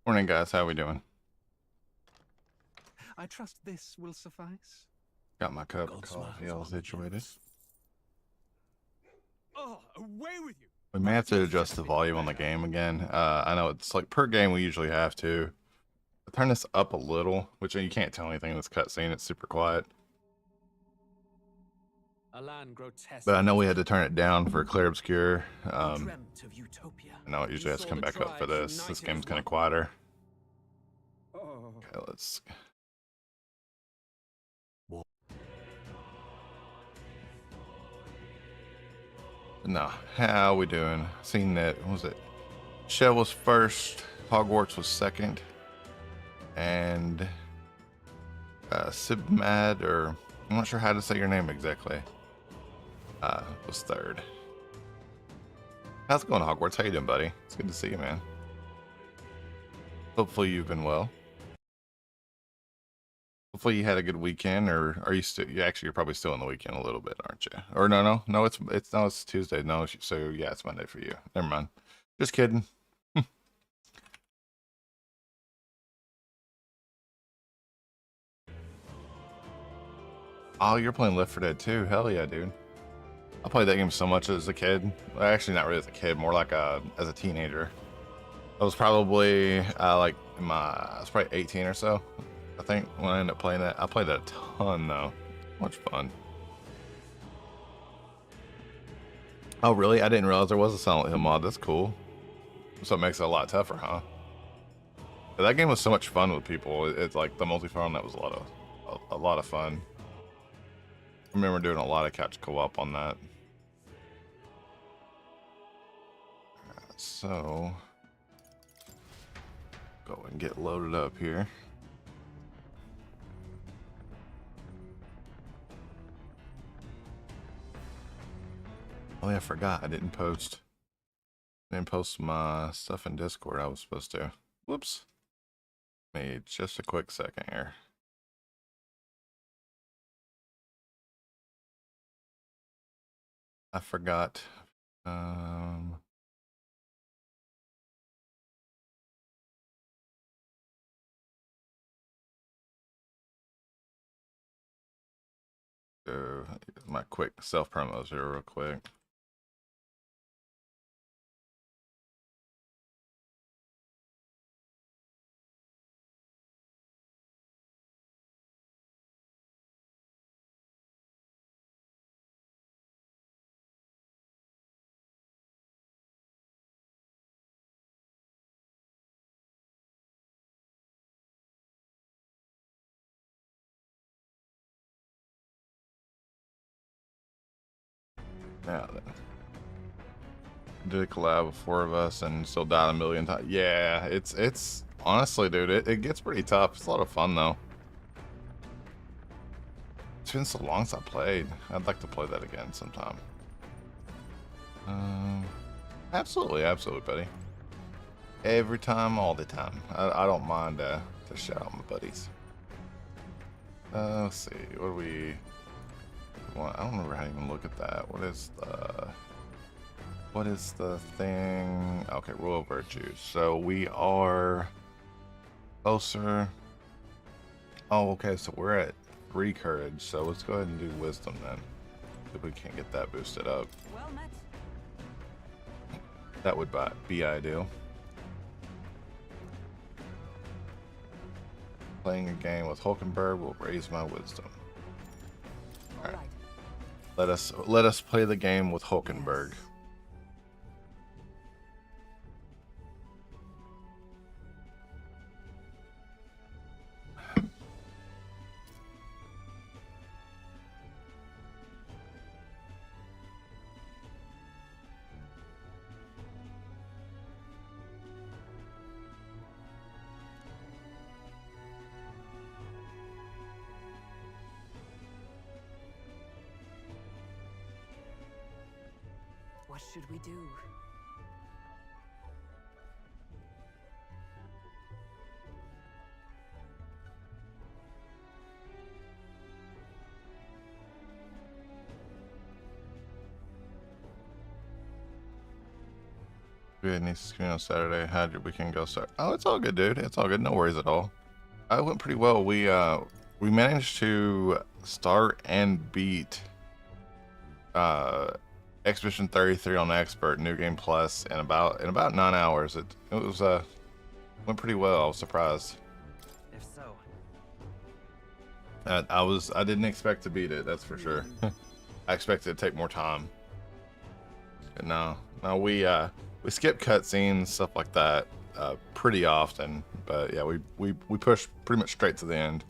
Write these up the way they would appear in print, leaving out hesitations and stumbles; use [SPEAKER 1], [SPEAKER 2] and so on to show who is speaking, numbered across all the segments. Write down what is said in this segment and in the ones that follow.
[SPEAKER 1] Morning, guys. How we doing?
[SPEAKER 2] I trust this will suffice.
[SPEAKER 1] Got my cup of
[SPEAKER 2] God
[SPEAKER 1] coffee
[SPEAKER 2] smiles
[SPEAKER 1] all
[SPEAKER 2] on
[SPEAKER 1] situated.
[SPEAKER 2] youths. Oh, away with you!
[SPEAKER 1] We may have to adjust the volume on the game again. I know it's like per game we usually have to. I turn this up a little, which you can't tell anything in this cutscene. It's super quiet.
[SPEAKER 2] A land grotesque.
[SPEAKER 1] But I know we had to turn it down for Clear Obscure.
[SPEAKER 2] Dreamt of utopia.
[SPEAKER 1] I know it usually has to come back up for this. This game's kind of quieter. Okay, let's... No, how we doing? Seen that, what was it? Shell was first, Hogwarts was second, and Sibmad, or I'm not sure how to say your name exactly, was third. How's it going, Hogwarts? How you doing, buddy? It's good to see you, man. Hopefully you've been well. Hopefully you had a good weekend, or are you still? You're probably still in the weekend a little bit, aren't you? Or no, it's Tuesday. No, so yeah, it's Monday for you. Never mind. Just kidding. Oh, you're playing Left 4 Dead 2. Hell yeah, dude. I played that game so much as a kid. Well, actually, not really as a kid, more like as a teenager. I was probably I was probably 18 or so, I think, when I ended up playing that. I played that a ton though. Much fun. Oh really? I didn't realize there was a Silent Hill mod. That's cool. So it makes it a lot tougher, huh? But that game was so much fun with people. It's like the multiplayer on that was a lot of fun. I remember doing a lot of couch co-op on that. So go and get loaded up here. Oh yeah, I forgot I didn't post my stuff in Discord. I was supposed to. Whoops. Made just a quick second here. I forgot. My quick self promos here real quick. Now then. Did a collab with 4 of us and still died a million times. Yeah, it's honestly, dude, it gets pretty tough. It's a lot of fun though. It's been so long since I played. I'd like to play that again sometime. Absolutely, buddy. Every time, all the time. I don't mind to shout out my buddies. Let's see. What do we want? I don't remember how to even look at that. What is the thing? Okay, Royal Virtues. So we are closer. Oh, okay. So we're at 3 courage. So let's go ahead and do wisdom then. If we can't get that boosted up.
[SPEAKER 3] Well met.
[SPEAKER 1] That would be ideal. Playing a game with Hulkenberg will raise my wisdom. All right. Let us play the game with Hulkenberg. Yes.
[SPEAKER 3] What should we do?
[SPEAKER 1] We had nieces coming on Saturday. How did your weekend go? Sorry. Oh, it's all good, dude. It's all good. No worries at all. It went pretty well. We managed to start and beat Expedition 33 on Expert New Game Plus in about 9 hours. It was went pretty well. I was surprised.
[SPEAKER 3] If so,
[SPEAKER 1] I didn't expect to beat it. That's for sure. I expected it to take more time. But no, we skip cutscenes, stuff like that, pretty often. But yeah, we pushed pretty much straight to the end.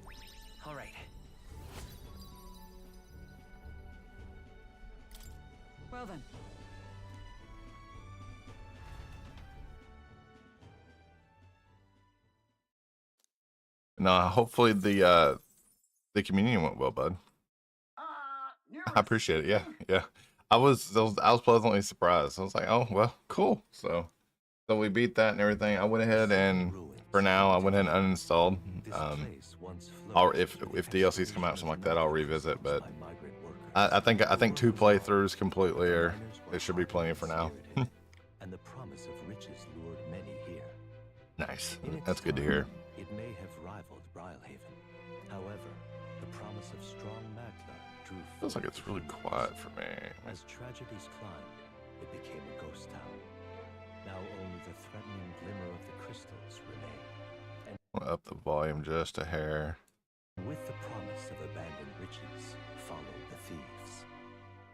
[SPEAKER 3] all right. Well then.
[SPEAKER 1] No, hopefully the communion went well, bud. I appreciate it. Yeah. I was pleasantly surprised. I was like, oh well, cool. So we beat that and everything. I went ahead and for now I went ahead and uninstalled. If DLCs come out, something like that, I'll revisit. But I think 2 playthroughs completely it should be plenty for now.
[SPEAKER 4] And the promise of riches lured many here.
[SPEAKER 1] Nice. That's good to hear.
[SPEAKER 4] It may have rivaled Brylehaven. However, the promise of strong Magna drew
[SPEAKER 1] Feels like it's really quiet for me.
[SPEAKER 4] As tragedies climbed, it became a ghost town. Now only the threatening glimmer of the crystals remain.
[SPEAKER 1] I'm gonna up the volume just a hair.
[SPEAKER 4] And with the promise of abandoned riches followed the thieves.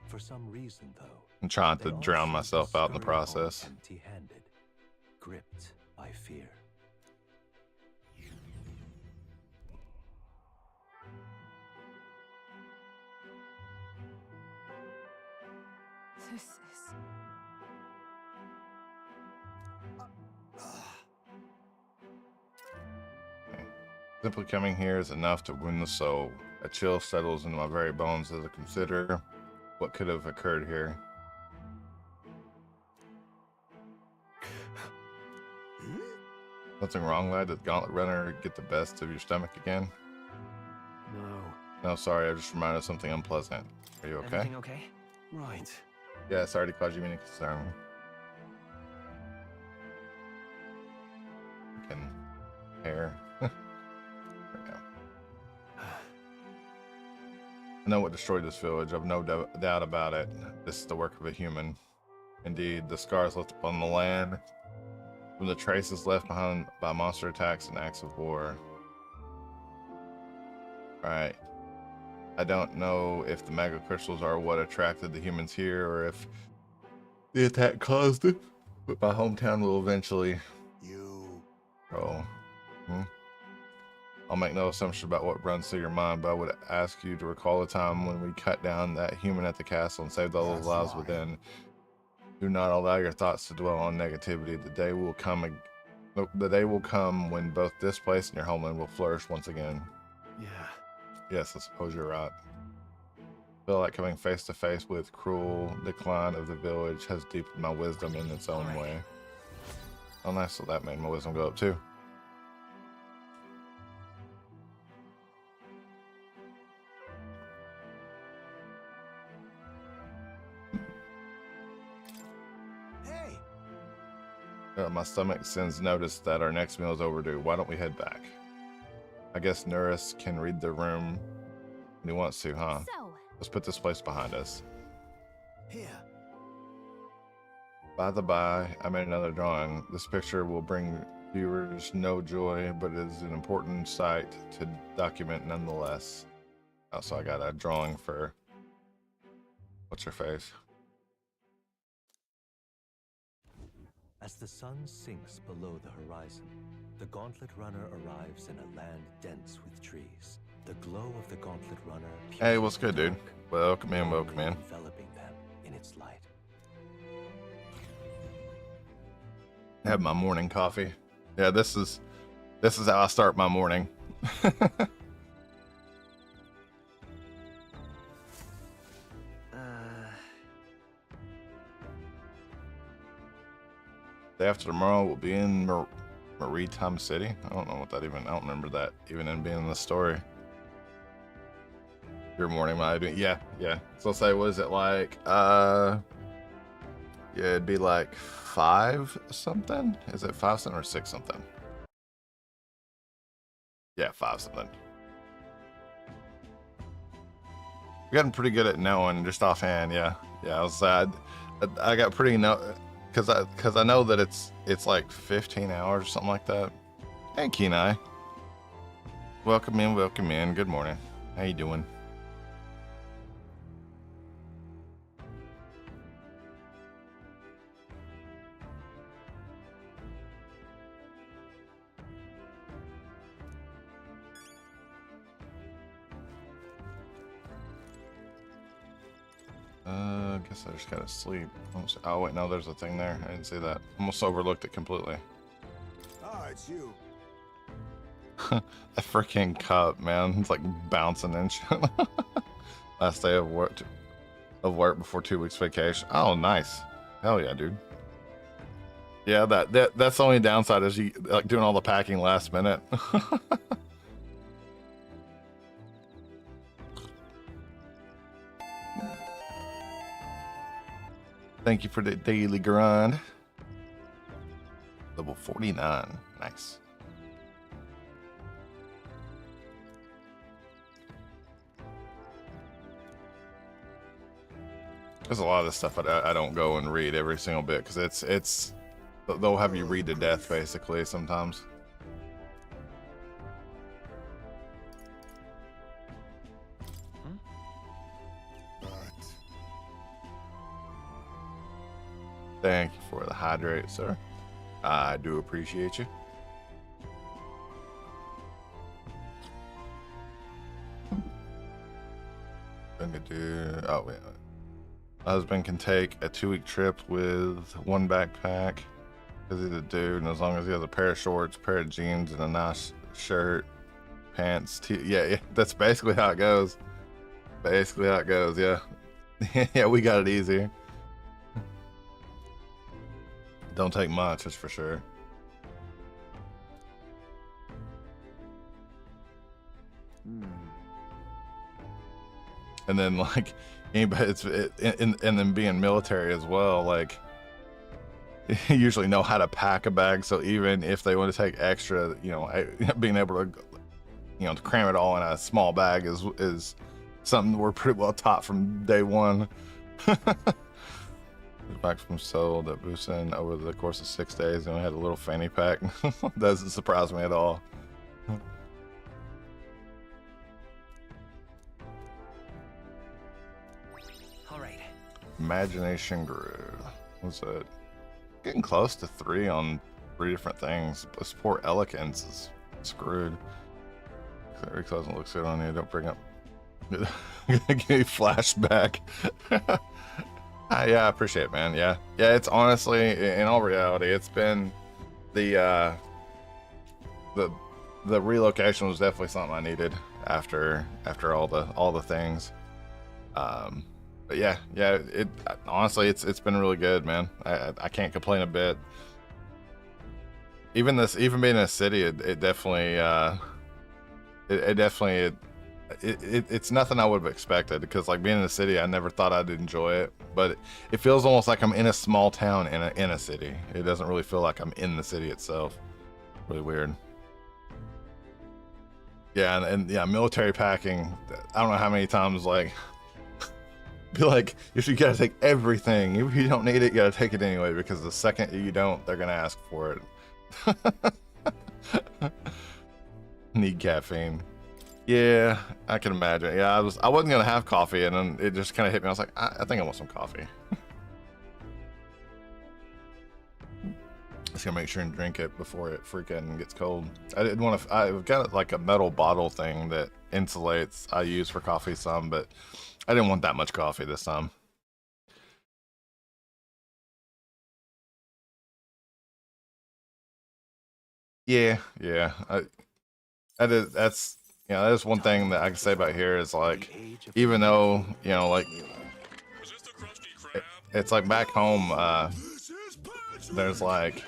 [SPEAKER 4] For some reason, though,
[SPEAKER 1] I'm trying to
[SPEAKER 4] they all
[SPEAKER 1] drown
[SPEAKER 4] seemed
[SPEAKER 1] myself
[SPEAKER 4] to
[SPEAKER 1] out in the
[SPEAKER 4] scurry home
[SPEAKER 1] process.
[SPEAKER 4] empty-handed, gripped by fear.
[SPEAKER 5] This is...
[SPEAKER 1] Simply coming here is enough to wound the soul. A chill settles into my very bones as I consider what could have occurred here. Something wrong, lad? Did Gauntlet Runner get the best of your stomach again?
[SPEAKER 2] No.
[SPEAKER 1] No, sorry, I just reminded of something unpleasant. Are you okay?
[SPEAKER 3] Everything okay?
[SPEAKER 2] Right.
[SPEAKER 1] Yeah, sorry to cause you any concern. Fucking hair. There we go. I know what destroyed this village. I've no doubt about it. This is the work of a human. Indeed, the scars left upon the land from the traces left behind by monster attacks and acts of war. Right. I don't know if the mega crystals are what attracted the humans here or if the attack caused it, but my hometown will eventually. Oh. I'll make no assumption about what runs through your mind, but I would ask you to recall the time when we cut down that human at the castle and saved all those lives within. Do not allow your thoughts to dwell on negativity. The day will come when both this place and your homeland will flourish once again.
[SPEAKER 2] Yeah.
[SPEAKER 1] Yes, I suppose you're right. I feel like coming face to face with cruel decline of the village has deepened my wisdom in its own way. Oh, nice. So that made my wisdom go up too.
[SPEAKER 2] Hey.
[SPEAKER 1] My stomach sends notice that our next meal is overdue. Why don't we head back? I guess Nuris can read the room when he wants to, huh?
[SPEAKER 5] So,
[SPEAKER 1] Let's put this place behind us.
[SPEAKER 2] Here.
[SPEAKER 1] By the by, I made another drawing. This picture will bring viewers no joy, but it is an important sight to document nonetheless. Also, I got a drawing for... What's her face?
[SPEAKER 4] As the sun sinks below the horizon, the Gauntlet Runner arrives in a land dense with trees. The glow of the Gauntlet Runner...
[SPEAKER 1] Hey, what's good, dude? Welcome in, welcome in.
[SPEAKER 4] Enveloping them in its light.
[SPEAKER 1] Have my morning coffee. Yeah, this is how I start my morning. Day after tomorrow, we'll be in Maritime City. I don't know what that even. I don't remember that even in being in the story. Your morning, my yeah. So say, was it like Yeah, it'd be like 5 something. Is it 5 something or 6 something? Yeah, 5 something. We've gotten pretty good at knowing just offhand. Yeah, yeah. I was sad. I got pretty because I know that it's like 15 hours or something like that. Hey, Kenai. Welcome in, welcome in. Good morning. How you doing? I guess I just gotta sleep. Oh wait, no, there's a thing there. I didn't see that. Almost overlooked it completely.
[SPEAKER 2] Ah, it's you.
[SPEAKER 1] That freaking cup, man. It's like bouncing and shit. Last day of work before 2 weeks vacation. Oh, nice. Hell yeah, dude. Yeah, that's the only downside is you like doing all the packing last minute. Thank you for the daily grind. Level 49. Nice. There's a lot of this stuff I don't go and read every single bit because it's they'll have you read to death basically sometimes. Thank you for the hydrate, sir. I do appreciate you. Oh wait. My husband can take a 2-week trip with one backpack because he's a dude, and as long as he has a pair of shorts, pair of jeans, and a nice shirt, pants, yeah, that's basically how it goes. Basically how it goes, yeah. Yeah, we got it easy. Don't take much, that's for sure. And then like anybody, and then being military as well, like you usually know how to pack a bag. So even if they want to take extra, you know, being able to, you know, to cram it all in a small bag is something we're pretty well taught from day one. Back from Seoul that Busan over the course of 6 days, and we had a little fanny pack. Doesn't surprise me at all.
[SPEAKER 3] All right.
[SPEAKER 1] Imagination grew. What's that? Getting close to 3 on 3 different things. This poor Elegance is screwed. It doesn't look good on you. Don't bring up. Give me flashback. Yeah, I appreciate it, man. Yeah, it's honestly, in all reality, it's been the relocation was definitely something I needed after all the things. But yeah, it honestly, it's been really good, man. I can't complain a bit. Even being in a city, it definitely it's nothing I would have expected, because like being in a city, I never thought I'd enjoy it, but it feels almost like I'm in a small town in a city. It doesn't really feel like I'm in the city itself. Really weird. Yeah, and yeah, military packing. I don't know how many times like be like, if you gotta take everything, if you don't need it, you gotta take it anyway, because the second you don't, they're gonna ask for it. Need caffeine. Yeah, I can imagine. Yeah, I wasn't gonna have coffee, and then it just kind of hit me. I was like, I think I want some coffee. Just gonna make sure and drink it before it freaking gets cold. I didn't want to. I've got like a metal bottle thing that insulates. I use for coffee some, but I didn't want that much coffee this time. Yeah. That's you know, that's one thing that I can say about here is like, even though, you know, like it's like back home, there's like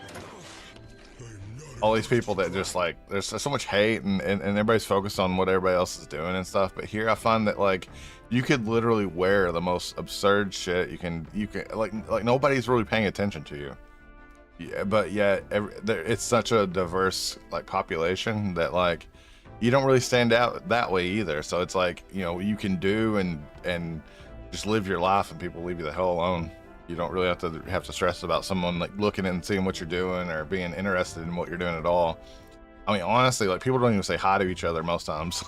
[SPEAKER 1] all these people that just like, there's so much hate and everybody's focused on what everybody else is doing and stuff. But here I find that like you could literally wear the most absurd shit. You can like nobody's really paying attention to you. Yeah, but yet it's such a diverse like population that like you don't really stand out that way either. So it's like, you know, you can do and just live your life and people leave you the hell alone. You don't really have to stress about someone like looking and seeing what you're doing or being interested in what you're doing at all. I mean, honestly, like people don't even say hi to each other most times,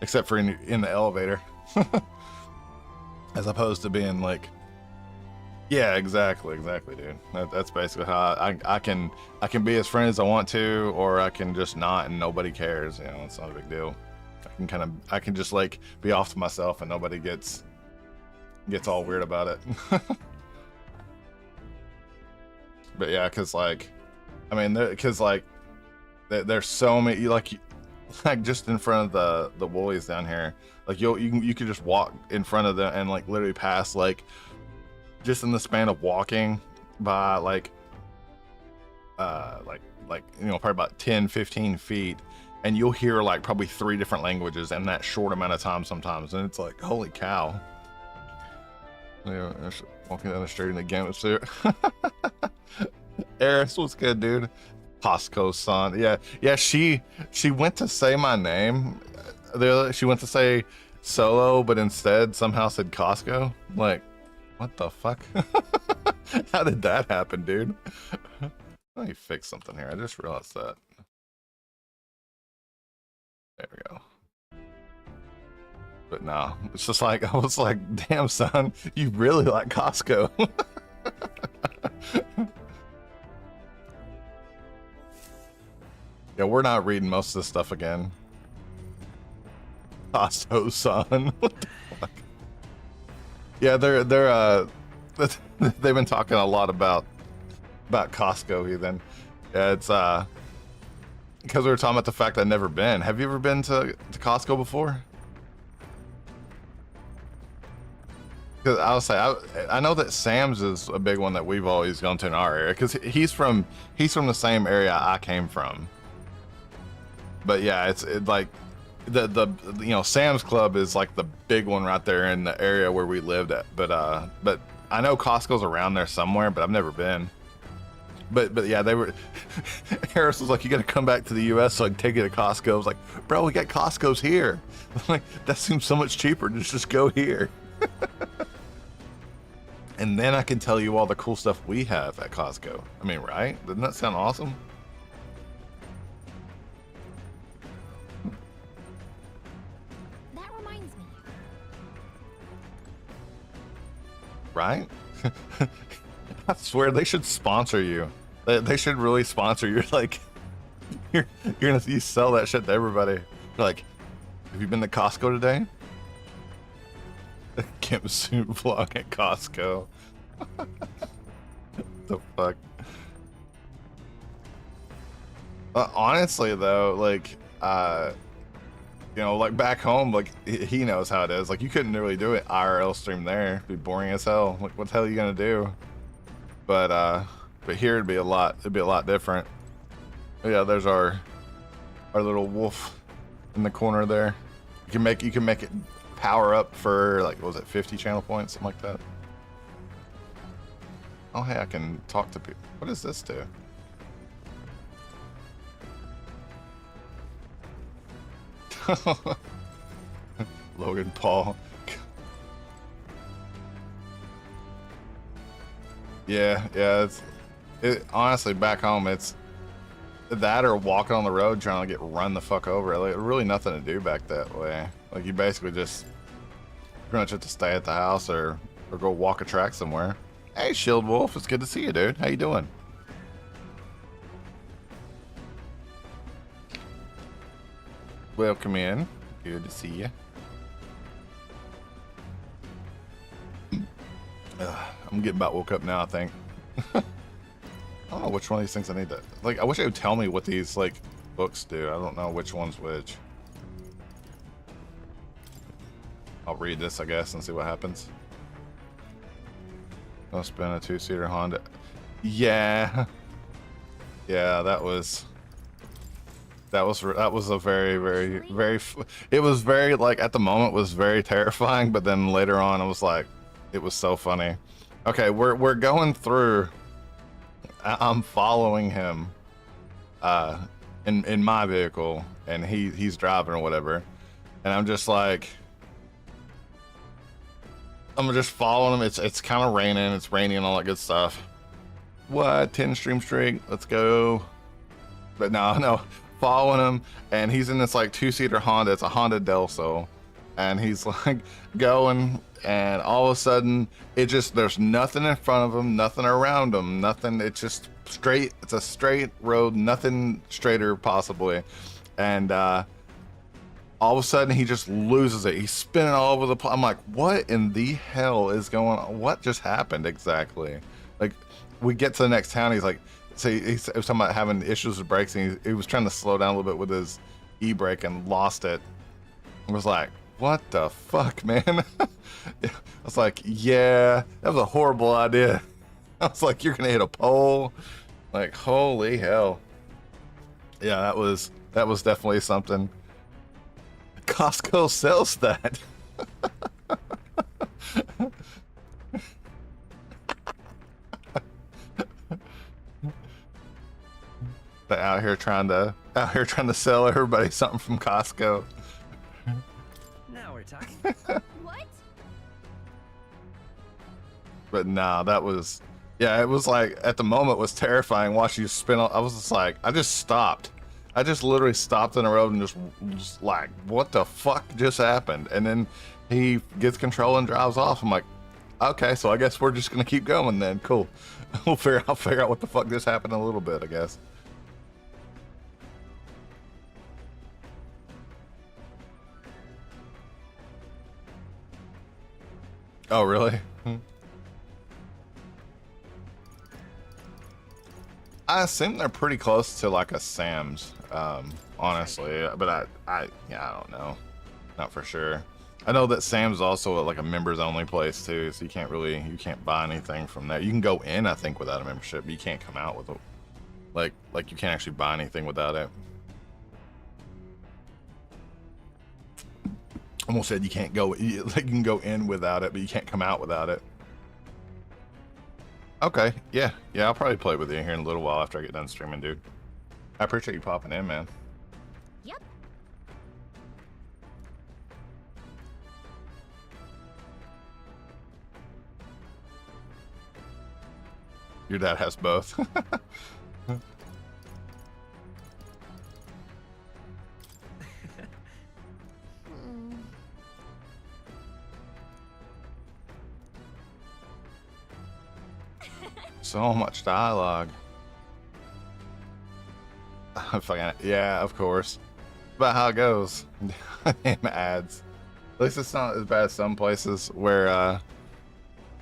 [SPEAKER 1] except for in the elevator, as opposed to being like, yeah, exactly, dude. That's basically how I can be as friend as I want to, or I can just not, and nobody cares. You know, it's not a big deal. I can just like be off to myself, and nobody gets all weird about it. But yeah, cause like, I mean, cause like, there's so many like just in front of the Woolies down here. Like you could just walk in front of them and like literally pass like just in the span of walking by like you know, probably about 10-15 feet, and you'll hear like probably 3 different languages in that short amount of time sometimes, and it's like, holy cow. Yeah, walking down the street in a gambit suit. Eris, what's good, dude? Costco son. Yeah, she went to say my name. She went to say Solo, but instead somehow said Costco. Like, what the fuck? How did that happen, dude? Let me fix something here. I just realized that. There we go. But no, it's just like, I was like, damn son, you really like Costco. Yeah, we're not reading most of this stuff again. Costco son. What the fuck? Yeah, they've been talking a lot about Costco even. Yeah, it's because we were talking about the fact I've never been. Have you ever been to Costco before? Because I'll say I know that Sam's is a big one that we've always gone to in our area, because he's from the same area I came from. But yeah, it's like the you know, Sam's Club is like the big one right there in the area where we lived at. But I know Costco's around there somewhere, but I've never been. But yeah, they were. Harris was like, "You got to come back to the U.S. so I can take you to Costco." I was like, "Bro, we got Costco's here." I'm like, that seems so much cheaper. Just go here. And then I can tell you all the cool stuff we have at Costco. I mean, right? Doesn't that sound awesome?
[SPEAKER 5] That reminds me.
[SPEAKER 1] Right? I swear they should sponsor you. They should really sponsor you. Like, you sell that shit to everybody. You're like, have you been to Costco today? Gimp suit vlog at Costco. The fuck? Honestly though, like, you know, like back home, like he knows how it is. Like, you couldn't really do it IRL stream there. It'd be boring as hell. Like, what the hell are you gonna do? But here it'd be a lot different. But yeah, there's our little wolf in the corner there. You can make it power up for, like, what was it, 50 channel points, something like that. Oh hey, I can talk to people. What does this do? Logan Paul. Yeah, honestly, back home, it's that or walking on the road trying to get run the fuck over. Like, really nothing to do back that way. Like, you basically just pretty much have to stay at the house or go walk a track somewhere. Hey, Shield Wolf, it's good to see you, dude. How you doing? Welcome in. Good to see you. I'm getting about woke up now, I think. I don't know which one of these things I need to... Like, I wish it would tell me what these, like, books do. I don't know which one's which. I'll read this, I guess, and see what happens. Must have been a 2-seater Honda. Yeah. Yeah, that was That was a it was very, like, at the moment was very terrifying, but then later on it was like, it was so funny. Okay, we're going through. I'm following him, in my vehicle, and he's driving or whatever, and I'm just like, I'm just following him. It's kind of raining. It's raining and all that good stuff. What 10 stream streak? Let's go. But no, following him, and he's in this like 2-seater Honda. It's a Honda Delso, and he's like going, and all of a sudden there's nothing in front of him, nothing around him, nothing. It's just straight. It's a straight road, nothing straighter possibly, and all of a sudden he just loses it. He's spinning all over the place. I'm like, what in the hell is going on? What just happened exactly? Like, we get to the next town. He's like, so he was talking about having issues with brakes, and he was trying to slow down a little bit with his e-brake and lost it. I was like, what the fuck, man? I was like, yeah, that was a horrible idea. I was like, you're gonna hit a pole. Like, holy hell. Yeah, that was definitely something. Costco sells that. But out here trying to sell everybody something from Costco.
[SPEAKER 3] Now we're talking.
[SPEAKER 5] What?
[SPEAKER 1] But nah, that was, yeah, it was like, at the moment was terrifying watching you spin. I was just like, I just stopped. I just literally stopped in the road and just like, what the fuck just happened? And then he gets control and drives off. I'm like, okay, so I guess we're just gonna keep going then. Cool. I'll figure out what the fuck just happened in a little bit, I guess. Oh, really? I assume they're pretty close to like a Sam's, honestly, but I don't know, not for sure. I know that Sam's also like a members only place too, so you can't buy anything from there. You can go in, I think, without a membership, but you can't come out with it. Like you can't actually buy anything without it. Almost said you can't go, like you can go in without it, but you can't come out without it. Okay, yeah, I'll probably play with you here in a little while after I get done streaming, dude. I appreciate you popping in, man.
[SPEAKER 5] Yep.
[SPEAKER 1] Your dad has both. So much dialogue. Yeah, of course. About how it goes. Damn ads. At least it's not as bad as some places where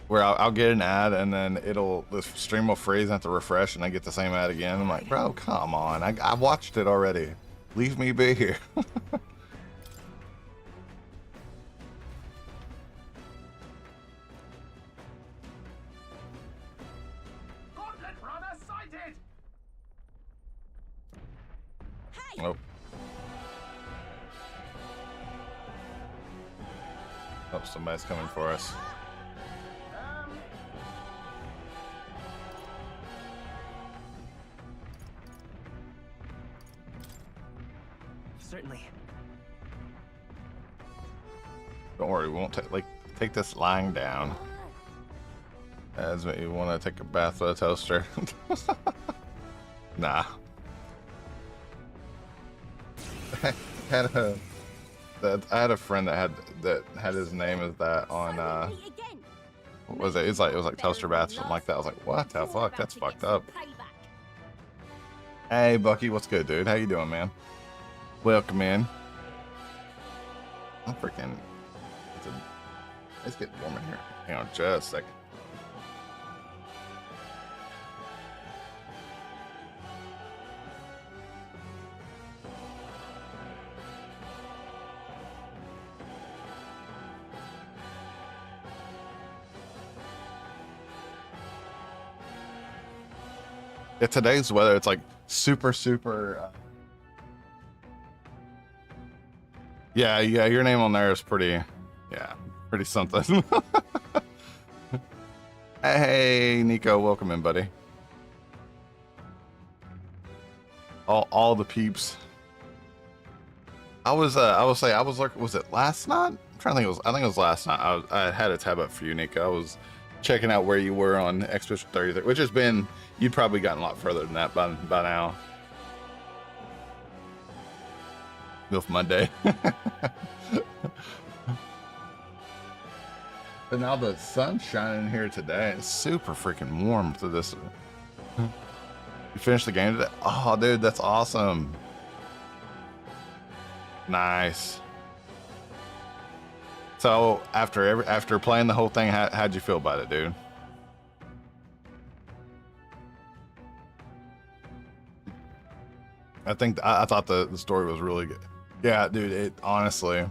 [SPEAKER 1] I'll get an ad and then the stream will freeze and I have to refresh and I get the same ad again. I'm like, bro, come on. I watched it already. Leave me be here. Oh. Oh, somebody's coming for us.
[SPEAKER 3] Certainly.
[SPEAKER 1] Don't worry, we won't take this lying down. As you want to take a bath with a toaster. Nah. I had a friend that had his name as that on what was it? It was like toaster bath, something like that. I was like, what the fuck? That's fucked up. Hey Bucky, what's good, dude? How you doing, man? Welcome in. I'm freaking. It's getting warm in here. Hang on, just a second. Yeah, today's weather, it's like super Yeah, your name on there is pretty, yeah, pretty something. Hey, Nico, welcome in, buddy. All the peeps. I was like, was it last night? I'm trying to think. I think it was last night. I had a tab up for you, Nico. I was checking out where you were on Expedition 33, which has been, you'd probably gotten a lot further than that by now. MILF Monday. But now the sun's shining here today. It's super freaking warm to this. You finished the game today? Oh, dude, that's awesome. Nice. So after playing the whole thing, how'd you feel about it, dude? I thought the story was really good. Yeah, dude, it honestly, it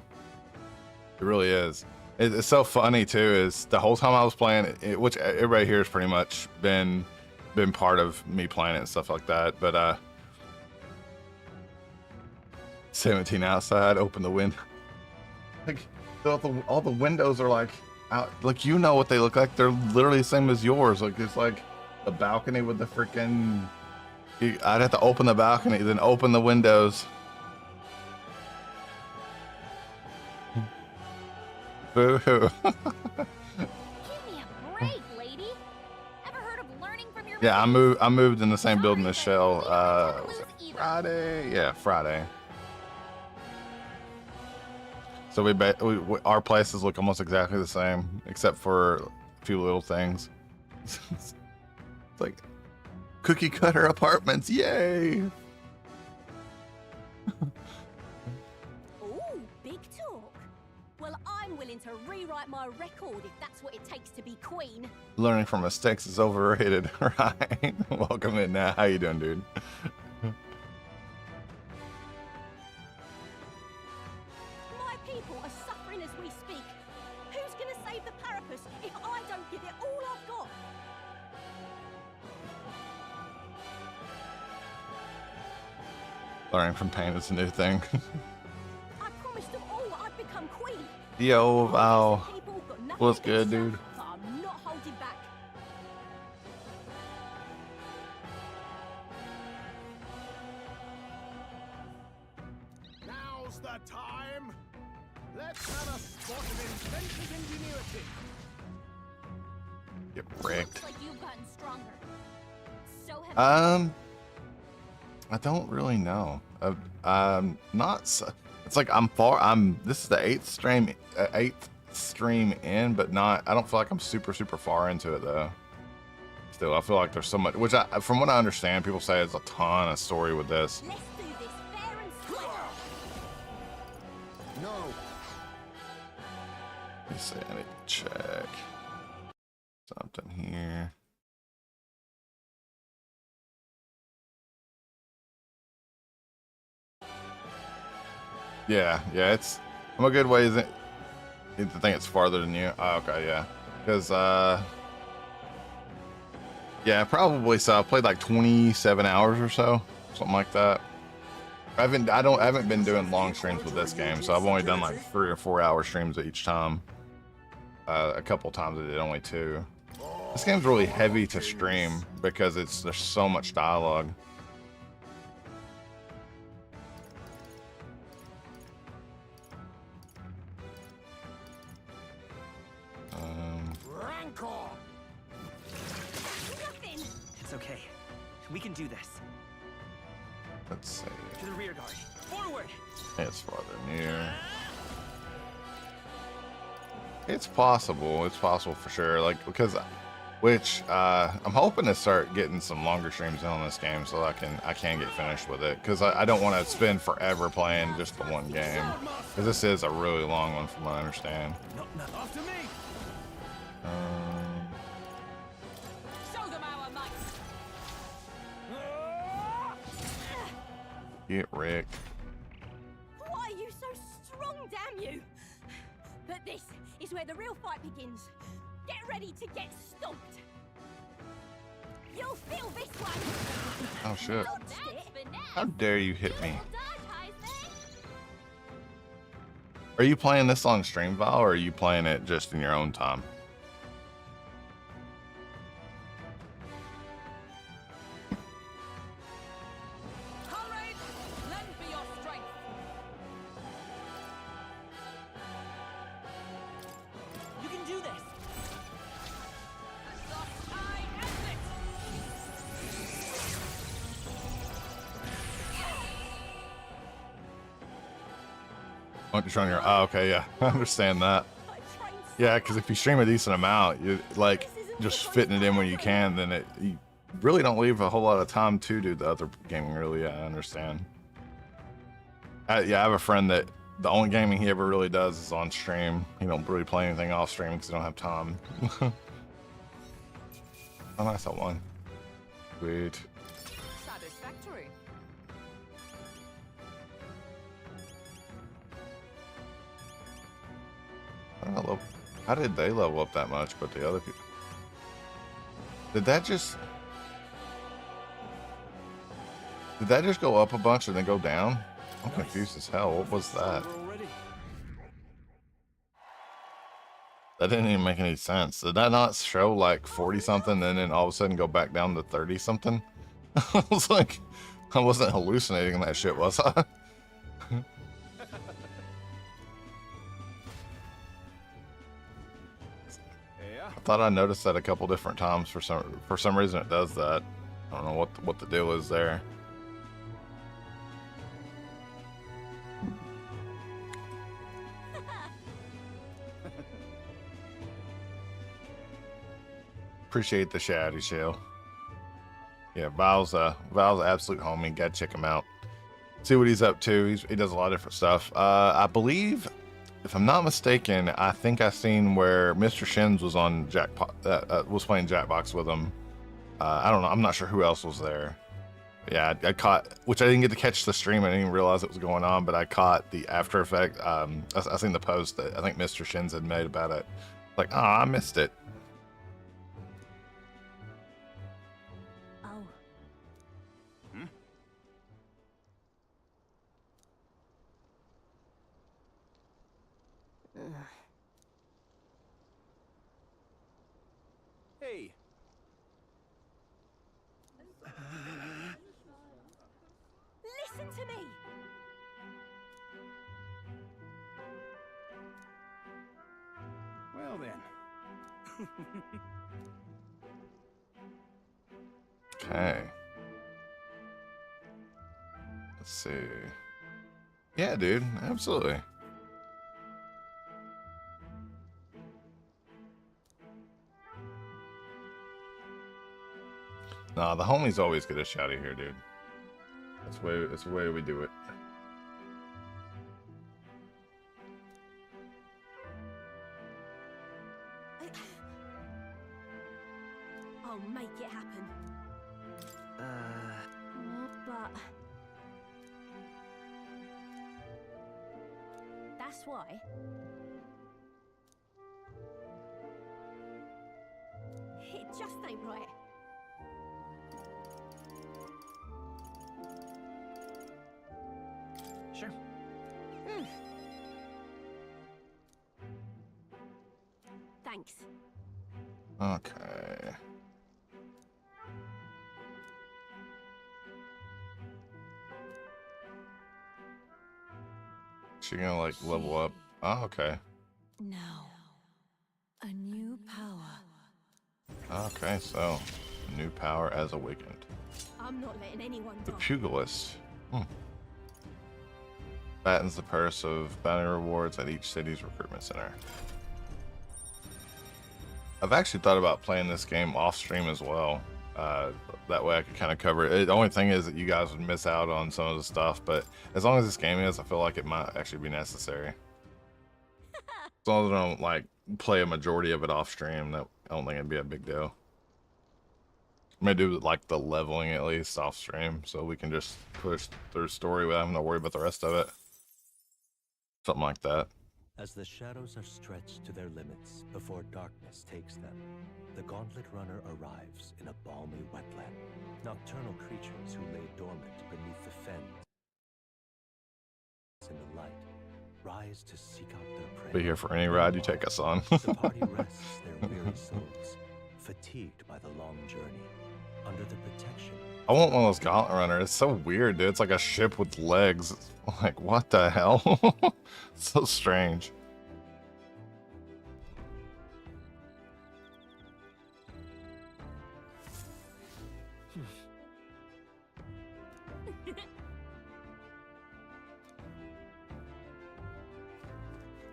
[SPEAKER 1] really is. It's so funny too, is the whole time I was playing it, which everybody here has pretty much been part of me playing it and stuff like that, but 17 outside, open the window. Like all the windows are like out, like, you know what they look like. They're literally the same as yours. Like it's like a balcony with the freaking, I'd have to open the balcony, then open the windows. Boo-hoo.
[SPEAKER 5] Give me a break, lady. Ever heard of learning from your
[SPEAKER 1] Yeah, I moved in the same building as Shell.
[SPEAKER 5] Was it
[SPEAKER 1] Friday? Yeah, Friday. So our places look almost exactly the same, except for a few little things. It's like cookie cutter apartments, yay!
[SPEAKER 6] Ooh, big talk. Well, I'm willing to rewrite my record if that's what it takes to be queen.
[SPEAKER 1] Learning from mistakes is overrated, right? Welcome in now. How you doing, dude?
[SPEAKER 6] My people are suffering as we speak. Who's gonna save the Parapus if I don't give it all I've got?
[SPEAKER 1] Learning from pain is a new thing.
[SPEAKER 6] I promised them all I'd become queen.
[SPEAKER 1] Yo, wow.
[SPEAKER 6] People got nothing
[SPEAKER 1] What's
[SPEAKER 6] against
[SPEAKER 1] good,
[SPEAKER 6] them,
[SPEAKER 1] dude?
[SPEAKER 6] but I'm not holding back.
[SPEAKER 2] Now's the time. Let's have a spot of inventive ingenuity.
[SPEAKER 1] Get wrecked.
[SPEAKER 5] Looks like you've gotten stronger. So have
[SPEAKER 1] I don't really know. Not. It's like this is the eighth stream in, but not. I don't feel like I'm super far into it though. Still, I feel like there's so much. Which, from what I understand, people say there's a ton of story with this.
[SPEAKER 6] Let's do this fair and square.
[SPEAKER 2] No.
[SPEAKER 1] Let me see. I need to check something here. Yeah, I'm a good ways in. I think it's farther than you. Oh, okay, yeah. Because, yeah, probably so. I played like 27 hours or so, something like that. I haven't been doing long streams with this game, so I've only done like 3 or 4 hour streams each time. A couple times I did only 2. This game's really heavy to stream because there's so much dialogue.
[SPEAKER 2] Rancor.
[SPEAKER 6] Nothing.
[SPEAKER 3] It's okay. We can do this.
[SPEAKER 1] Let's see.
[SPEAKER 3] To the rear guard. Forward!
[SPEAKER 1] It's farther near. It's possible for sure. Like, because, I'm hoping to start getting some longer streams in on this game so I can get finished with it. Because I don't want to spend forever playing just the one game. Because this is a really long one from what I understand.
[SPEAKER 2] After me.
[SPEAKER 6] Show them our might.
[SPEAKER 1] Get wrecked.
[SPEAKER 6] Why are you so strong, damn you? But this is where the real fight begins. Get ready to get stomped. You'll feel this one.
[SPEAKER 1] Oh shit.
[SPEAKER 6] Dodged it.
[SPEAKER 1] How dare you hit me? Are you playing this on stream, Val, or are you playing it just in your own time?
[SPEAKER 6] Comrades, lend me your strength.
[SPEAKER 3] You can do this.
[SPEAKER 6] Thus I exit.
[SPEAKER 1] Aren't you trying your? Oh, okay, yeah, I understand that.
[SPEAKER 6] I trained
[SPEAKER 1] Yeah, because if you stream a decent amount, you like just fitting it in when you can, then you really don't leave a whole lot of time to do the other gaming. Really, yeah, I understand. Yeah, I have a friend that the only gaming he ever really does is on stream. He don't really play anything off stream because he don't have time. Oh, nice, that one. Sweet.
[SPEAKER 6] satisfactory.
[SPEAKER 1] I don't know, how did they level up that much, but the other people? Did that just go up a bunch and then go down? I'm confused as hell. What was that?
[SPEAKER 2] Already.
[SPEAKER 1] That didn't even make any sense. Did that not show like 40 something and then all of a sudden go back down to 30 something? I was like, I wasn't hallucinating that shit, was I?
[SPEAKER 2] Yeah.
[SPEAKER 1] I thought I noticed that a couple different times. For some reason it does that. I don't know what the deal is there. Appreciate the shouty shell. Yeah, Val's an absolute homie. Gotta check him out. See what he's up to. He does a lot of different stuff. I believe, if I'm not mistaken, I think I seen where Mr. Shins was on was playing Jackbox with him. I don't know. I'm not sure who else was there. Yeah, I caught, which I didn't get to catch the stream. I didn't even realize it was going on, but I caught the after effect. I seen the post that I think Mr. Shins had made about it. Like, oh, I missed it.
[SPEAKER 6] Oh.
[SPEAKER 2] Hey.
[SPEAKER 6] Listen to me.
[SPEAKER 2] Well then.
[SPEAKER 1] Okay. Let's see. Yeah, dude, absolutely. Nah, the homies always get a shouty here, dude. That's the way we do it.
[SPEAKER 6] I'll make it happen. But that's why it just ain't right.
[SPEAKER 3] Sure.
[SPEAKER 6] Thanks.
[SPEAKER 1] Okay. She gonna like level up? Oh, okay.
[SPEAKER 6] Now, a new power.
[SPEAKER 1] Okay, so new power as awakened.
[SPEAKER 6] I'm not letting anyone
[SPEAKER 1] The
[SPEAKER 6] die.
[SPEAKER 1] Pugilist. Fattens the purse of bounty rewards at each city's recruitment center. I've actually thought about playing this game off stream as well. That way I could kind of cover it. The only thing is that you guys would miss out on some of the stuff, but as long as this game is, I feel like it might actually be necessary. As long as I don't like play a majority of it off stream, I don't think it'd be a big deal. I'm gonna do like the leveling at least off stream, so we can just push through story without having to worry about the rest of it. Something like that.
[SPEAKER 4] As the shadows are stretched to their limits before darkness takes them, the Gauntlet Runner arrives in a balmy wetland. Nocturnal creatures who lay dormant beneath the fens in the light rise rise to seek out their prey.
[SPEAKER 1] Be here for any ride you take us on.
[SPEAKER 4] The party rests their weary souls, fatigued by the long journey, under the protection.
[SPEAKER 1] I want one of those gauntlet runners. It's so weird, dude. It's like a ship with legs. It's like, what the hell? It's so strange.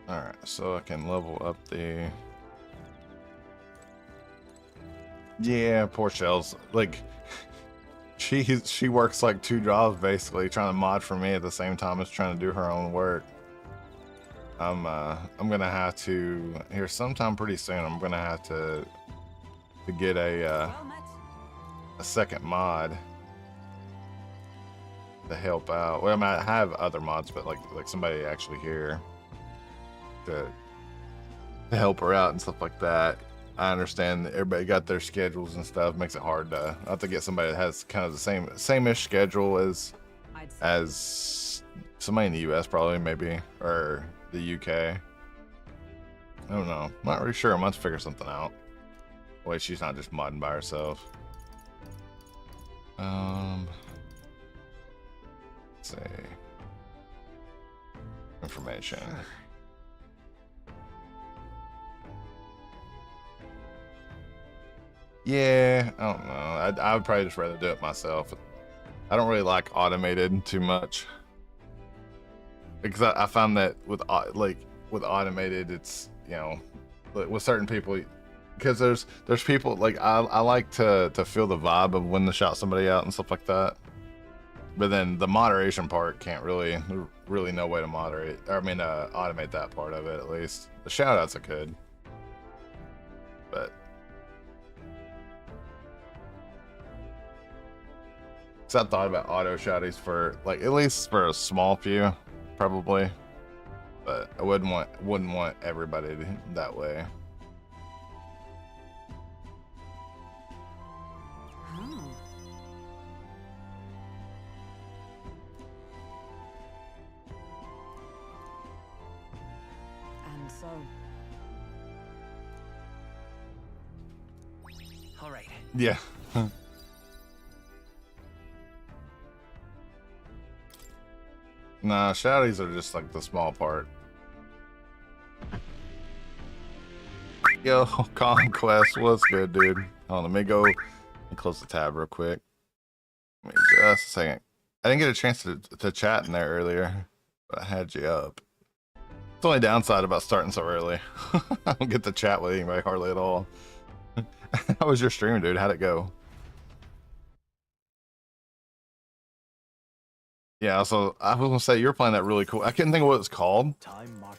[SPEAKER 1] Alright, so I can level up the... Yeah, poor Shells. Like, she works like 2 jobs basically, trying to mod for me at the same time as trying to do her own work. I'm gonna have to, here sometime pretty soon, I'm gonna have to get a second mod to help out. Well, I might have other mods, but like somebody actually here to help her out and stuff like that. I understand that everybody got their schedules and stuff. Makes it hard to I have to get somebody that has kind of the same-ish schedule as somebody in the US probably, maybe, or the UK. I don't know. I'm not really sure. I'm gonna have to figure something out. Wait, she's not just modding by herself. Let's see. Information. Yeah, I don't know. I would probably just rather do it myself. I don't really like automated too much, because I found that with automated, it's, you know, with certain people, because there's people like I like to feel the vibe of when to shout somebody out and stuff like that. But then the moderation part can't really no way to moderate. Or, I mean, automate that part of it at least. The shout outs I could, but. So I thought about auto shouties for like at least for a small few, probably, but I wouldn't want everybody that way.
[SPEAKER 6] Oh. And so.
[SPEAKER 3] All right.
[SPEAKER 1] Yeah. Nah, shouties are just like the small part. Yo, Conquest, what's good, dude? Hold on, let me go and close the tab real quick. Give me just a second. I didn't get a chance to chat in there earlier, but I had you up. It's the only downside about starting so early. I don't get to chat with anybody hardly at all. How was your stream, dude? How'd it go? Yeah, so I was gonna say you're playing that really cool. I couldn't think of what it's called,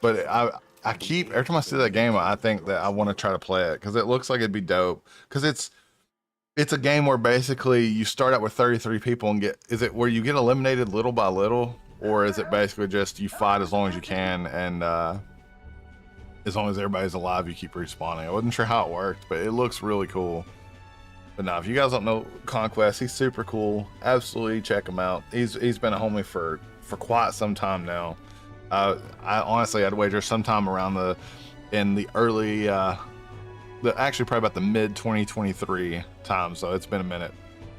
[SPEAKER 1] but I keep every time I see that game, I think that I want to try to play it because it looks like it'd be dope. Because it's a game where basically you start out with 33 people and is it where you get eliminated little by little, or is it basically just you fight as long as you can and as long as everybody's alive you keep respawning? I wasn't sure how it worked, but it looks really cool. But no, if you guys don't know Conquest, he's super cool. Absolutely check him out. He's been a homie for quite some time now. I honestly, I'd wager sometime around in the early, actually probably about the mid 2023 time. So it's been a minute.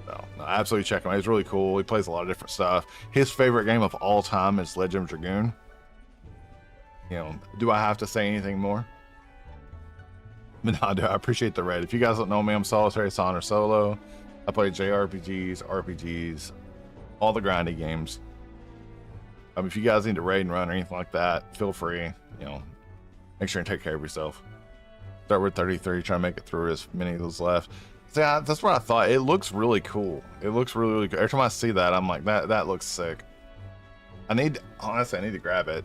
[SPEAKER 1] No, absolutely check him out. He's really cool. He plays a lot of different stuff. His favorite game of all time is Legend of Dragoon. You know, do I have to say anything more? But no, dude, I appreciate the raid. If you guys don't know me, I'm Solitary Son or Solo. I play JRPGs, RPGs, all the grindy games. If you guys need to raid and run or anything like that, feel free. You know, make sure and take care of yourself. Start with 33, try to make it through as many of those left. So yeah, that's what I thought. It looks really cool. It looks really, really good. Every time I see that, I'm like, that looks sick. Honestly, I need to grab it.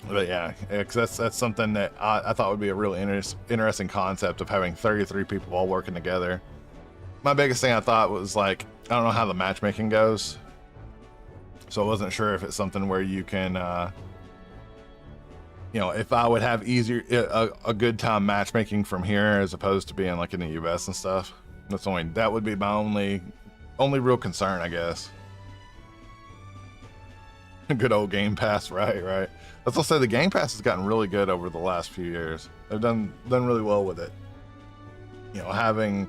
[SPEAKER 1] But yeah, because that's something that I thought would be a really interesting concept of having 33 people all working together. My biggest thing I thought was like, I don't know how the matchmaking goes, so I wasn't sure if it's something where you can, you know, if I would have a good time matchmaking from here as opposed to being like in the US and stuff. That would be my only real concern, I guess. Good old Game Pass, right? Let's also say the Game Pass has gotten really good over the last few years. They've done really well with it. You know, having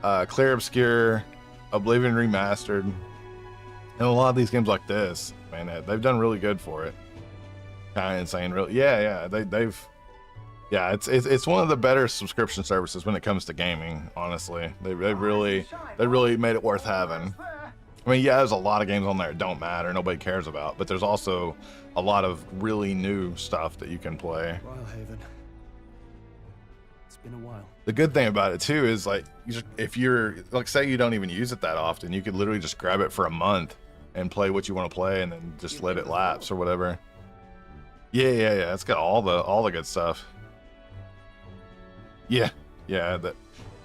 [SPEAKER 1] Clear Obscure, Oblivion Remastered, and a lot of these games like this, man, they've done really good for it. Kind of insane, really. Yeah, yeah, it's one of the better subscription services when it comes to gaming. Honestly, they really made it worth having. I mean, yeah, there's a lot of games on there that don't matter, nobody cares about, but there's also a lot of really new stuff that you can play.
[SPEAKER 2] Haven. It's been a while.
[SPEAKER 1] The good thing about it too is like, if you're like, say you don't even use it that often, you could literally just grab it for a month and play what you want to play, and then just let it lapse or whatever. Yeah. It's got all the good stuff. Yeah,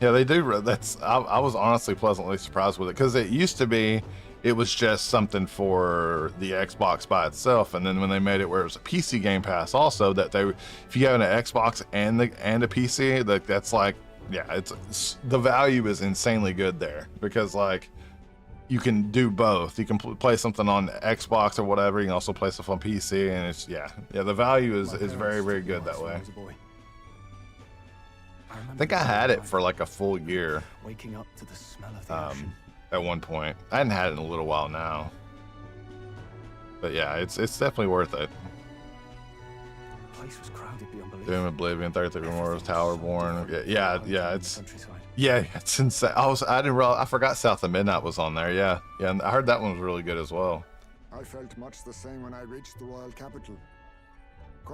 [SPEAKER 1] they do. I was honestly pleasantly surprised with it, because it used to be it was just something for the Xbox by itself, and then when they made it where it was a PC Game Pass also, that if you have an Xbox and a PC, that's like, yeah, it's the value is insanely good there, because like you can do both. You can play something on Xbox or whatever. You can also play stuff on PC, and it's yeah. The value is very, very good that way. I think I had it for like a full year.
[SPEAKER 2] Waking up to the smell of the ocean.
[SPEAKER 1] At one point. I hadn't had it in a little while now. But yeah, it's definitely worth it.
[SPEAKER 2] The place was crowded beyond belief.
[SPEAKER 1] Doom, Oblivion, 33 Remorse, Towerborn. Yeah, it's
[SPEAKER 2] Countryside.
[SPEAKER 1] yeah, it's insane. I forgot South of Midnight was on there. Yeah, and I heard that one was really good as well.
[SPEAKER 7] I felt much the same when I reached the royal capital.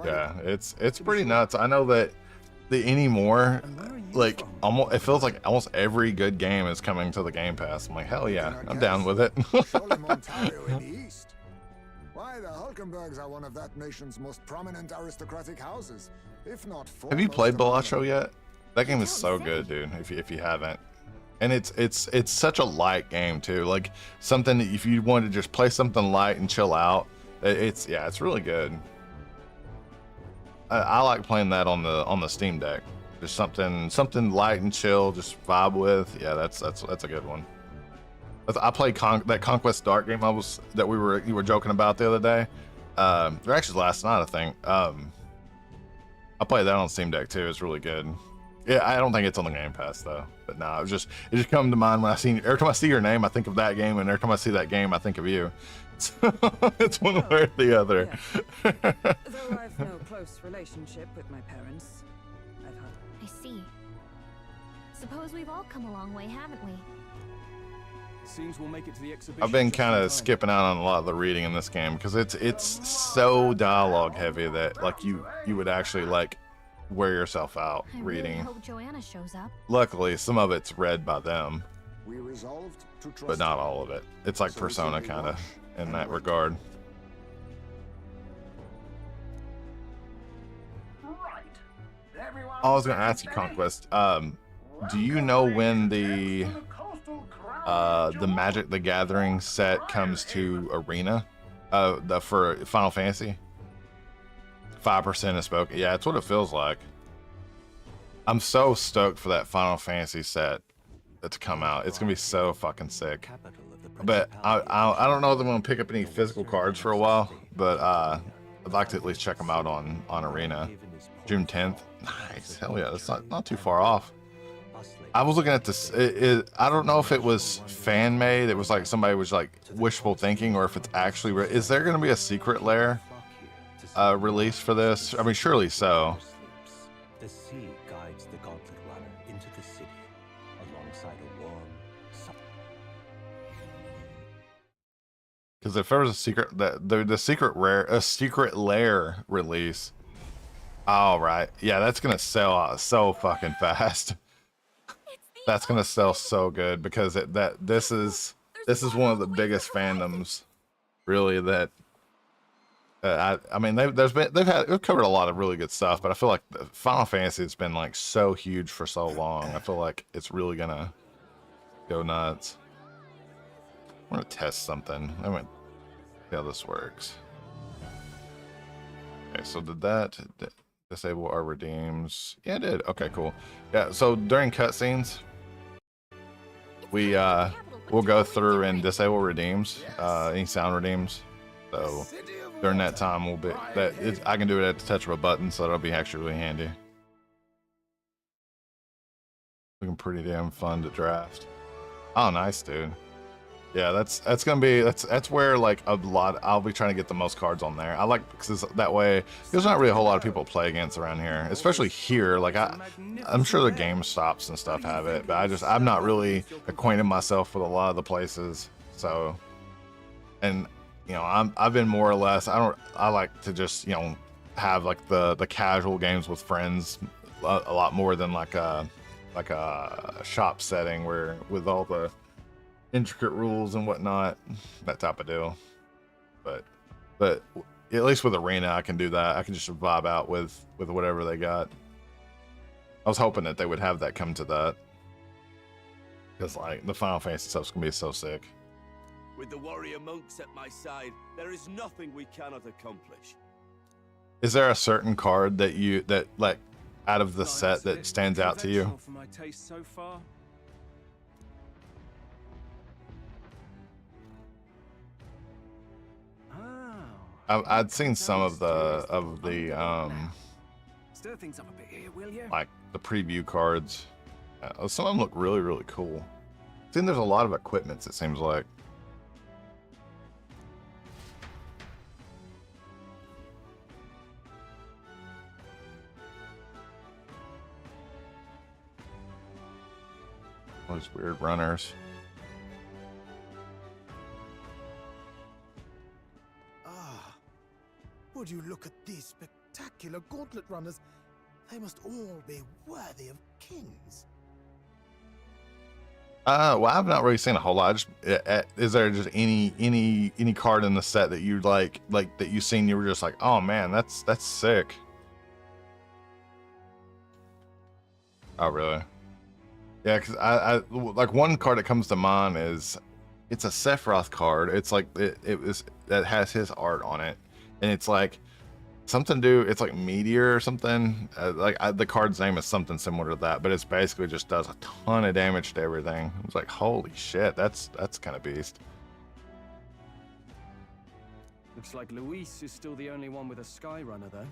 [SPEAKER 1] Yeah, it's pretty nuts. I know that anymore, like almost, it feels like almost every good game is coming to the Game Pass. I'm like, hell yeah, I'm down with it.
[SPEAKER 7] Surely Ontario in the east. Why, the Hulkenbergs are one of that nation's most prominent aristocratic houses, if not foremost.
[SPEAKER 1] Have you played
[SPEAKER 7] among them.
[SPEAKER 1] Balatro yet? That game is so good, dude. If you haven't, and it's such a light game too. Like something that if you want to just play something light and chill out, it's really good. I like playing that on the Steam Deck. Just something light and chill, just vibe with. Yeah, that's a good one. I played that Conquest Dark game you were joking about the other day. Or actually last night, I think. I played that on Steam Deck too. It's really good. Yeah, I don't think it's on the Game Pass though. But no, it just come to mind when every time I see your name, I think of that game, and every time I see that game, I think of you. It's one way or the other.
[SPEAKER 8] Yeah. Though I've no close relationship with my parents, I've had.
[SPEAKER 5] I see. Suppose we've all come a long way, haven't we?
[SPEAKER 2] Seems we'll make it to the exhibition.
[SPEAKER 1] I've been
[SPEAKER 2] just
[SPEAKER 1] kind
[SPEAKER 2] in
[SPEAKER 1] of
[SPEAKER 2] time.
[SPEAKER 1] skipping out on a lot of the reading in this game, because it's so dialogue heavy that like you would actually like wear yourself out
[SPEAKER 5] I
[SPEAKER 1] reading.
[SPEAKER 5] really hope Joanna shows up.
[SPEAKER 1] Luckily, some of it's read by them,
[SPEAKER 7] We resolved to trust
[SPEAKER 1] but not all of it. It's like
[SPEAKER 7] So
[SPEAKER 1] Persona
[SPEAKER 7] simply
[SPEAKER 1] kind of
[SPEAKER 7] watch
[SPEAKER 1] in
[SPEAKER 7] and
[SPEAKER 1] that
[SPEAKER 7] wait.
[SPEAKER 1] regard. I was gonna ask you, Conquest. Do you know when the Magic the Gathering set comes to Arena? For Final Fantasy? 5% is spoken. Yeah, it's what it feels like. I'm so stoked for that Final Fantasy set to come out. It's gonna be so fucking sick.
[SPEAKER 4] Capital of the
[SPEAKER 1] But
[SPEAKER 4] Principality.
[SPEAKER 1] I don't know if I'm gonna pick up any physical cards for a while, but I'd like to at least check them out on Arena. June 10th. Nice. Hell yeah, that's not too far off. I was looking at this. I don't know if it was fan made. It was like somebody was like wishful thinking, or if it's actually. Is there going to be a secret lair release for this? I mean, surely so.
[SPEAKER 4] The sea guides the gauntlet runner into the city alongside a warm sun.
[SPEAKER 1] Because if there was a secret, the secret lair release. All right, yeah, that's gonna sell out so fucking fast. That's gonna sell so good, because this is one of the biggest fandoms, really. That I mean they've covered a lot of really good stuff, but I feel like Final Fantasy has been like so huge for so long. I feel like it's really gonna go nuts. I'm gonna test something. I'm gonna see how this works. Okay, so did that disable our redeems? Yeah, it did. Okay, cool. Yeah, so during cutscenes, we'll go through and disable redeems, any sound redeems. So during that time, we'll be I can do it at the touch of a button, so that'll be actually really handy. Looking pretty damn fun to draft. Oh, nice, dude. Yeah, that's gonna be that's where like a lot. I'll be trying to get the most cards on there. I like because that way there's not really a whole lot of people to play against around here, especially here. Like I'm sure the game stops and stuff have it, but I'm not really acquainted myself with a lot of the places. So, and you know, I've been more or less. I like to just, you know, have like the casual games with friends a lot more than like a shop setting where with all the intricate rules and whatnot, that type of deal. But at least with Arena, I can do that. I can just vibe out with whatever they got. I was hoping that they would have that come to that, because like the Final Fantasy stuff's gonna be so sick.
[SPEAKER 9] With the warrior monks at my side, there is nothing we cannot accomplish.
[SPEAKER 1] Is there a certain card that like out of the set that stands out to you?
[SPEAKER 2] For my taste so far.
[SPEAKER 1] I'd seen some of the
[SPEAKER 2] Stir things up a bit here, will you?
[SPEAKER 1] like the preview cards. Some of them look really, really cool. I think there's a lot of equipments, it seems like. Those weird runners.
[SPEAKER 2] Would you look at these spectacular gauntlet runners? They must all be worthy of kings.
[SPEAKER 1] Well, I've not really seen a whole lot. Is there just any card in the set that you like that you seen you were just like, oh man, that's sick? Oh really? Yeah, because I like one card that comes to mind is it's a Sephiroth card. It's like that has his art on it. And it's like something to do, it's like Meteor or something. The card's name is something similar to that, but it's basically just does a ton of damage to everything. It's like, holy shit, that's kind of beast.
[SPEAKER 2] Looks like Luis is still the only one with a Sky Runner, though.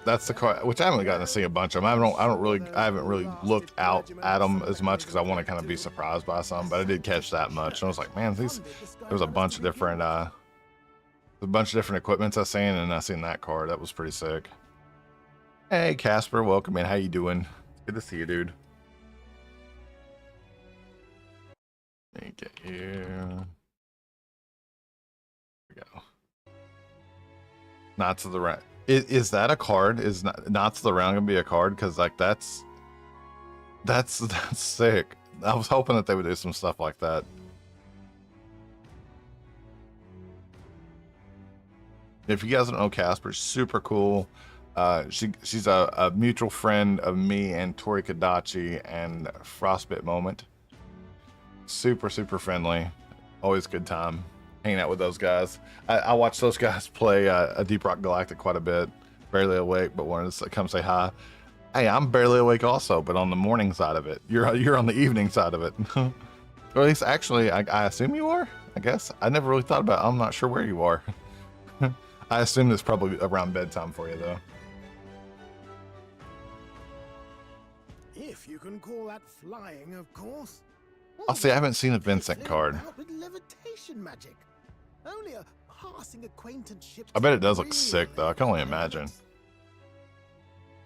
[SPEAKER 1] That's the card, which I haven't gotten to see a bunch of them. I haven't really looked out at them as much because I want to kind of be surprised by some, but I did catch that much. And I was like, man, there was a bunch of different equipments I seen, and I seen that card. That was pretty sick. Hey Casper, welcome in. How you doing? Good to see you, dude. Let me get you. Here we go. Not to the right. Is that a card? Is Knots of the Round gonna be a card? Because like that's sick. I was hoping that they would do some stuff like that. If you guys don't know Casper, super cool. She's a mutual friend of me and Tori Kadachi and Frostbit Moment. Super friendly. Always good time hanging out with those guys. I watch those guys play a Deep Rock Galactic quite a bit. Barely awake, but wanted to come say hi. Hey, I'm barely awake also, but on the morning side of it. You're on the evening side of it. Or at least, actually, I assume you are. I guess I never really thought about it. I'm not sure where you are. I assume it's probably around bedtime for you, though.
[SPEAKER 2] If you can call that flying, of course.
[SPEAKER 1] I'll see. I haven't seen a Vincent card.
[SPEAKER 2] With levitation magic. Only a passing acquaintanceship.
[SPEAKER 1] I bet it does look sick, though. I can only imagine.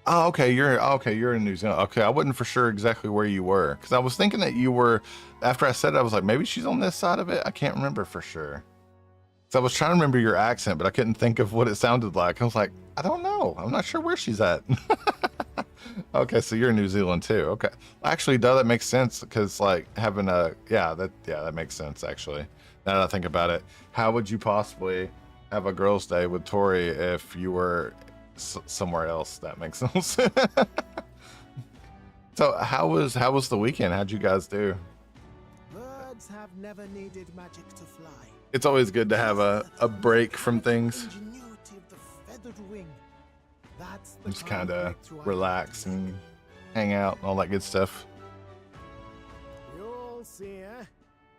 [SPEAKER 1] Oh, okay. You're in New Zealand. Okay, I wasn't for sure exactly where you were, because I was thinking that you were. After I said it, I was like, maybe she's on this side of it. I can't remember for sure. So I was trying to remember your accent, but I couldn't think of what it sounded like. I was like, I don't know. I'm not sure where she's at. Okay, so you're in New Zealand too. Okay, actually, that makes sense, because like having that makes sense actually. Now that I think about it, how would you possibly have a girls' day with Tori if you were somewhere else? That makes no sense. So how was the weekend? How'd you guys do?
[SPEAKER 2] Birds have never needed magic to fly.
[SPEAKER 1] It's always good to have a break from things.
[SPEAKER 2] Ingenuity of the feathered wing. That's the
[SPEAKER 1] Just kind of relax and hang out and all that good stuff.
[SPEAKER 2] You'll see, eh?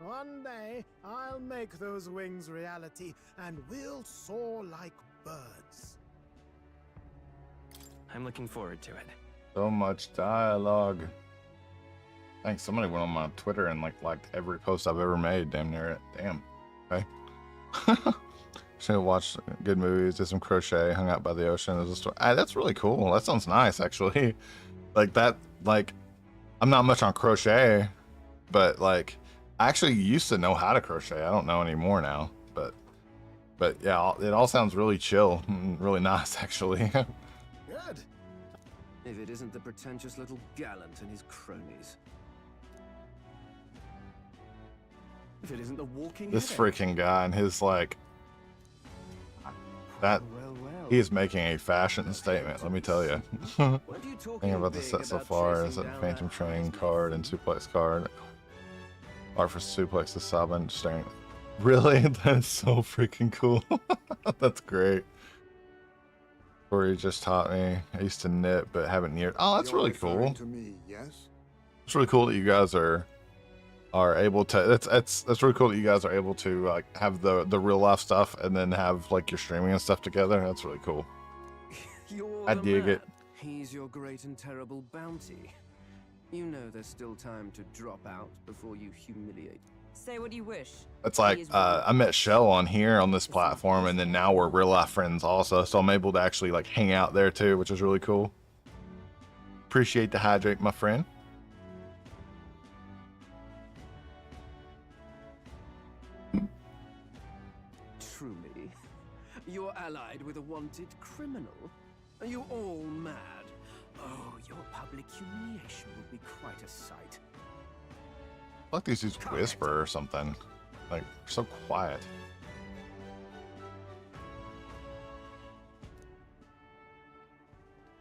[SPEAKER 2] One day, I'll make those wings reality, and we'll soar like birds.
[SPEAKER 3] I'm looking forward to it.
[SPEAKER 1] So much dialogue. Thanks. Somebody went on my Twitter and liked every post I've ever made. Damn near it. Damn. Okay. Should have watched good movies, did some crochet, hung out by the ocean. There's a story. That's really cool. That sounds nice, actually. Like that. Like, I'm not much on crochet, but like, I actually used to know how to crochet. I don't know anymore now. But yeah, it all sounds really chill, and really nice, actually.
[SPEAKER 2] Good.
[SPEAKER 9] If it isn't the pretentious little gallant and his cronies. If it isn't the walking
[SPEAKER 1] This
[SPEAKER 9] headache.
[SPEAKER 1] freaking guy and his like that
[SPEAKER 9] Well, well.
[SPEAKER 1] he is making a fashion statement, let me tell you.
[SPEAKER 9] Weren't you talking
[SPEAKER 1] Thinking about the
[SPEAKER 9] big
[SPEAKER 1] set so
[SPEAKER 9] about
[SPEAKER 1] far is
[SPEAKER 9] chasing
[SPEAKER 1] a
[SPEAKER 9] down
[SPEAKER 1] Phantom
[SPEAKER 9] that
[SPEAKER 1] Train
[SPEAKER 9] prize
[SPEAKER 1] card and
[SPEAKER 9] monster?
[SPEAKER 1] suplex card. Art for suplex to Sabin staring. Really? That's so freaking cool. That's great. Corey just taught me. I used to knit but haven't knit. Oh, that's
[SPEAKER 7] You're
[SPEAKER 1] really
[SPEAKER 7] referring
[SPEAKER 1] cool.
[SPEAKER 7] to me, yes?
[SPEAKER 1] It's really cool that you guys are able to that's really cool that you guys are able to like have the real life stuff and then have like your streaming and stuff together. That's really cool.
[SPEAKER 9] You're
[SPEAKER 1] I
[SPEAKER 9] the
[SPEAKER 1] dig it.
[SPEAKER 9] man. He's your great and terrible bounty. You know there's still time to drop out before you humiliate.
[SPEAKER 8] Say what you wish.
[SPEAKER 1] It's like I met Shell on here on this platform, and then now we're real life friends also, so I'm able to actually like hang out there too, which is really cool. Appreciate the hydrate, my friend.
[SPEAKER 9] Truly, you're allied with a wanted criminal. Are you all mad? Oh, your public humiliation will be quite a sight.
[SPEAKER 1] Like these dudes whisper or something. Like, so quiet.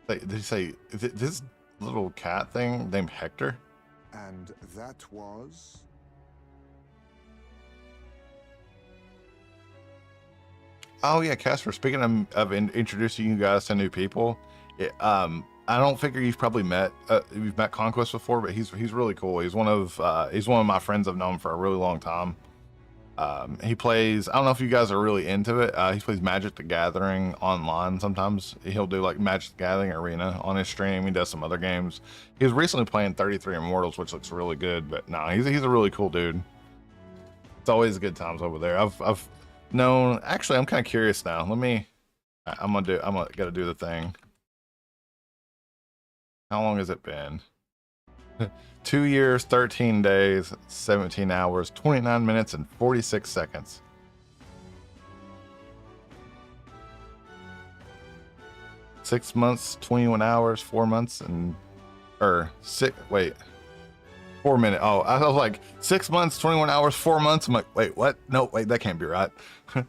[SPEAKER 1] Did he say this little cat thing named Hector?
[SPEAKER 7] And that was?
[SPEAKER 1] Oh yeah, Casper. Speaking of introducing you guys to new people, I don't figure you've probably met you've met Conquest before, but he's really cool. He's one of my friends. I've known for a really long time. He plays. I don't know if you guys are really into it. He plays Magic the Gathering online. Sometimes he'll do like Magic the Gathering Arena on his stream. He does some other games. He was recently playing 33 Immortals, which looks really good. But no, he's a really cool dude. It's always good times over there. I've known. Actually, I'm kind of curious now. I'm gonna do the thing. How long has it been? 2 years, 13 days, 17 hours, 29 minutes, and 46 seconds. Six months, 21 hours, 4 months, and 4 minutes. Oh, I was like 6 months, 21 hours, 4 months. I'm like, wait, what? No, wait, that can't be right. I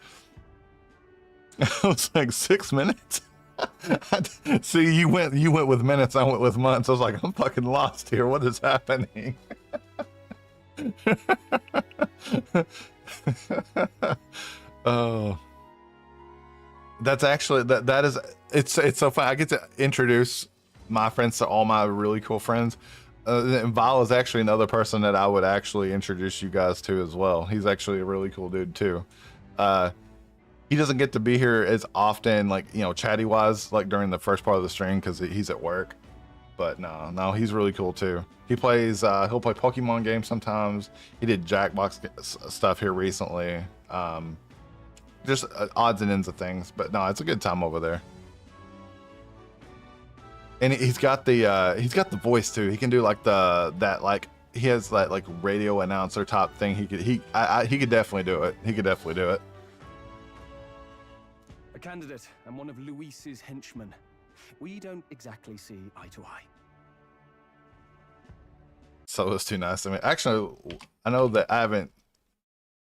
[SPEAKER 1] was like 6 minutes. See, you went with minutes, I went with months. I was like, I'm fucking lost here. What is happening? Oh, that's actually that is it's so fun. I get to introduce my friends to all my really cool friends. And Val is actually another person that I would actually introduce you guys to as well. He's actually a really cool dude too. He doesn't get to be here as often, like, you know, chatty wise, like during the first part of the stream because he's at work. But no, he's really cool too. He plays, he'll play Pokemon games sometimes. He did Jackbox stuff here recently. Just odds and ends of things. But no, it's a good time over there. And he's got the voice too. He can do like he has that like radio announcer type thing. He could definitely do it. He could definitely do it.
[SPEAKER 3] A candidate and one of Luis's henchmen. We don't exactly see eye to eye.
[SPEAKER 1] So it's too nice. I mean, actually, I know that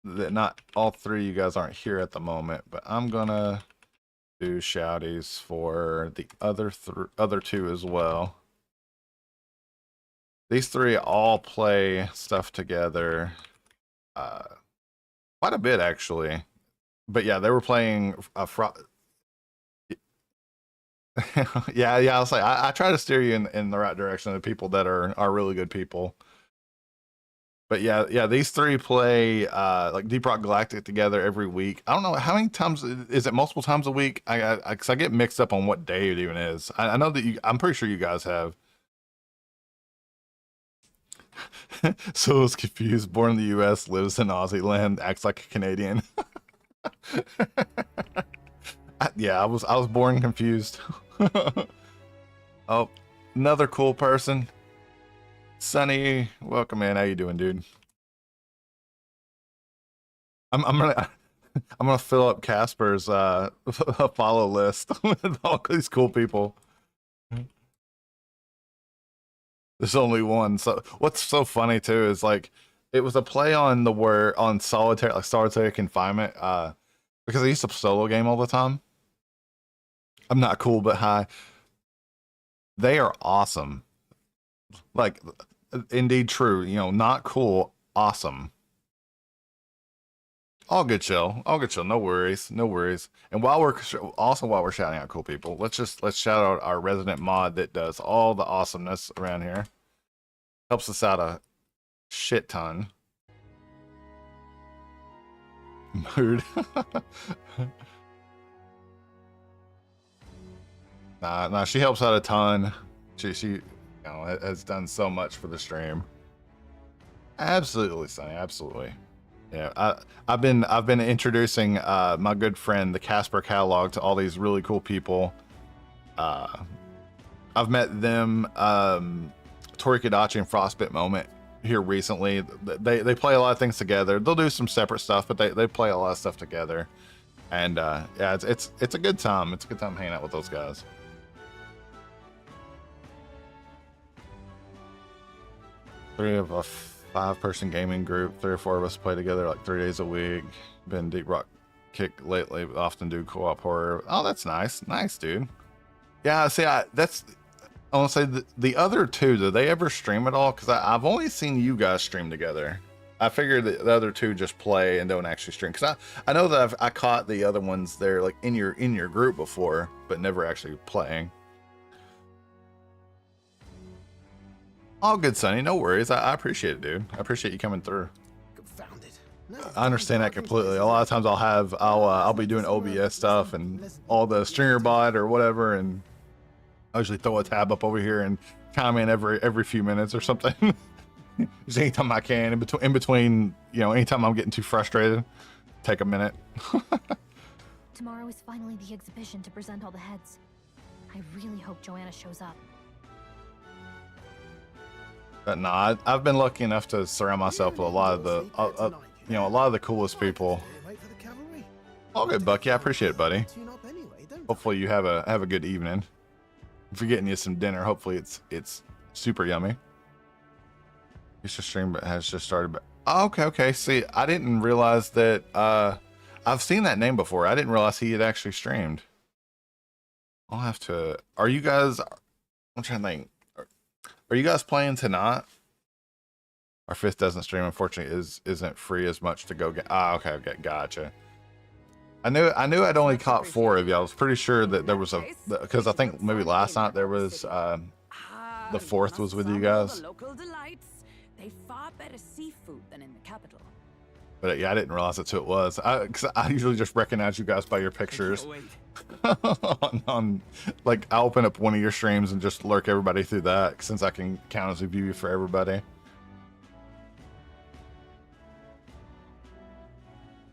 [SPEAKER 1] not all three of you guys aren't here at the moment, but I'm gonna do shouties for the other two as well. These three all play stuff together quite a bit actually. But yeah, they were playing yeah, I'll say I try to steer you in the right direction of people that are really good people. But yeah, these three play like Deep Rock Galactic together every week. I don't know how many times is it, multiple times a week? Cause I get mixed up on what day it even is. I know that I'm pretty sure you guys have. So is confused. Born in the U.S., lives in Aussie land, acts like a Canadian. Yeah, I was born confused. Oh, another cool person. Sunny, welcome in. How you doing, dude? I'm gonna fill up Casper's follow list with all these cool people. There's only one. So what's so funny too is like it was a play on the word on solitary, like solitary confinement, because I used to solo game all the time. I'm not cool but high. They are awesome. Like indeed true, you know, not cool, awesome. All good chill. All good chill. No worries. No worries. And while we're shouting out cool people, let's shout out our resident mod that does all the awesomeness around here. Helps us out a shit ton. Mood. Nah, she helps out a ton. She you know, has done so much for the stream. Absolutely, Sonny. Absolutely. Yeah, I've been introducing my good friend the Casper catalog to all these really cool people. I've met them, Tori Kadachi and Frostbit Moment here recently. They play a lot of things together. They'll do some separate stuff, but they play a lot of stuff together. And yeah, it's a good time. It's a good time hanging out with those guys. Three of a 5-person gaming group. 3 or 4 of us play together like 3 days a week. Been Deep Rock Kick lately, but often do co-op horror. Oh, that's nice. Nice, dude. Yeah, see, I want to say the other two, do they ever stream at all? Because I've only seen you guys stream together. I figured that the other two just play and don't actually stream. Because I know that I caught the other ones there like in your group before, but never actually playing. All good, Sonny. No worries. I appreciate it, dude. I appreciate you coming through.
[SPEAKER 2] Confounded. No,
[SPEAKER 1] I understand that completely. A lot of times I'll be doing OBS stuff and all the stringer bot or whatever, and I usually throw a tab up over here and comment every few minutes or something. Just anytime I can, in between, you know, anytime I'm getting too frustrated, take a minute.
[SPEAKER 5] Tomorrow is finally the exhibition to present all the heads. I really hope Joanna shows up.
[SPEAKER 1] But no, I've been lucky enough to surround myself with a lot of the, you know, a lot of the coolest people. All good, Bucky. I appreciate it, buddy. Hopefully you have a good evening. If you're getting you some dinner, hopefully it's super yummy. Used to stream, but has just started. But oh, okay. See, I didn't realize that. I've seen that name before. I didn't realize he had actually streamed. I'll have to. Are you guys? I'm trying to think. Are you guys playing tonight? Our 5th doesn't stream, unfortunately, isn't free as much to go get. Ah, okay, gotcha. I knew I'd only caught 4 of you. I was pretty sure that there was because I think maybe last night there was the 4th was with you guys.
[SPEAKER 8] They far better seafood than in the capital.
[SPEAKER 1] But yeah, I didn't realize that's who it was. Because I usually just recognize you guys by your pictures. on like I'll open up one of your streams and just lurk everybody through that, since I can count as a view for everybody.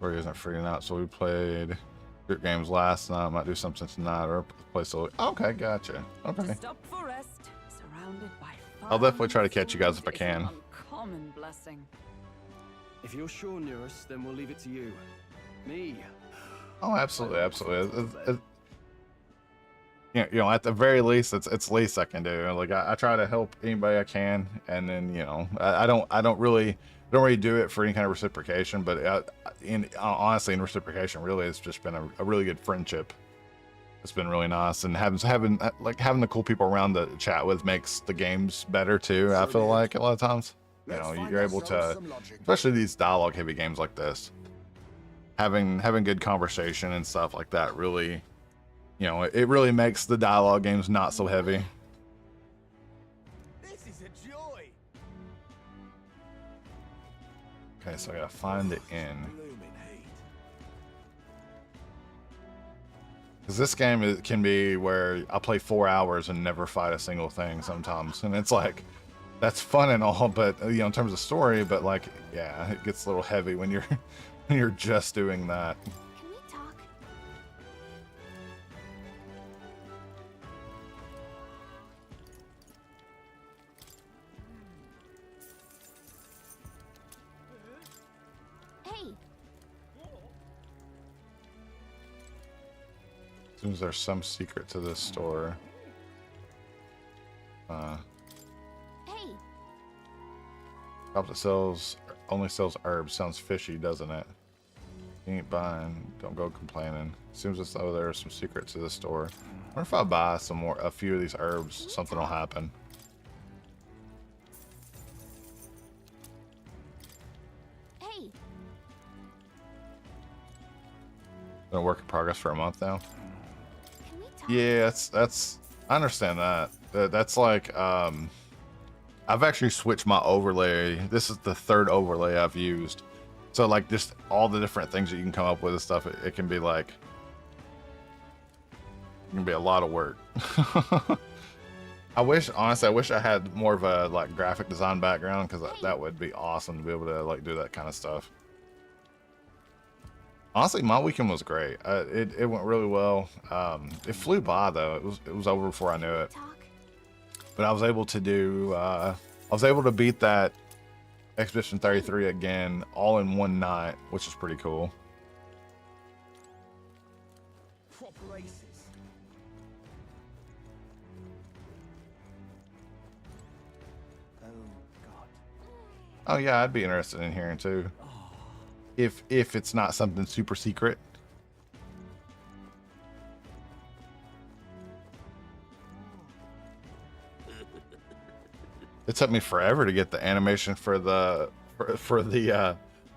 [SPEAKER 1] Or isn't free tonight, so we played group games last night. Might do something tonight or play solo. Okay, gotcha. Okay.
[SPEAKER 8] Stop for rest, surrounded by
[SPEAKER 1] I'll definitely try to catch you guys if I can.
[SPEAKER 8] Uncommon blessing.
[SPEAKER 3] If you're sure, Nurse, then we'll leave it to you. Me.
[SPEAKER 1] Oh, absolutely. You know, at the very least, it's least I can do. Like I try to help anybody I can, and then, you know, I don't really do it for any kind of reciprocation. But honestly, in reciprocation, really, it's just been a really good friendship. It's been really nice, and having the cool people around to chat with makes the games better too. I feel like a lot of times, you know, you're able to, especially these dialogue heavy games like this, having good conversation and stuff like that really, you know, it really makes the dialogue games not so heavy.
[SPEAKER 2] This is a joy.
[SPEAKER 1] Okay, so I gotta find the inn. Because this game can be where I play 4 hours and never fight a single thing sometimes. And it's like, that's fun and all, but, you know, in terms of story, but like, yeah, it gets a little heavy when you're, when you're just doing that.
[SPEAKER 5] Can we talk? Hey,
[SPEAKER 1] Seems there's some secret to this store.
[SPEAKER 5] hey,
[SPEAKER 1] Shop that only sells herbs. Sounds fishy, doesn't it? You ain't buying. Don't go complaining. Seems as though there's some secret to this store. I wonder if I buy a few of these herbs, something will happen.
[SPEAKER 5] hey.
[SPEAKER 1] Been a work in progress for a month now.
[SPEAKER 5] Can we talk?
[SPEAKER 1] Yeah, that's I understand that. That's like I've actually switched my overlay. This is the third overlay I've used. So like just all the different things that you can come up with and stuff, it can be like it can be a lot of work. Honestly, I wish I had more of a like graphic design background, because that would be awesome to be able to like do that kind of stuff. Honestly, my weekend was great. It went really well. It flew by though. It was over before I knew it.
[SPEAKER 5] Talk?
[SPEAKER 1] But I was able to do. I was able to beat that Expedition 33 again, all in one night, which is pretty cool.
[SPEAKER 3] Prop races. Oh God.
[SPEAKER 1] Oh yeah, I'd be interested in hearing too. If it's not something super secret. It took me forever to get the animation for the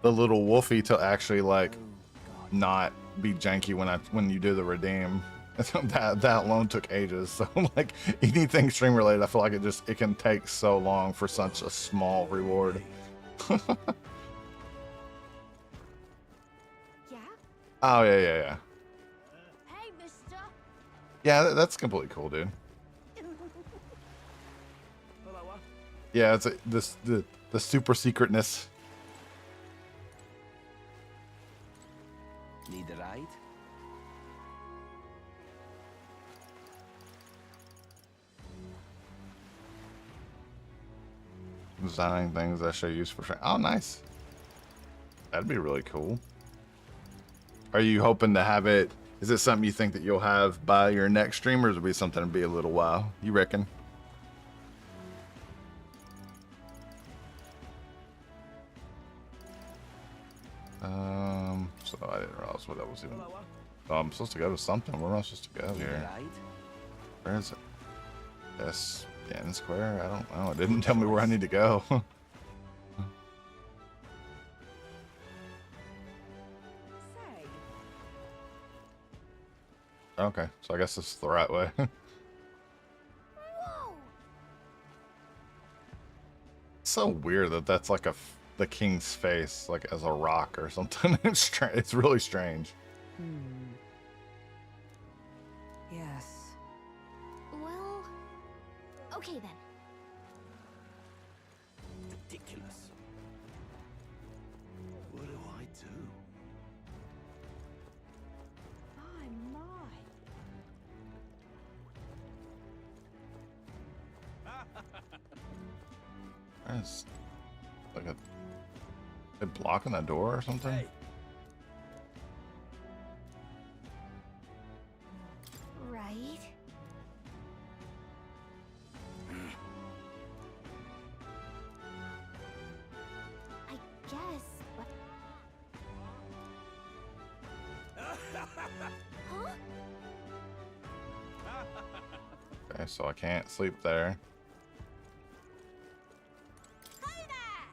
[SPEAKER 1] little wolfie to actually like not be janky when you do the redeem. that alone took ages. So like anything stream related, I feel like it can take so long for such a small reward.
[SPEAKER 5] Yeah?
[SPEAKER 1] Oh yeah.
[SPEAKER 6] Hey, mister.
[SPEAKER 1] Yeah, that's completely cool, dude. Yeah, it's the super secretness.
[SPEAKER 3] Need a ride?
[SPEAKER 1] Designing things that show use for oh nice. That'd be really cool. Are you hoping to have it? Is it something you think that you'll have by your next stream, or will it be something to be a little while? You reckon? So I didn't realize what that was even. Oh, I'm supposed to go to something. Where am I supposed to go here? Where is it? Yes, Inn Square. I don't know. It didn't tell me where I need to go. Okay, so I guess this is the right way.
[SPEAKER 5] Whoa!
[SPEAKER 1] It's so weird that that's like the king's face, like as a rock or something. It's really strange.
[SPEAKER 8] Yes.
[SPEAKER 5] Well, okay then.
[SPEAKER 3] Ridiculous. What do I do?
[SPEAKER 6] My.
[SPEAKER 1] It's like they blocking the door or something.
[SPEAKER 3] Hey.
[SPEAKER 5] Right? I guess, but... Huh?
[SPEAKER 1] Okay, so I can't sleep there.
[SPEAKER 6] Hey there!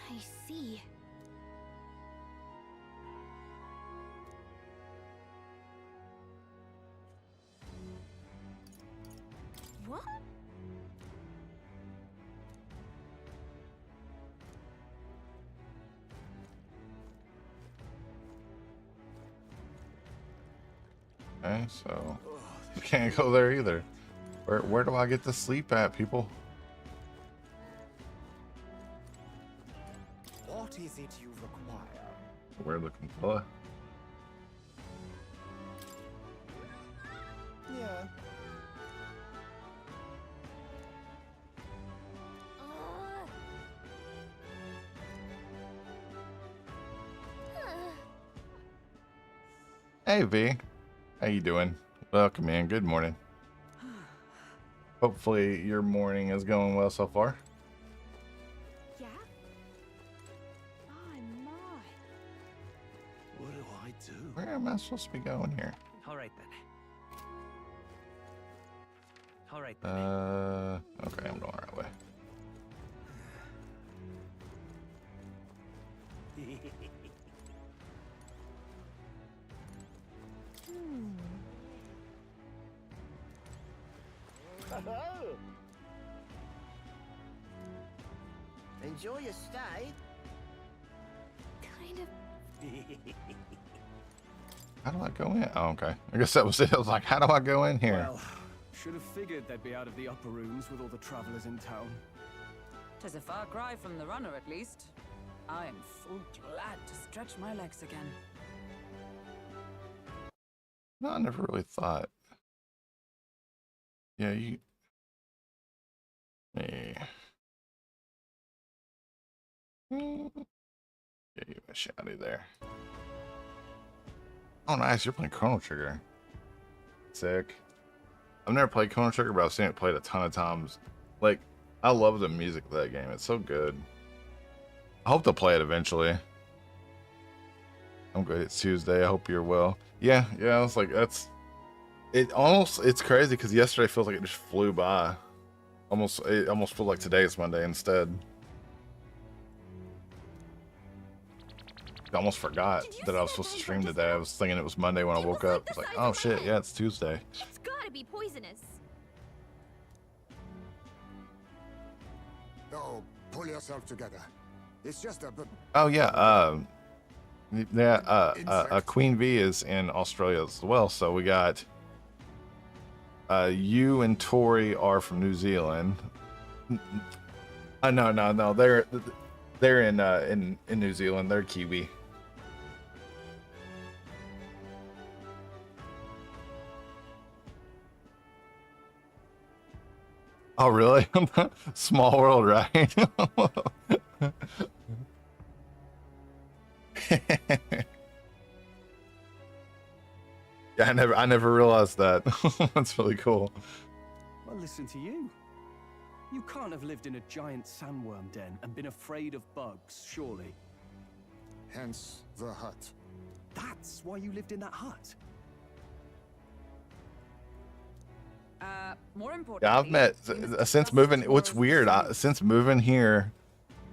[SPEAKER 5] I see.
[SPEAKER 1] Okay, so you can't go there either. Where do I get to sleep at, people?
[SPEAKER 2] What is it you require?
[SPEAKER 1] Weird looking fella.
[SPEAKER 2] Yeah.
[SPEAKER 1] Hey V, how you doing? Welcome in. Good morning. Hopefully your morning is going well so far.
[SPEAKER 6] Yeah? My, my.
[SPEAKER 9] What do I do?
[SPEAKER 1] Where am I supposed to be going here?
[SPEAKER 4] All right then. All right then.
[SPEAKER 1] Okay, I'm going the right way.
[SPEAKER 2] Enjoy your stay.
[SPEAKER 5] Kind of.
[SPEAKER 1] How do I go in? Oh, okay. I guess that was it. I was like, how do I go in here?
[SPEAKER 3] Well, should have figured they'd be out of the upper rooms with all the travelers in town.
[SPEAKER 8] 'Tis a far cry from the runner, at least. I am full glad to stretch my legs again.
[SPEAKER 1] No, I never really thought. Yeah, you. Yeah. Get you a shouty there. Oh, nice. You're playing Chrono Trigger. Sick. I've never played Chrono Trigger, but I've seen it played a ton of times. Like, I love the music of that game. It's so good. I hope to play it eventually. I'm good. It's Tuesday. I hope you're well. Yeah, I was like, it's crazy because yesterday feels like it just flew by. It almost feels like today is Monday instead. I almost forgot that I was supposed to stream today. I was thinking it was Monday when I woke up. I was like, oh shit, yeah, it's Tuesday.
[SPEAKER 6] It's gotta be poisonous.
[SPEAKER 7] Oh, pull yourself together. It's just a...
[SPEAKER 1] Oh yeah, Queen V is in Australia as well. So we got you and Tori are from New Zealand. No, they're in New Zealand. They're Kiwi. Oh really? Small world, right? Yeah, I never realized that. That's really cool.
[SPEAKER 3] Well, listen to you. You can't have lived in a giant sandworm den and been afraid of bugs, surely.
[SPEAKER 7] Hence the hut.
[SPEAKER 3] That's why you lived in that hut.
[SPEAKER 8] More important.
[SPEAKER 1] Yeah, I've met since moving. What's weird, since moving here,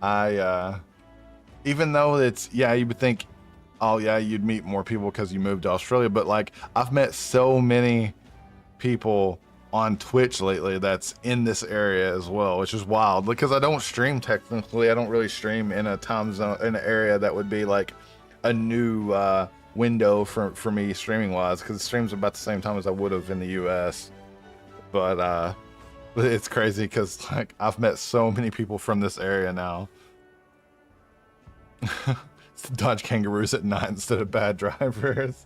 [SPEAKER 1] I even though it's, yeah, you would think, oh yeah, you'd meet more people because you moved to Australia, but like I've met so many people on Twitch lately that's in this area as well, which is wild because I don't stream technically. I don't really stream in a time zone, in an area that would be like a new window for me streaming wise, because it streams about the same time as I would have in the US. But it's crazy because like I've met so many people from this area now. Dodge kangaroos at night instead of bad drivers.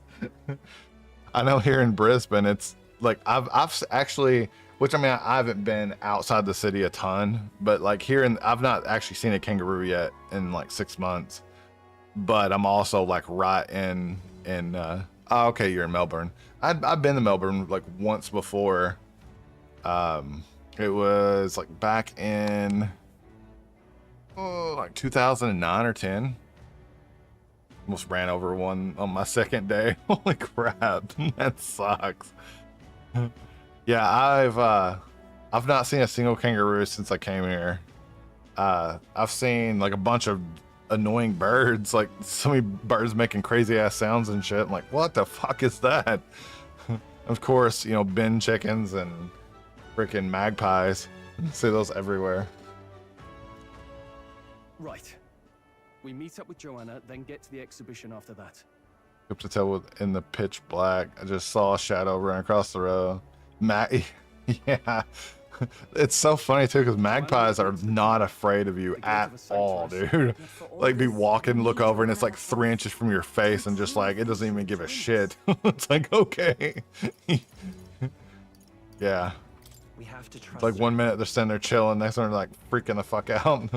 [SPEAKER 1] I know here in Brisbane, it's like I've actually, which I mean I haven't been outside the city a ton, but like here I've not actually seen a kangaroo yet in like 6 months. But I'm also like right in oh, okay, you're in Melbourne. I've been to Melbourne like once before. It was like back in like 2009 or 10. Almost ran over one on my second day. Holy crap, that sucks. Yeah, I've not seen a single kangaroo since I came here. I've seen like a bunch of annoying birds, like so many birds making crazy ass sounds and shit. I'm like, what the fuck is that? Of course, you know, bin chickens and freaking magpies. See those everywhere.
[SPEAKER 3] Right. We meet up with Joanna, then get to the exhibition after that.
[SPEAKER 1] Hope to tell in the pitch black. I just saw a shadow run across the road. Yeah. It's so funny too, because magpies are not afraid of you at all, dude. Like, be walking, look over, and it's like 3 inches from your face, and just like, it doesn't even give a shit. It's like, okay. Yeah.
[SPEAKER 3] We have to trust
[SPEAKER 1] It's like 1 minute they're sitting there chilling, next one they're like freaking the fuck out.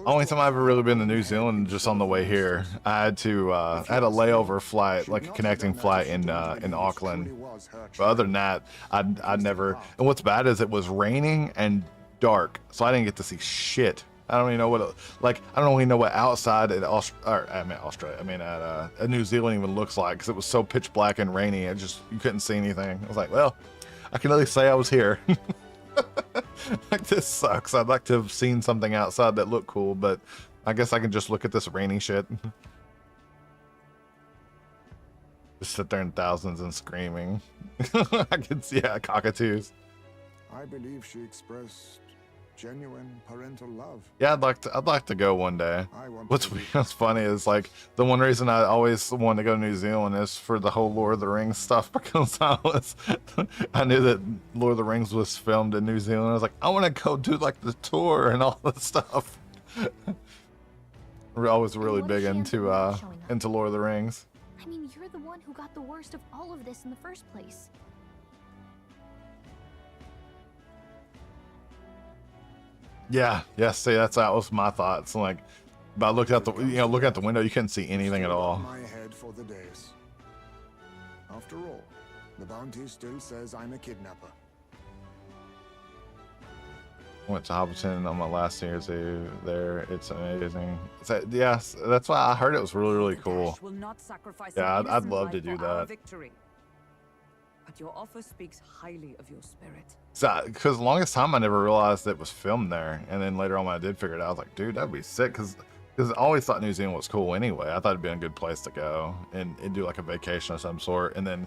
[SPEAKER 1] Only time I've ever really been to New Zealand, just on the way here. I had a layover flight, like a connecting flight in Auckland. But other than that, I'd never. And what's bad is it was raining and dark, so I didn't get to see shit. I don't even know what I don't even know what outside at at New Zealand even looks like, because it was so pitch black and rainy. You couldn't see anything. I was like, well, I can at least say I was here. Like, this sucks. I'd like to have seen something outside that looked cool, but I guess I can just look at this rainy shit. Just sit there in thousands and screaming. I can see, yeah, cockatoos.
[SPEAKER 7] I believe she expressed genuine parental love.
[SPEAKER 1] Yeah, I'd like to go one day. What's funny is, like, the one reason I always wanted to go to New Zealand is for the whole Lord of the Rings stuff, because I knew that Lord of the Rings was filmed in New Zealand. I was like, I want to go do like the tour and all that stuff. I was really big into Lord of the Rings.
[SPEAKER 5] I mean, you're the one who got the worst of all of this in the first place.
[SPEAKER 1] Yeah, see, that was my thoughts. Like, but I looked out looking out the window, you couldn't see anything at all.
[SPEAKER 7] My head for the days. After all, the bounty still says I'm a kidnapper.
[SPEAKER 1] Went to Hobbiton on my last New Year's Eve there. It's amazing. Yes, that's why I heard it was really cool. Yeah, I'd love to do that.
[SPEAKER 8] But your offer speaks highly of your spirit.
[SPEAKER 1] Because the longest time I never realized it was filmed there, and then later on when I did figure it out, I was like, dude, that'd be sick. Because I always thought New Zealand was cool anyway. I thought it'd be a good place to go and do like a vacation of some sort. And then,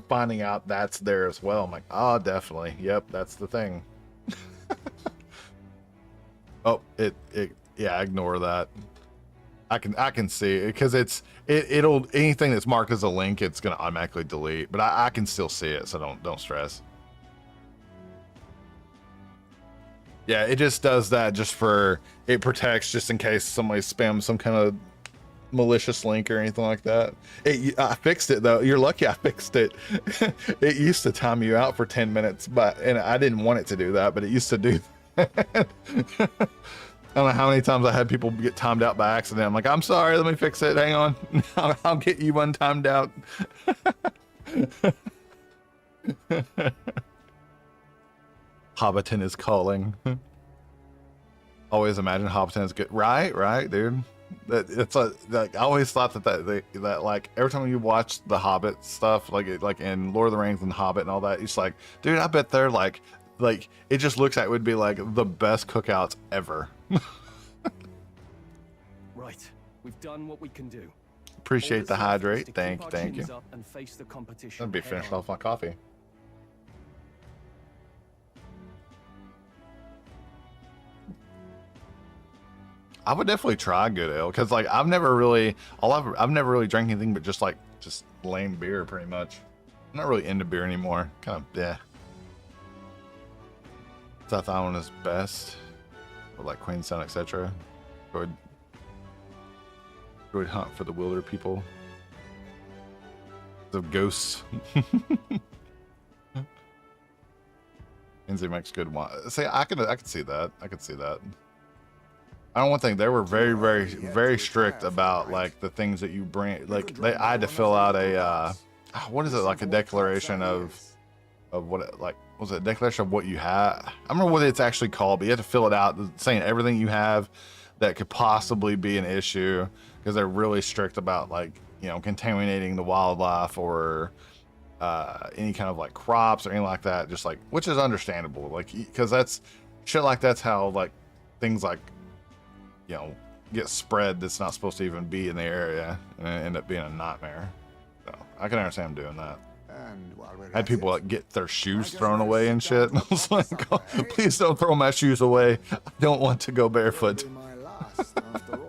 [SPEAKER 1] finding out that's there as well, I'm like, oh, definitely, yep, that's the thing. Oh, yeah, ignore that. I can see it, because it'll anything that's marked as a link, it's gonna automatically delete, but I can still see it, so don't stress. Yeah, it just does that just for, it protects just in case somebody spams some kind of malicious link or anything like that. I fixed it though. You're lucky I fixed it. It used to time you out for 10 minutes, and I didn't want it to do that, but it used to do that. I don't know how many times I had people get timed out by accident. I'm like, I'm sorry, let me fix it. Hang on. I'll get you one timed out. Hobbiton is calling. Always imagine Hobbiton is good. Right, dude. It's like I always thought that like every time you watch the Hobbit stuff, like in Lord of the Rings and Hobbit and all that, it's like, dude, I bet they're like it just looks like it would be like the best cookouts ever.
[SPEAKER 3] Right, we've done what we can do.
[SPEAKER 1] Appreciate the hydrate. Thank you.
[SPEAKER 3] And face the competition.
[SPEAKER 1] I'd be finished off my coffee. I would definitely try good ale, because like I've never really drank anything but just lame beer pretty much. I'm not really into beer anymore. Kind of, yeah. South Island is best, or like Queenstown, etc. Droid hunt for the wilder people. The ghosts. Lindsay makes good wine. See, I could see that. I could see that. I don't want to think they were very strict about like the things that you bring. Like I had to fill out a what is it, like a declaration of what, like, was it a declaration of what you have? I don't remember what it's actually called, but you have to fill it out saying everything you have that could possibly be an issue, because they're really strict about like, contaminating the wildlife or any kind of like crops or anything like that. Just like, which is understandable, like, because that's shit, like that's how like things like get spread that's not supposed to even be in the area, and it end up being a nightmare. So I can understand them doing that.
[SPEAKER 7] And while we're
[SPEAKER 1] I had
[SPEAKER 7] at
[SPEAKER 1] people
[SPEAKER 7] it,
[SPEAKER 1] like get their shoes
[SPEAKER 7] might as
[SPEAKER 1] thrown
[SPEAKER 7] well
[SPEAKER 1] away and
[SPEAKER 7] sit down
[SPEAKER 1] shit. I was like,
[SPEAKER 7] for
[SPEAKER 1] oh,
[SPEAKER 7] supper, eh?
[SPEAKER 1] please don't throw my shoes away. I don't want to go
[SPEAKER 7] It'll
[SPEAKER 1] barefoot.
[SPEAKER 7] be my last, after all.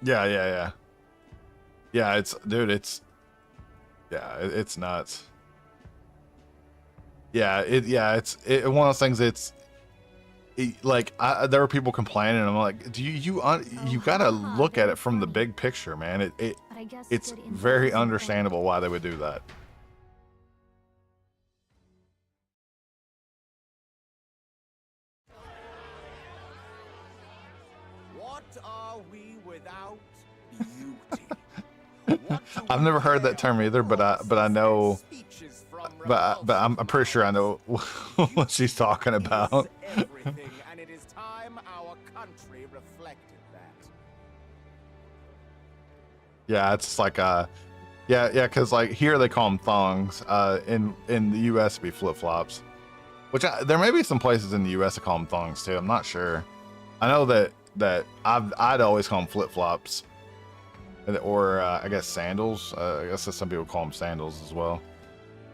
[SPEAKER 1] Yeah, yeah, yeah. Yeah, it's dude, it's yeah, it's nuts. Yeah, it's one of those things. Like there were people complaining. And I'm like, do you gotta look at it from the big picture, man.
[SPEAKER 5] But I guess
[SPEAKER 1] It's
[SPEAKER 5] good info
[SPEAKER 1] very
[SPEAKER 5] isn't
[SPEAKER 1] understandable why they would do that.
[SPEAKER 9] What are we without beauty?
[SPEAKER 1] I've never heard that term either, but I know, but I'm pretty sure I know what she's talking about.
[SPEAKER 9] Everything, and it is time our country reflected that.
[SPEAKER 1] Yeah, it's like yeah, because like here they call them thongs. In the U.S. it'd be flip flops, which there may be some places in the U.S. that call them thongs too. I'm not sure. I know that I'd always call them flip flops, or I guess sandals. I guess some people call them sandals as well.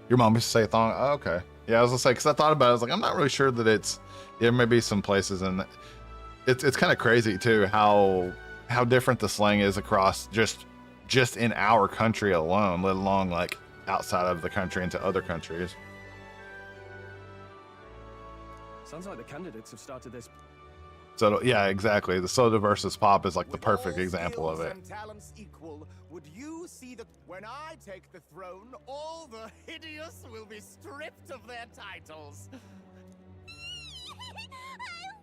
[SPEAKER 1] Your mom used to say thong. Oh, okay. Yeah, I was gonna say, because I thought about it. I was like, I'm not really sure that it's. There may be some places, and it's kind of crazy too how different the slang is across just in our country alone, let alone like outside of the country into other countries.
[SPEAKER 3] Sounds like the candidates have started this.
[SPEAKER 1] So yeah, exactly. The soda versus pop is like the perfect
[SPEAKER 9] With all
[SPEAKER 1] example of
[SPEAKER 9] skills
[SPEAKER 1] it.
[SPEAKER 9] and talents equal, would you see that when I take the throne, all the hideous will be stripped of their titles?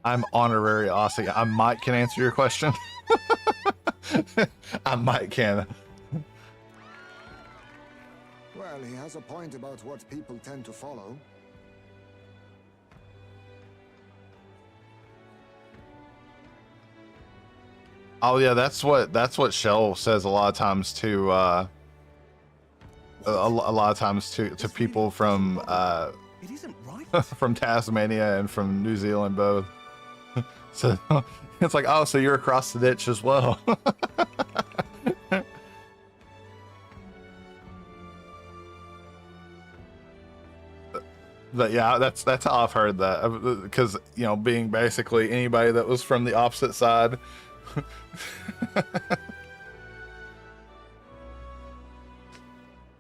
[SPEAKER 1] I'm honorary Aussie. I might can answer your question. I might can.
[SPEAKER 7] Well, he has a point about what people tend to follow.
[SPEAKER 1] Oh yeah, that's what Shell says a lot of times to a lot of times to people from
[SPEAKER 3] It isn't right.
[SPEAKER 1] from Tasmania and from New Zealand both. So it's like, oh, so you're across the ditch as well. But yeah, that's how I've heard that, because being basically anybody that was from the opposite side.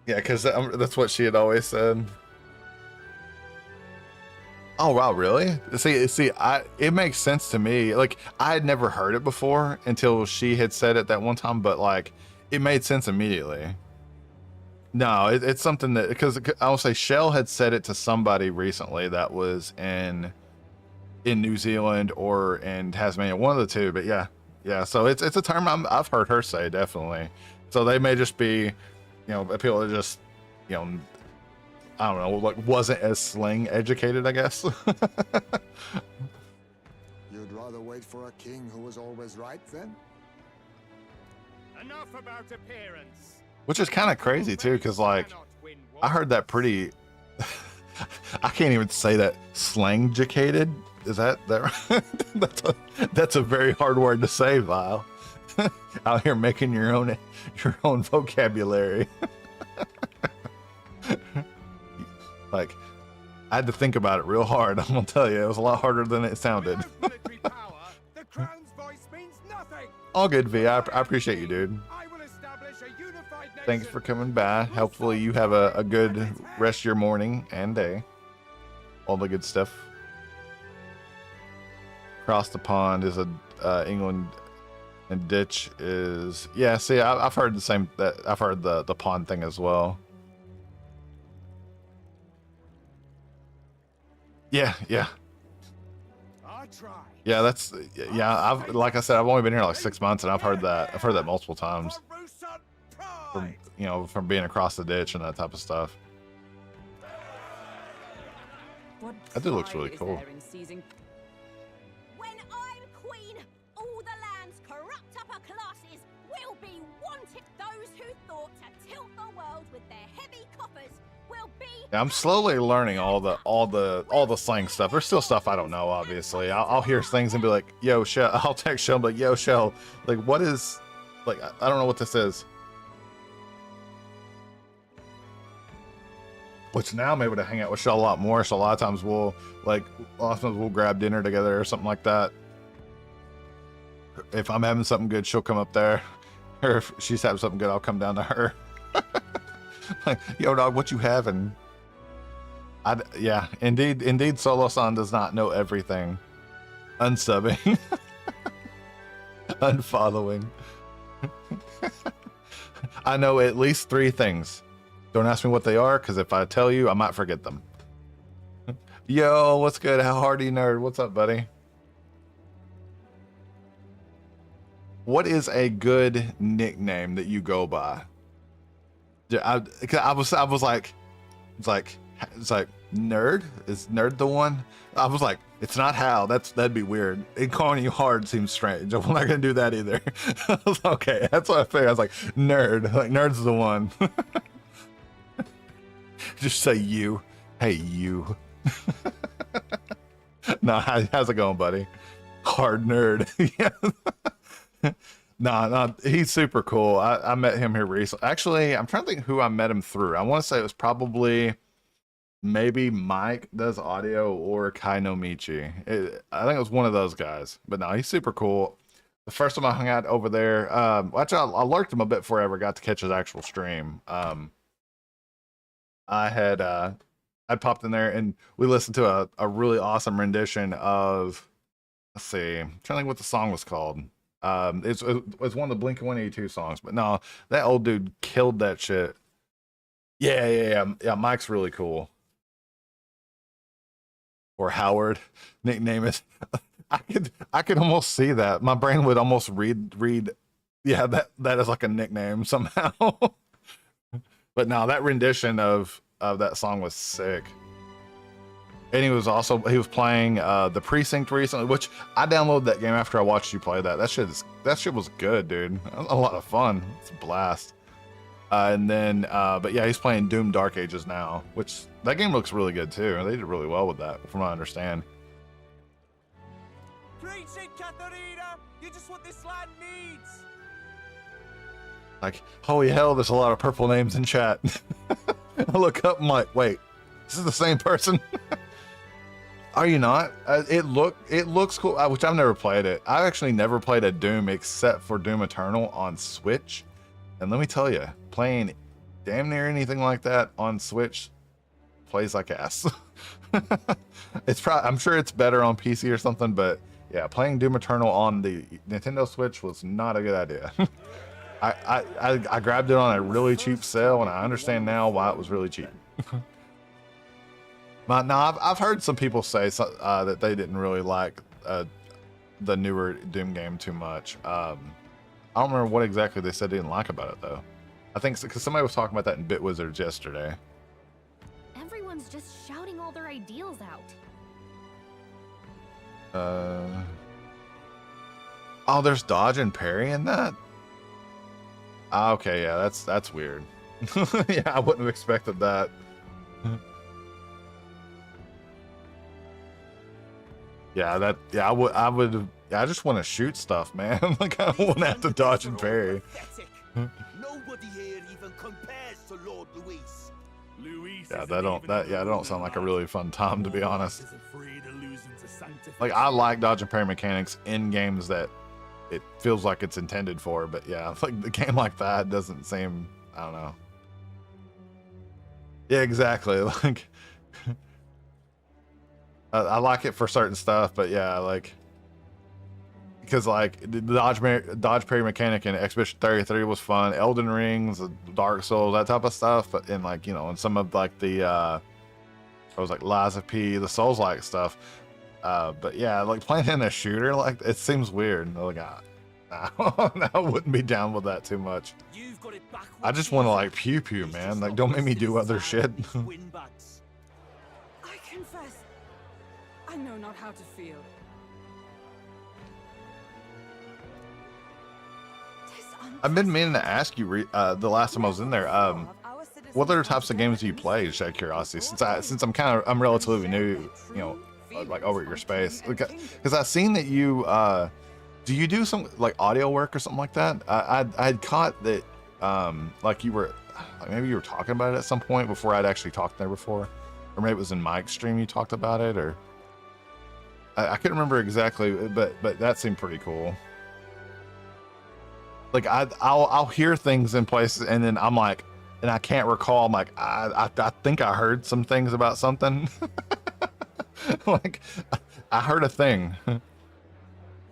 [SPEAKER 1] Yeah, because that's what she had always said. Oh wow, really? See, it makes sense to me. Like I had never heard it before until she had said it that one time, but like it made sense immediately. No, it's something that, because I'll say Shell had said it to somebody recently that was in New Zealand or in Tasmania, one of the two. But yeah. So it's a term I've heard her say, definitely. So they may just be, people that just, I don't know, like wasn't as slang educated, I guess.
[SPEAKER 7] You'd rather wait for a king who was always right, then?
[SPEAKER 9] Enough about appearance.
[SPEAKER 1] Which is kind of crazy too, because like I heard that pretty. I can't even say that, slang-educated. Is that that's a very hard word to say, Vile. Out here making your own vocabulary. Like I had to think about it real hard. I'm gonna tell you, it was a lot harder than it sounded.
[SPEAKER 9] Military power, the crown's voice means nothing.
[SPEAKER 1] All good, V. I appreciate you, dude.
[SPEAKER 9] I will establish a unified nation.
[SPEAKER 1] Thanks for coming by. Hopefully you have a good rest of your morning and day. All the good stuff. Across the pond is a England, and ditch is, yeah. See, I've heard the same. That I've heard the pond thing as well. Yeah.
[SPEAKER 9] I try.
[SPEAKER 1] Yeah, that's, yeah. Like I said, I've only been here like 6 months, and I've heard that multiple times. From being across the ditch and that type of stuff. That dude looks really cool.
[SPEAKER 6] When I'm queen, all the land's corrupt upper classes will be wanted. Those who thought to tilt the world with their heavy coffers will be.
[SPEAKER 1] Yeah, I'm slowly learning all the slang stuff. There's still stuff I don't know, obviously. I'll hear things and be like, yo, Shell. I'll text Shell, like, yo, Shell. Like, what is, like, I don't know what this is. Which now I'm able to hang out with Shell a lot more. So a lot of times we'll grab dinner together or something like that. If I'm having something good, she'll come up there. Or if she's having something good, I'll come down to her. Like, yo, dog, what you having? Yeah, indeed, Solo-san does not know everything. Unsubbing. Unfollowing. I know at least 3 things. Don't ask me what they are, because if I tell you, I might forget them. Yo, what's good? How hardy nerd? What's up, buddy? What is a good nickname that you go by? I was like, it's like nerd. Is nerd the one? I was like, it's not Hal. That'd be weird. And calling you hard seems strange. I'm not gonna do that either. I was like, okay, that's what I figured. I was like, nerd. Like, nerd's the one. Just say you. Hey, you. No, how's it going, buddy? Hard nerd. Yeah. Nah, he's super cool. I met him here recently. Actually, I'm trying to think who I met him through. I want to say it was probably maybe Mike does audio or Kai no Michi. I think it was one of those guys. But no, he's super cool. The first time I hung out over there, actually, I lurked him a bit before I ever got to catch his actual stream. I popped in there and we listened to a really awesome rendition of, let's see, I'm trying to think what the song was called. It's one of the Blink-182 songs, but no, that old dude killed that shit. Yeah. Mike's really cool. Or Howard, nickname is. I could almost see that. My brain would almost read. Yeah, that is like a nickname somehow. But no, that rendition of that song was sick. And he was playing The Precinct recently, which I downloaded that game after I watched you play that. That shit was good, dude. A lot of fun. It's a blast. And then, but yeah, he's playing Doom Dark Ages now, which that game looks really good too. They did really well with that, from what I understand.
[SPEAKER 9] Preach it, Katharina! You're just what this land needs!
[SPEAKER 1] Like, holy hell, there's a lot of purple names in chat. I look up, I'm like, wait, this is the same person? Are you not? It looks cool, which I've never played it. I've actually never played a Doom except for Doom Eternal on Switch. And let me tell you, playing damn near anything like that on Switch plays like ass. I'm sure it's better on PC or something, but yeah, playing Doom Eternal on the Nintendo Switch was not a good idea. I grabbed it on a really cheap sale, and I understand now why it was really cheap. But no, I've heard some people say that they didn't really like the newer Doom game too much. I don't remember what exactly they said they didn't like about it, though. I think because somebody was talking about that in BitWizards yesterday.
[SPEAKER 5] Everyone's just shouting all their ideals out.
[SPEAKER 1] Oh, there's dodge and parry in that? Okay, yeah, that's weird. Yeah, I wouldn't have expected that. I would. I just want to shoot stuff, man. Like, I don't want to have to dodge and parry.
[SPEAKER 9] Nobody here even compares to Lord Luis.
[SPEAKER 1] Yeah, that don't sound like a really fun time, to be honest. Like, I like dodge and parry mechanics in games that it feels like it's intended for, but yeah, like the game like that doesn't seem, I don't know. Yeah, exactly. Like, I like it for certain stuff, but yeah, like, because like the dodge parry mechanic in Expedition 33 was fun. Elden Rings, Dark Souls, that type of stuff. But in, like, you know, in some of like the I was like Lies of P, the Souls-like stuff. But yeah, like playing in a shooter, like, it seems weird. Like, I wouldn't be down with that too much. I just want to like pew pew, man. Like, don't make me do other shit.
[SPEAKER 8] I confess, I know not how to feel.
[SPEAKER 1] I've been meaning to ask you the last time I was in there. what other types of games do you play? Just out of curiosity, since I'm relatively new, you know, like over at your space, because I've seen that you do you do some like audio work or something like that? I'd caught that like you were like maybe you were talking about it at some point before I'd actually talked there before, or maybe it was in Mike's stream you talked about it, or I couldn't remember exactly, but that seemed pretty cool. Like I'll hear things in places and then I'm like, and I can't recall. I'm like, I think I heard some things about something. Like I heard a thing.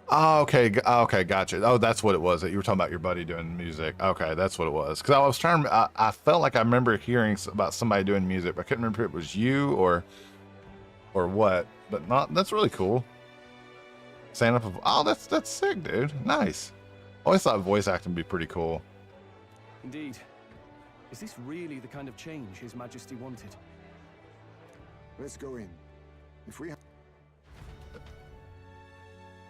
[SPEAKER 1] Oh, okay, gotcha. Oh, that's what it was. That you were talking about your buddy doing music. Okay, that's what it was. Because I was trying. I felt like I remember hearing about somebody doing music, but I couldn't remember if it was you or what. But not. That's really cool. Stand up. Oh, that's sick, dude. Nice. Always thought voice acting would be pretty cool.
[SPEAKER 3] Indeed. Is this really the kind of change His Majesty wanted?
[SPEAKER 7] Let's go in. If we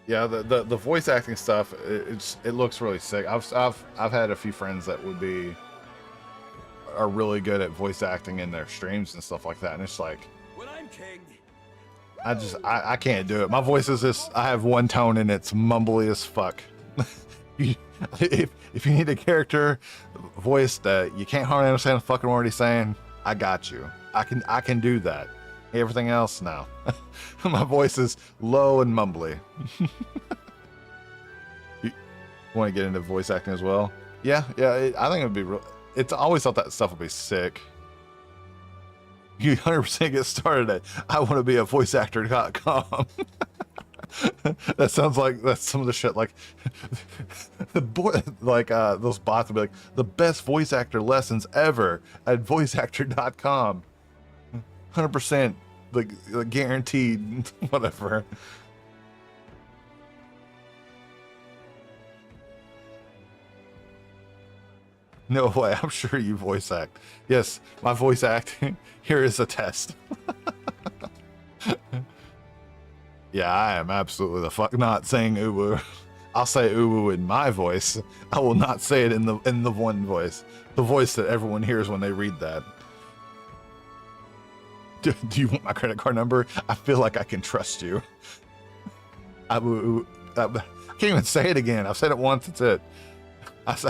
[SPEAKER 1] Yeah, the voice acting stuff, it looks really sick. I've had a few friends that are really good at voice acting in their streams and stuff like that, and it's like,
[SPEAKER 3] When I'm king.
[SPEAKER 1] I can't do it. My voice is just, I have one tone and it's mumbly as fuck. If you need a character voice that you can't hardly understand the fucking word he's saying, I got you. I can do that. Everything else, no. My voice is low and mumbly. You want to get into voice acting as well? Yeah. I think it would be real. It's always thought that stuff would be sick. You 100% get started at I want to be a voiceactor.com. That sounds like that's some of the shit like those bots would be like the best voice actor lessons ever at voiceactor.com. 100% like guaranteed whatever. No way, I'm sure you voice act. Yes, my voice acting here is a test. Yeah, I am absolutely the fuck not saying uwu. I'll say uwu in my voice. I will not say it in the one voice. The voice that everyone hears when they read that. Do you want my credit card number? I feel like I can trust you. I can't even say it again. I've said it once, that's it.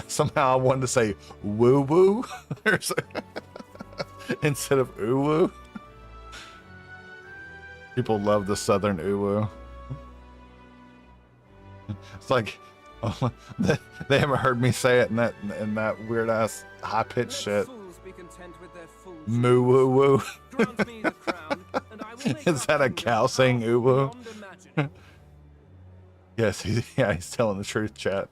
[SPEAKER 1] Somehow I wanted to say woo woo instead of uwu. People love the southern uwu. It's like they haven't heard me say it in that weird ass high pitched shit. Moo woo woo. Is that a cow saying uwu? Yes, he's telling the truth, chat.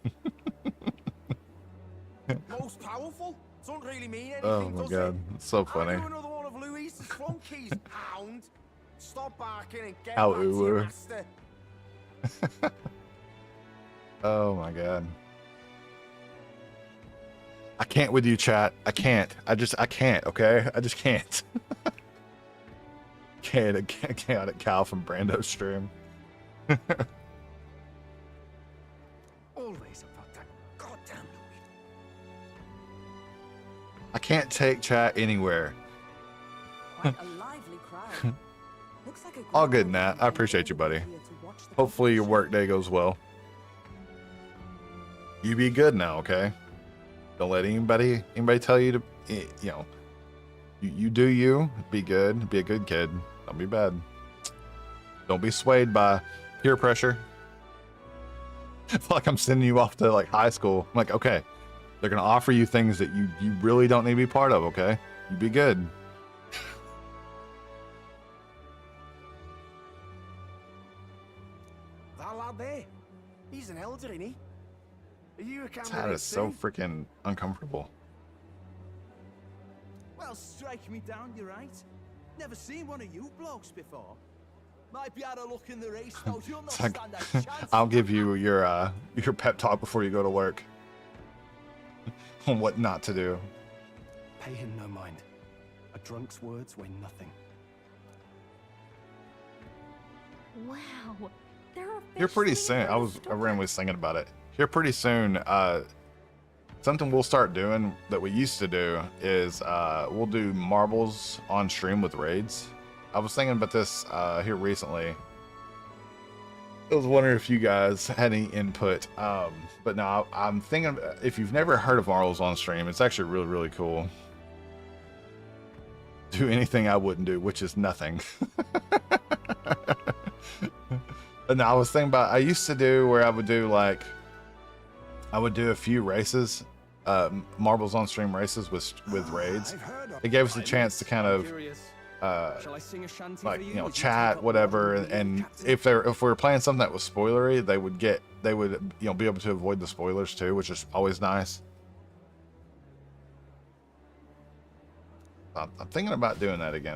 [SPEAKER 9] Most powerful? Doesn't really mean anything,
[SPEAKER 1] Oh my god, it's so funny.
[SPEAKER 9] Another one of Louise's flunkies, hound. Stop barking and get
[SPEAKER 1] How
[SPEAKER 9] back to your
[SPEAKER 1] uwu.
[SPEAKER 9] master.
[SPEAKER 1] Oh my god. I can't with you, chat. I can't. I can't, okay? I just can't. Can't chaotic cow from Brando's stream.
[SPEAKER 9] Always about that goddamn Louis.
[SPEAKER 1] I can't take chat anywhere.
[SPEAKER 8] Quite a lively crowd. Looks like a
[SPEAKER 1] All
[SPEAKER 8] group
[SPEAKER 1] good,
[SPEAKER 8] of
[SPEAKER 1] Nat. I appreciate you, buddy.
[SPEAKER 8] here to watch the
[SPEAKER 1] Hopefully your
[SPEAKER 8] competition.
[SPEAKER 1] work day goes well. You be good now, okay? Don't let anybody tell you to, you know, you do you. Be good. Be a good kid. Don't be bad. Don't be swayed by peer pressure. I feel like I'm sending you off to like high school. I'm like, okay, they're gonna offer you things that you really don't need to be part of, okay? You be good.
[SPEAKER 9] That lad there, he's an elder, isn't he? Are you a
[SPEAKER 1] That
[SPEAKER 9] candidate
[SPEAKER 1] is so
[SPEAKER 9] too?
[SPEAKER 1] freaking uncomfortable.
[SPEAKER 10] Well, strike me down, you're right. Never seen one of you blokes before. Might be out of luck in the race, though. You'll not
[SPEAKER 1] It's like,
[SPEAKER 10] stand a chance.
[SPEAKER 1] I'll give you your pep talk before you go to work on what not to do.
[SPEAKER 3] Pay him no mind. A drunk's words weigh nothing.
[SPEAKER 5] Wow. There are
[SPEAKER 1] Here pretty
[SPEAKER 5] fish
[SPEAKER 1] soon,
[SPEAKER 5] swimming
[SPEAKER 1] I
[SPEAKER 5] in
[SPEAKER 1] was
[SPEAKER 5] the store.
[SPEAKER 1] randomly thinking about it. Here pretty soon, something we'll start doing that we used to do is we'll do marbles on stream with raids. I was thinking about this here recently. I was wondering if you guys had any input, but no, I'm thinking if you've never heard of marbles on stream, it's actually really, really cool. Do anything I wouldn't do, which is nothing. But no, I was thinking about, I used to do where I would do like, I would do a few races, marbles on stream races with raids. It gave us a chance to kind of like, you know, chat, whatever, and if we were playing something that was spoilery, they would you know, be able to avoid the spoilers too, which is always nice. I'm thinking about doing that again.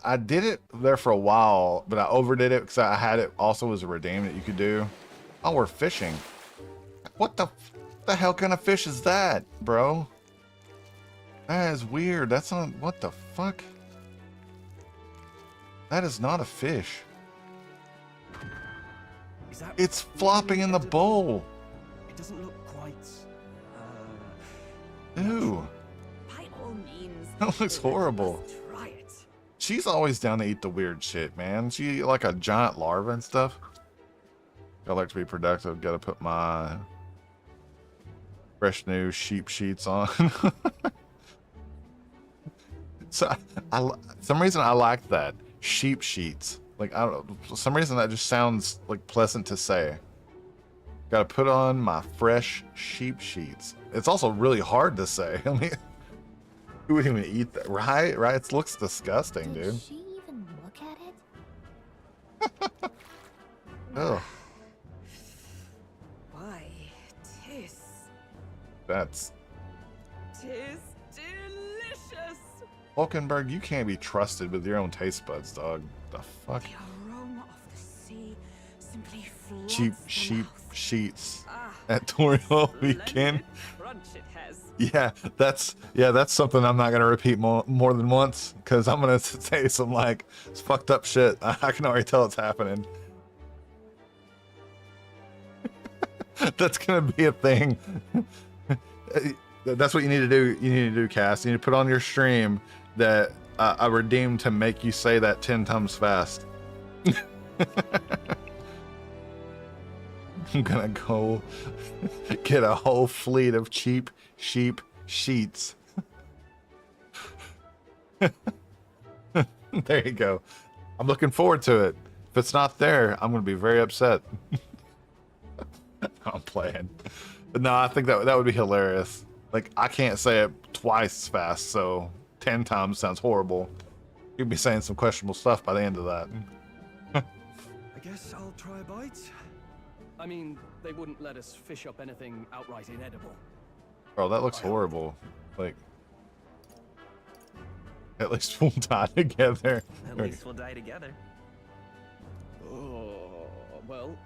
[SPEAKER 1] I did it there for a while, but I overdid it because I had it also as a redeem that you could do. Oh, we're fishing. What the hell kind of fish is that, bro? That is weird. That's not, what the fuck? That is not a fish. It's flopping in the bowl.
[SPEAKER 3] It doesn't look quite.
[SPEAKER 1] Ew.
[SPEAKER 8] By all means.
[SPEAKER 1] That looks horrible.
[SPEAKER 8] Try it.
[SPEAKER 1] She's always down to eat the weird shit, man. She like a giant larva and stuff. I like to be productive. Gotta put my fresh new sheep sheets on. So some reason I like that. Sheep sheets. Like, I don't know, for some reason that just sounds like pleasant to say. Gotta put on my fresh sheep sheets. It's also really hard to say. I mean, who would even eat that? Right? It looks disgusting, dude.
[SPEAKER 5] Did she even look at it?
[SPEAKER 1] Oh.
[SPEAKER 8] Why, tis
[SPEAKER 1] That's...
[SPEAKER 8] tis delicious.
[SPEAKER 1] Hulkenberg, you can't be trusted with your own taste buds, dog. The fuck?
[SPEAKER 8] The aroma of the sea simply floods
[SPEAKER 1] Cheap
[SPEAKER 8] the
[SPEAKER 1] sheep
[SPEAKER 8] mouth.
[SPEAKER 1] sheets
[SPEAKER 8] Ah,
[SPEAKER 1] at Toriel weekend.
[SPEAKER 8] crunch it has.
[SPEAKER 1] Yeah, that's something I'm not gonna repeat more than once, because I'm gonna say some like fucked up shit. I can already tell it's happening. That's gonna be a thing. That's what you need to do. You need to do, Cass. You need to put on your stream that I redeemed to make you say that 10 times fast. I'm gonna go get a whole fleet of cheap sheep sheets. There you go. I'm looking forward to it. If it's not there, I'm gonna be very upset. I'm playing. But no, I think that would be hilarious. Like, I can't say it twice fast, so 10 times sounds horrible. You'd be saying some questionable stuff by the end of that.
[SPEAKER 3] I guess I'll try a bite. I mean, they wouldn't let us fish up anything outright inedible.
[SPEAKER 1] Bro, that looks horrible. Like, at least we'll die together.
[SPEAKER 11] At least we'll die together.
[SPEAKER 3] Oh, well,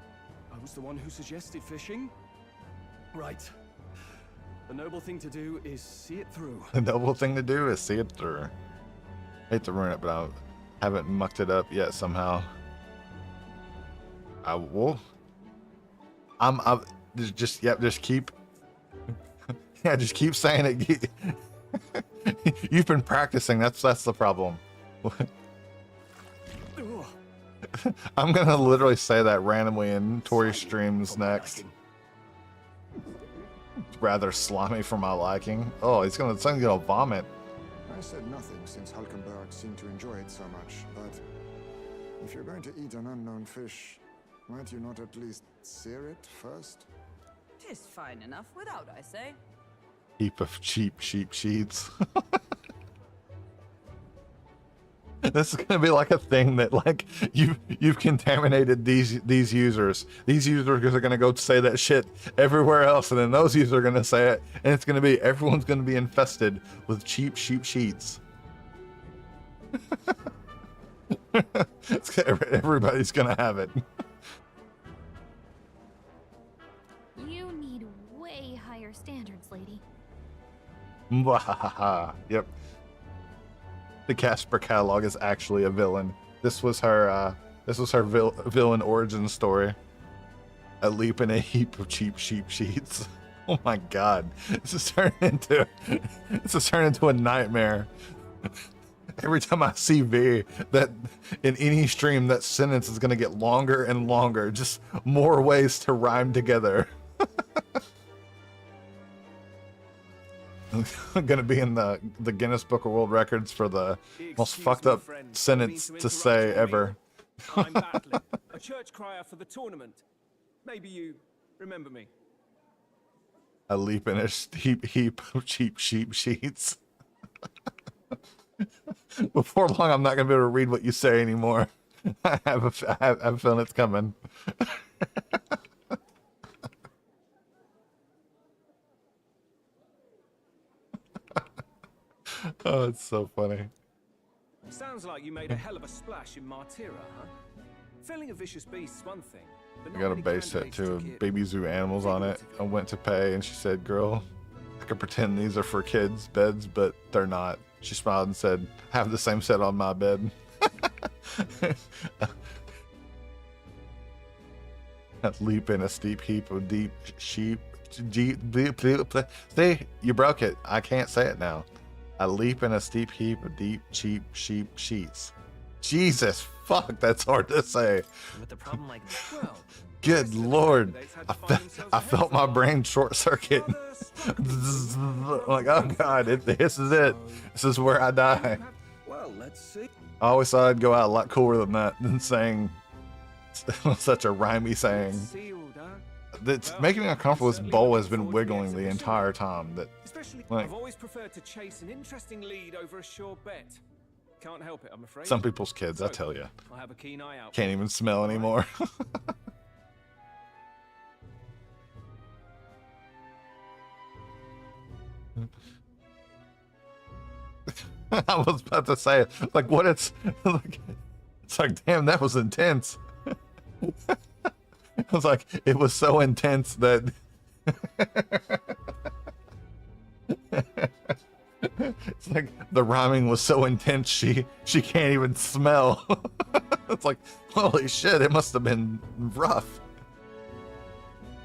[SPEAKER 3] I was the one who suggested fishing. Right. The noble thing to do is see it through.
[SPEAKER 1] The noble thing to do is see it through. Hate to ruin it, but I haven't mucked it up yet somehow. I will. I'm just keep. Yeah, just keep saying it. You've been practicing. That's the problem. I'm gonna literally say that randomly in Tori streams next. Rather slimy for my liking. Oh, it's gonna vomit.
[SPEAKER 7] I said nothing since Hulkenberg seemed to enjoy it so much, but if you're going to eat an unknown fish, might you not at least sear it first?
[SPEAKER 8] 'Tis fine enough without, I say.
[SPEAKER 1] Heap of cheap sheep sheets. This is gonna be like a thing that like you've contaminated these users. These users are gonna go say that shit everywhere else, and then those users are gonna say it, and it's gonna be everyone's gonna be infested with cheap sheep sheets. Everybody's gonna have it.
[SPEAKER 5] You need way higher standards, lady.
[SPEAKER 1] Yep. The Casper catalog is actually a villain. This was her villain origin story. A leap in a heap of cheap sheep sheets. Oh my god. This is turning into a nightmare. Every time I see V, that in any stream, that sentence is gonna get longer and longer. Just more ways to rhyme together. I'm gonna be in the Guinness Book of World Records for the most fucked up sentence to say ever.
[SPEAKER 9] I'm battling. A church crier for the tournament. Maybe you remember me.
[SPEAKER 1] I leap in a heap of cheap sheep sheets. Before long, I'm not gonna be able to read what you say anymore. I have a feeling it's coming. Oh, it's so funny.
[SPEAKER 9] Sounds like you made a hell of a splash in Martira, huh? Felling a vicious beast's one thing, but
[SPEAKER 1] I got a base set too of Baby Zoo animals on it. I went to pay and she said, "Girl, I could pretend these are for kids' beds, but they're not." She smiled and said, "Have the same set on my bed." I leap in a steep heap of deep sheep. See, you broke it. I can't say it now. I leap in a steep heap of deep, cheap sheep sheets. Jesus fuck, that's hard to say.
[SPEAKER 4] With a problem like
[SPEAKER 9] Well,
[SPEAKER 1] Good lord. I felt my brain short circuit. Like, oh god, this is it. This is where I die.
[SPEAKER 9] well, let's see.
[SPEAKER 1] I always thought I'd go out a lot cooler than that, than saying such a rhymey saying.
[SPEAKER 9] Sealed, huh?
[SPEAKER 1] That's making me uncomfortable. This bowl has been wiggling the entire time. That,
[SPEAKER 9] Especially,
[SPEAKER 1] like,
[SPEAKER 9] I've always preferred to chase an interesting lead over a sure bet. Can't help it, I'm afraid.
[SPEAKER 1] some people's kids, I tell you,
[SPEAKER 9] I'll have a keen eye out.
[SPEAKER 1] can't even smell anymore. I was about to say it. Like, what it's like, it's like, damn, that was intense. I was like, it was so intense that it's like the rhyming was so intense she can't even smell. It's like, holy shit, it must have been rough.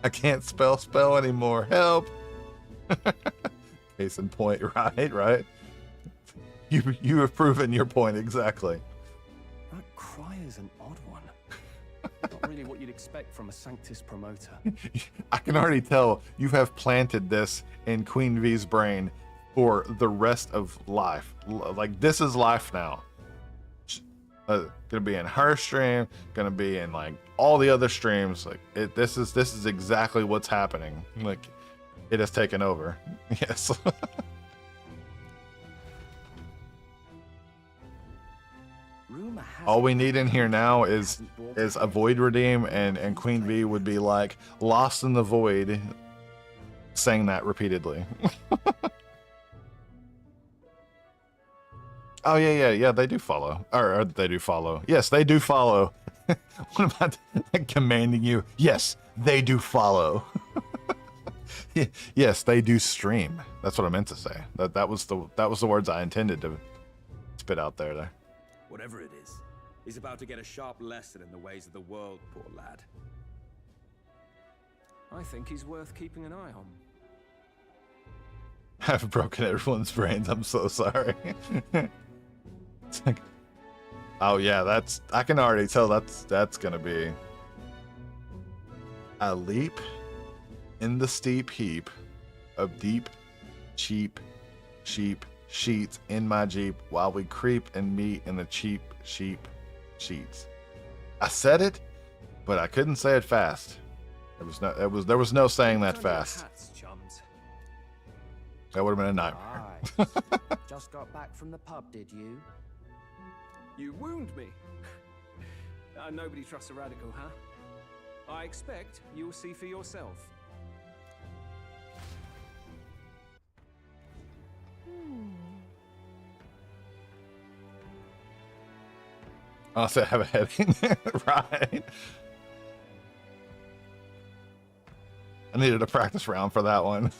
[SPEAKER 1] I can't spell anymore. Help. Case in point, right? You have proven your point exactly.
[SPEAKER 3] That cry is an odd one. Not really what you'd expect from a Sanctus promoter.
[SPEAKER 1] I can already tell you have planted this in Queen V's brain for the rest of life. Like, this is life now. Gonna be in her stream, gonna be in like all the other streams. Like, this is exactly what's happening. Like, it has taken over. Yes. All we need in here now is a void redeem, and Queen V would be like lost in the void, saying that repeatedly. Oh yeah, they do follow, or they do follow. Yes, they do follow. What about like, commanding you? Yes, they do follow. Yes, they do stream. That's what I meant to say. That was the words I intended to spit out there.
[SPEAKER 11] Whatever it is, he's about to get a sharp lesson in the ways of the world, poor lad.
[SPEAKER 3] I think he's worth keeping an eye on.
[SPEAKER 1] I've broken everyone's brains. I'm so sorry. It's like, oh yeah, I can already tell that's gonna be a leap in the steep heap of deep, cheap sheep sheets in my Jeep while we creep and meet in the cheap sheep sheets. I said it, but I couldn't say it fast. There was no saying that fast. That would have been a nightmare.
[SPEAKER 12] Just got back from the pub, did you?
[SPEAKER 9] You wound me. Nobody trusts a radical, huh? I expect you'll see for yourself.
[SPEAKER 1] Also have a heading. Right. I needed a practice round for that one.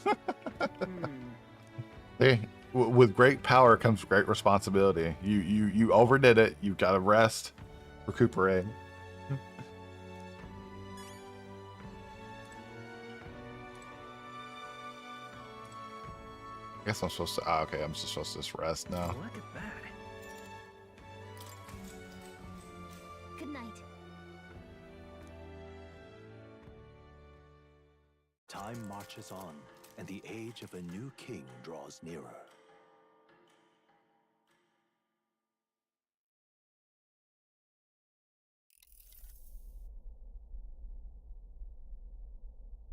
[SPEAKER 1] Hey, with great power comes great responsibility. You overdid it. You've got to rest, recuperate. I guess I'm supposed to. Ah, okay, I'm supposed to just rest now.
[SPEAKER 9] Look at that.
[SPEAKER 5] Good night.
[SPEAKER 4] Time marches on, and the age of a new king draws nearer.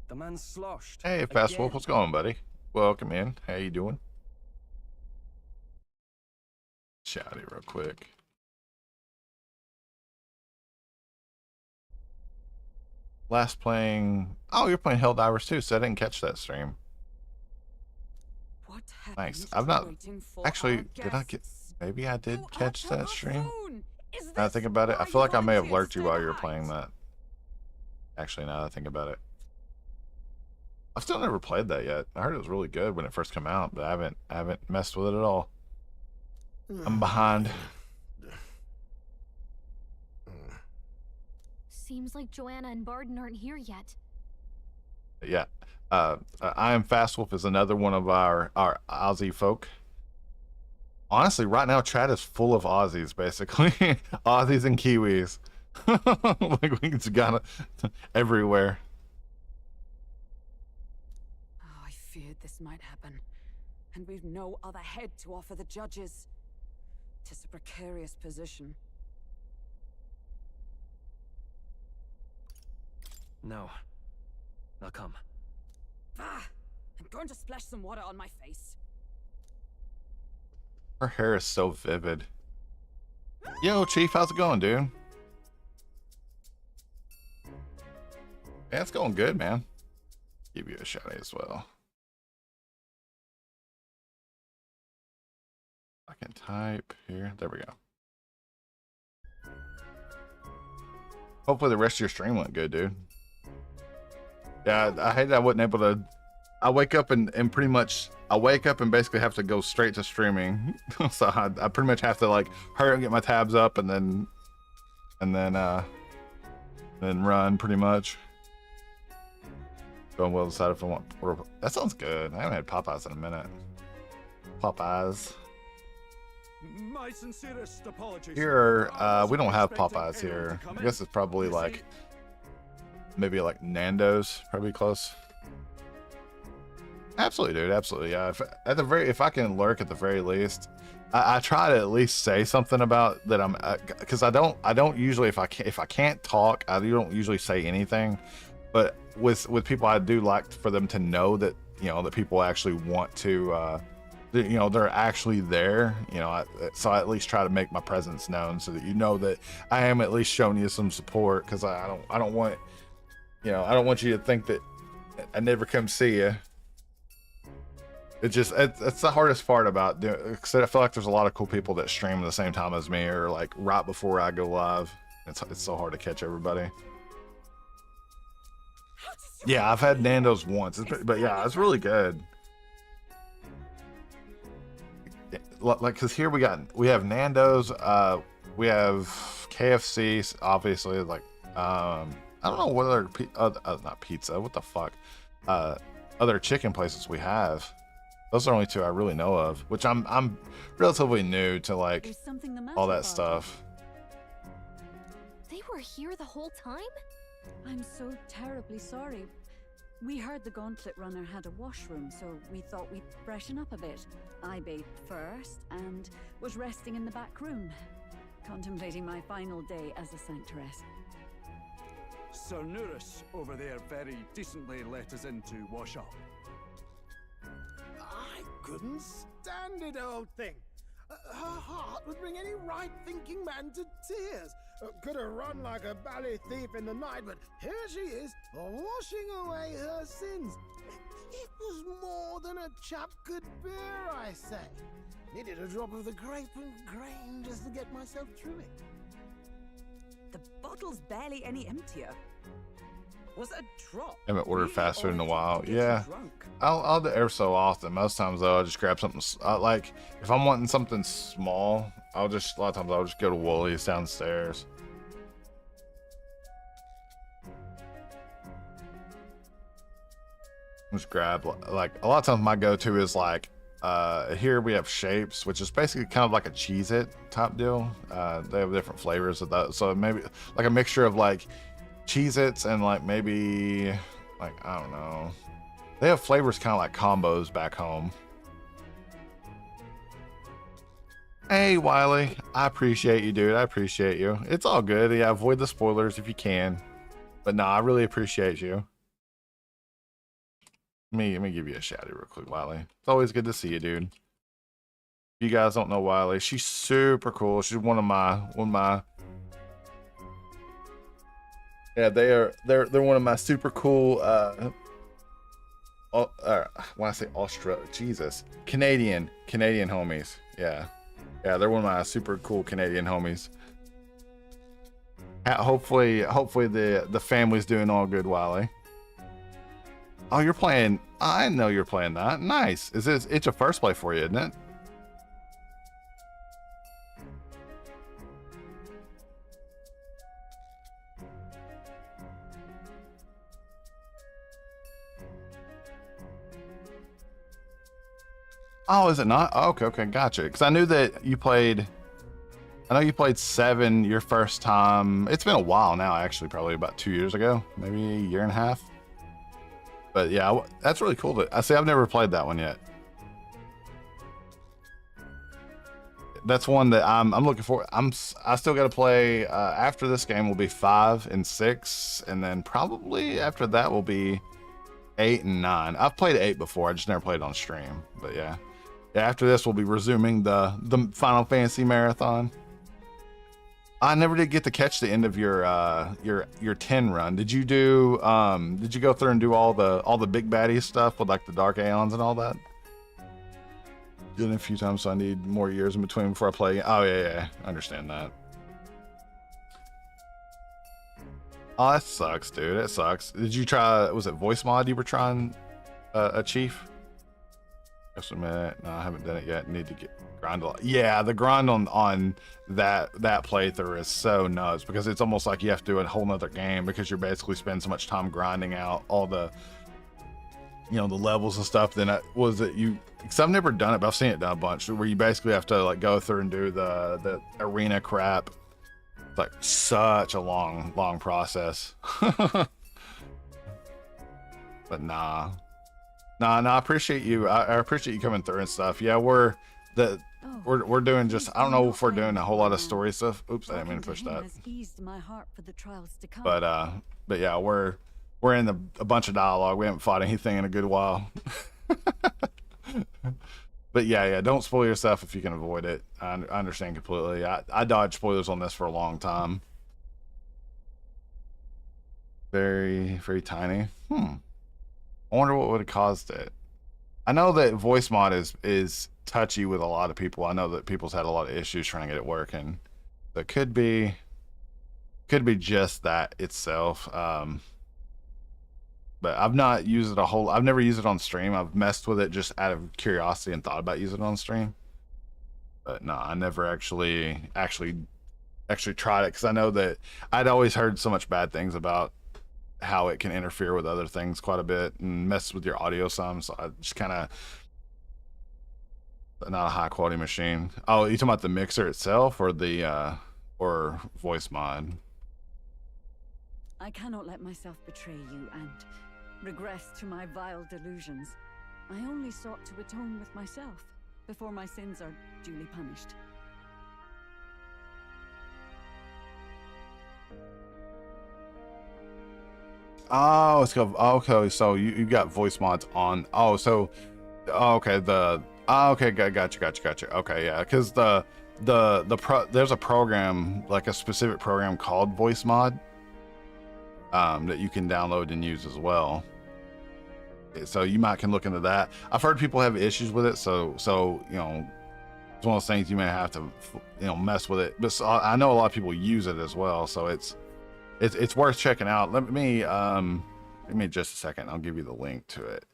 [SPEAKER 3] The man's sloshed.
[SPEAKER 1] Hey, Fast Wolf,
[SPEAKER 3] Again.
[SPEAKER 1] what's going on, buddy? Welcome in. How you doing? Shouty real quick. Last playing. Oh, you're playing Helldivers too, so I didn't catch that stream.
[SPEAKER 8] What
[SPEAKER 1] Nice.
[SPEAKER 8] happened
[SPEAKER 1] I've
[SPEAKER 8] to
[SPEAKER 1] not
[SPEAKER 8] waiting for
[SPEAKER 1] actually.
[SPEAKER 8] our
[SPEAKER 1] Did I get?
[SPEAKER 8] guests?
[SPEAKER 1] Maybe I did
[SPEAKER 8] You
[SPEAKER 1] catch
[SPEAKER 8] answer
[SPEAKER 1] that
[SPEAKER 8] the
[SPEAKER 1] stream.
[SPEAKER 8] phone. Is
[SPEAKER 1] Now I
[SPEAKER 8] this
[SPEAKER 1] think about it. I
[SPEAKER 8] why
[SPEAKER 1] feel like I may have
[SPEAKER 8] volunteered
[SPEAKER 1] lurked
[SPEAKER 8] to
[SPEAKER 1] you
[SPEAKER 8] stay
[SPEAKER 1] while you were
[SPEAKER 8] behind?
[SPEAKER 1] playing that. Actually, now that I think about it, I've still never played that yet. I heard it was really good when it first came out, but I haven't messed with it at all. I'm behind.
[SPEAKER 5] Seems like Joanna and Barden aren't here yet.
[SPEAKER 1] Yeah. I Am Fast Wolf is another one of our Aussie folk. Honestly, right now, chat is full of Aussies, basically. Aussies and Kiwis. Like, we just got it everywhere.
[SPEAKER 8] Oh, I feared this might happen. And we've no other head to offer the judges. 'Tis a precarious position.
[SPEAKER 9] No. Now come.
[SPEAKER 8] Ah! I'm going to splash some water on my face.
[SPEAKER 1] Her hair is so vivid. Yo, Chief, how's it going, dude? Yeah, it's going good, man. Give you a shout out as well. I can type here. There we go. Hopefully the rest of your stream went good, dude. Yeah, I hate that I wasn't able to. I wake up and pretty much I wake up and basically have to go straight to streaming. So I pretty much have to like hurry and get my tabs up and then run pretty much. Going well decided if I want. That sounds good. I haven't had Popeyes in a minute. Popeyes.
[SPEAKER 10] My sincerest apologies.
[SPEAKER 1] Here, we don't have Popeyes here. I guess it's probably like maybe like Nando's, probably close. Absolutely, dude. Absolutely, yeah. If I can lurk at the very least, I try to at least say something about that. I'm because I don't usually if I can't talk, I don't usually say anything. But with people, I do like for them to know that that people actually want to. They're actually there, so I at least try to make my presence known so that that I am at least showing you some support, because I don't want I don't want you to think that I never come see you. It's the hardest part about doing it, because I feel like there's a lot of cool people that stream at the same time as me, or like right before I go live. It's so hard to catch everybody. Yeah, I've had Nando's once, but yeah, it's really good. Like, because here we have Nando's, we have KFC, obviously, like I don't know what other not pizza, what the fuck, other chicken places we have. Those are only two I really know of, which I'm relatively new to, like, all that stuff.
[SPEAKER 5] They were here the whole time?
[SPEAKER 13] I'm so terribly sorry. We heard the Gauntlet Runner had a washroom, so we thought we'd freshen up a bit. I bathed first and was resting in the back room, contemplating my final day as a sanctoress.
[SPEAKER 10] Sir Nuris over there very decently let us in to wash up.
[SPEAKER 2] I couldn't stand it, old thing. Her heart would bring any right-thinking man to tears. Could have run like a bally thief in the night, but here she is, washing away her sins. It was more than a chap could bear, I say. Needed a drop of the grape and grain just to get myself through it.
[SPEAKER 8] The bottle's barely any emptier. Was a drop.
[SPEAKER 1] I haven't ordered fast food in a while. Yeah, I'll do it every so often. Most times though, I'll just grab something. Like if I'm wanting something small, a lot of times I'll just go to Woolies downstairs. Just grab, like, a lot of times my go-to is like Here we have shapes, which is basically kind of like a Cheez-It type deal. They have different flavors of that, so maybe like a mixture of like Cheez-Its and like maybe like I don't know. They have flavors kind of like combos back home. Hey Wiley, I appreciate you, dude. I appreciate you. It's all good. Yeah, avoid the spoilers if you can. But no, I really appreciate you. Let me give you a shout out real quick, Wiley. It's always good to see you, dude. If you guys don't know Wiley, she's super cool. She's one of my yeah, they're one of my super cool when I say Canadian homies. Yeah, they're one of my super cool Canadian homies. Hopefully the family's doing all good, Wiley. Oh, you're playing. I know you're playing that. Nice. It's a first play for you, isn't it? Oh, is it not? Oh, okay, gotcha. Because I knew that you played. I know you played 7 your first time. It's been a while now, actually, probably about 2 years ago, maybe a year and a half. But yeah, that's really cool. I see. I've never played that one yet. That's one that I'm looking for. I still got to play. After this game will be 5 and 6, and then probably after that will be 8 and 9. I've played 8 before. I just never played it on stream. But yeah, after this we'll be resuming the Final Fantasy marathon. I never did get to catch the end of your 10 run. Did you do did you go through and do all the big baddie stuff with like the Dark Aeons and all that? Did it a few times, so I need more years in between before I play. Oh yeah, I understand that. Oh, that sucks, dude. That sucks. Did you try? Was it voice mod you were trying, a chief? Just a minute. No, I haven't done it yet. Need to grind a lot. Yeah, the grind on that playthrough is so nuts because it's almost like you have to do a whole nother game because you're basically spending so much time grinding out all the, you know, the levels and stuff. Then because I've never done it, but I've seen it done a bunch where you basically have to like go through and do the arena crap. It's like such a long process. But nah, I appreciate you. I appreciate you coming through and stuff. Yeah, we're doing just, I don't know if we're doing a whole lot of story stuff. Oops, I didn't mean to push that. But yeah, we're in a bunch of dialogue. We haven't fought anything in a good while. But yeah, don't spoil yourself if you can avoid it. I understand completely. I dodged spoilers on this for a long time. Very, very tiny. I wonder what would have caused it. I know that voice mod is touchy with a lot of people. I know that people's had a lot of issues trying to get it working. So it could be just that itself. But I've not used it I've never used it on stream. I've messed with it just out of curiosity and thought about using it on stream. But no, I never actually tried it because I know that I'd always heard so much bad things about how it can interfere with other things quite a bit and mess with your audio some. So I just kind of not a high quality machine. Oh, you talking about the mixer itself or the or voice mod?
[SPEAKER 13] I cannot let myself betray you and regress to my vile delusions. I only sought to atone with myself before my sins are duly punished.
[SPEAKER 1] Oh, let's go. Okay, so you got voice mods on. Oh, so okay, okay, gotcha. Okay, yeah, because there's a program, like a specific program called voice mod that you can download and use as well. So you can look into that. I've heard people have issues with it, so you know, it's one of those things you may have to, you know, mess with it. But I know a lot of people use it as well, so it's worth checking out. Let me give me just a second. I'll give you the link to it.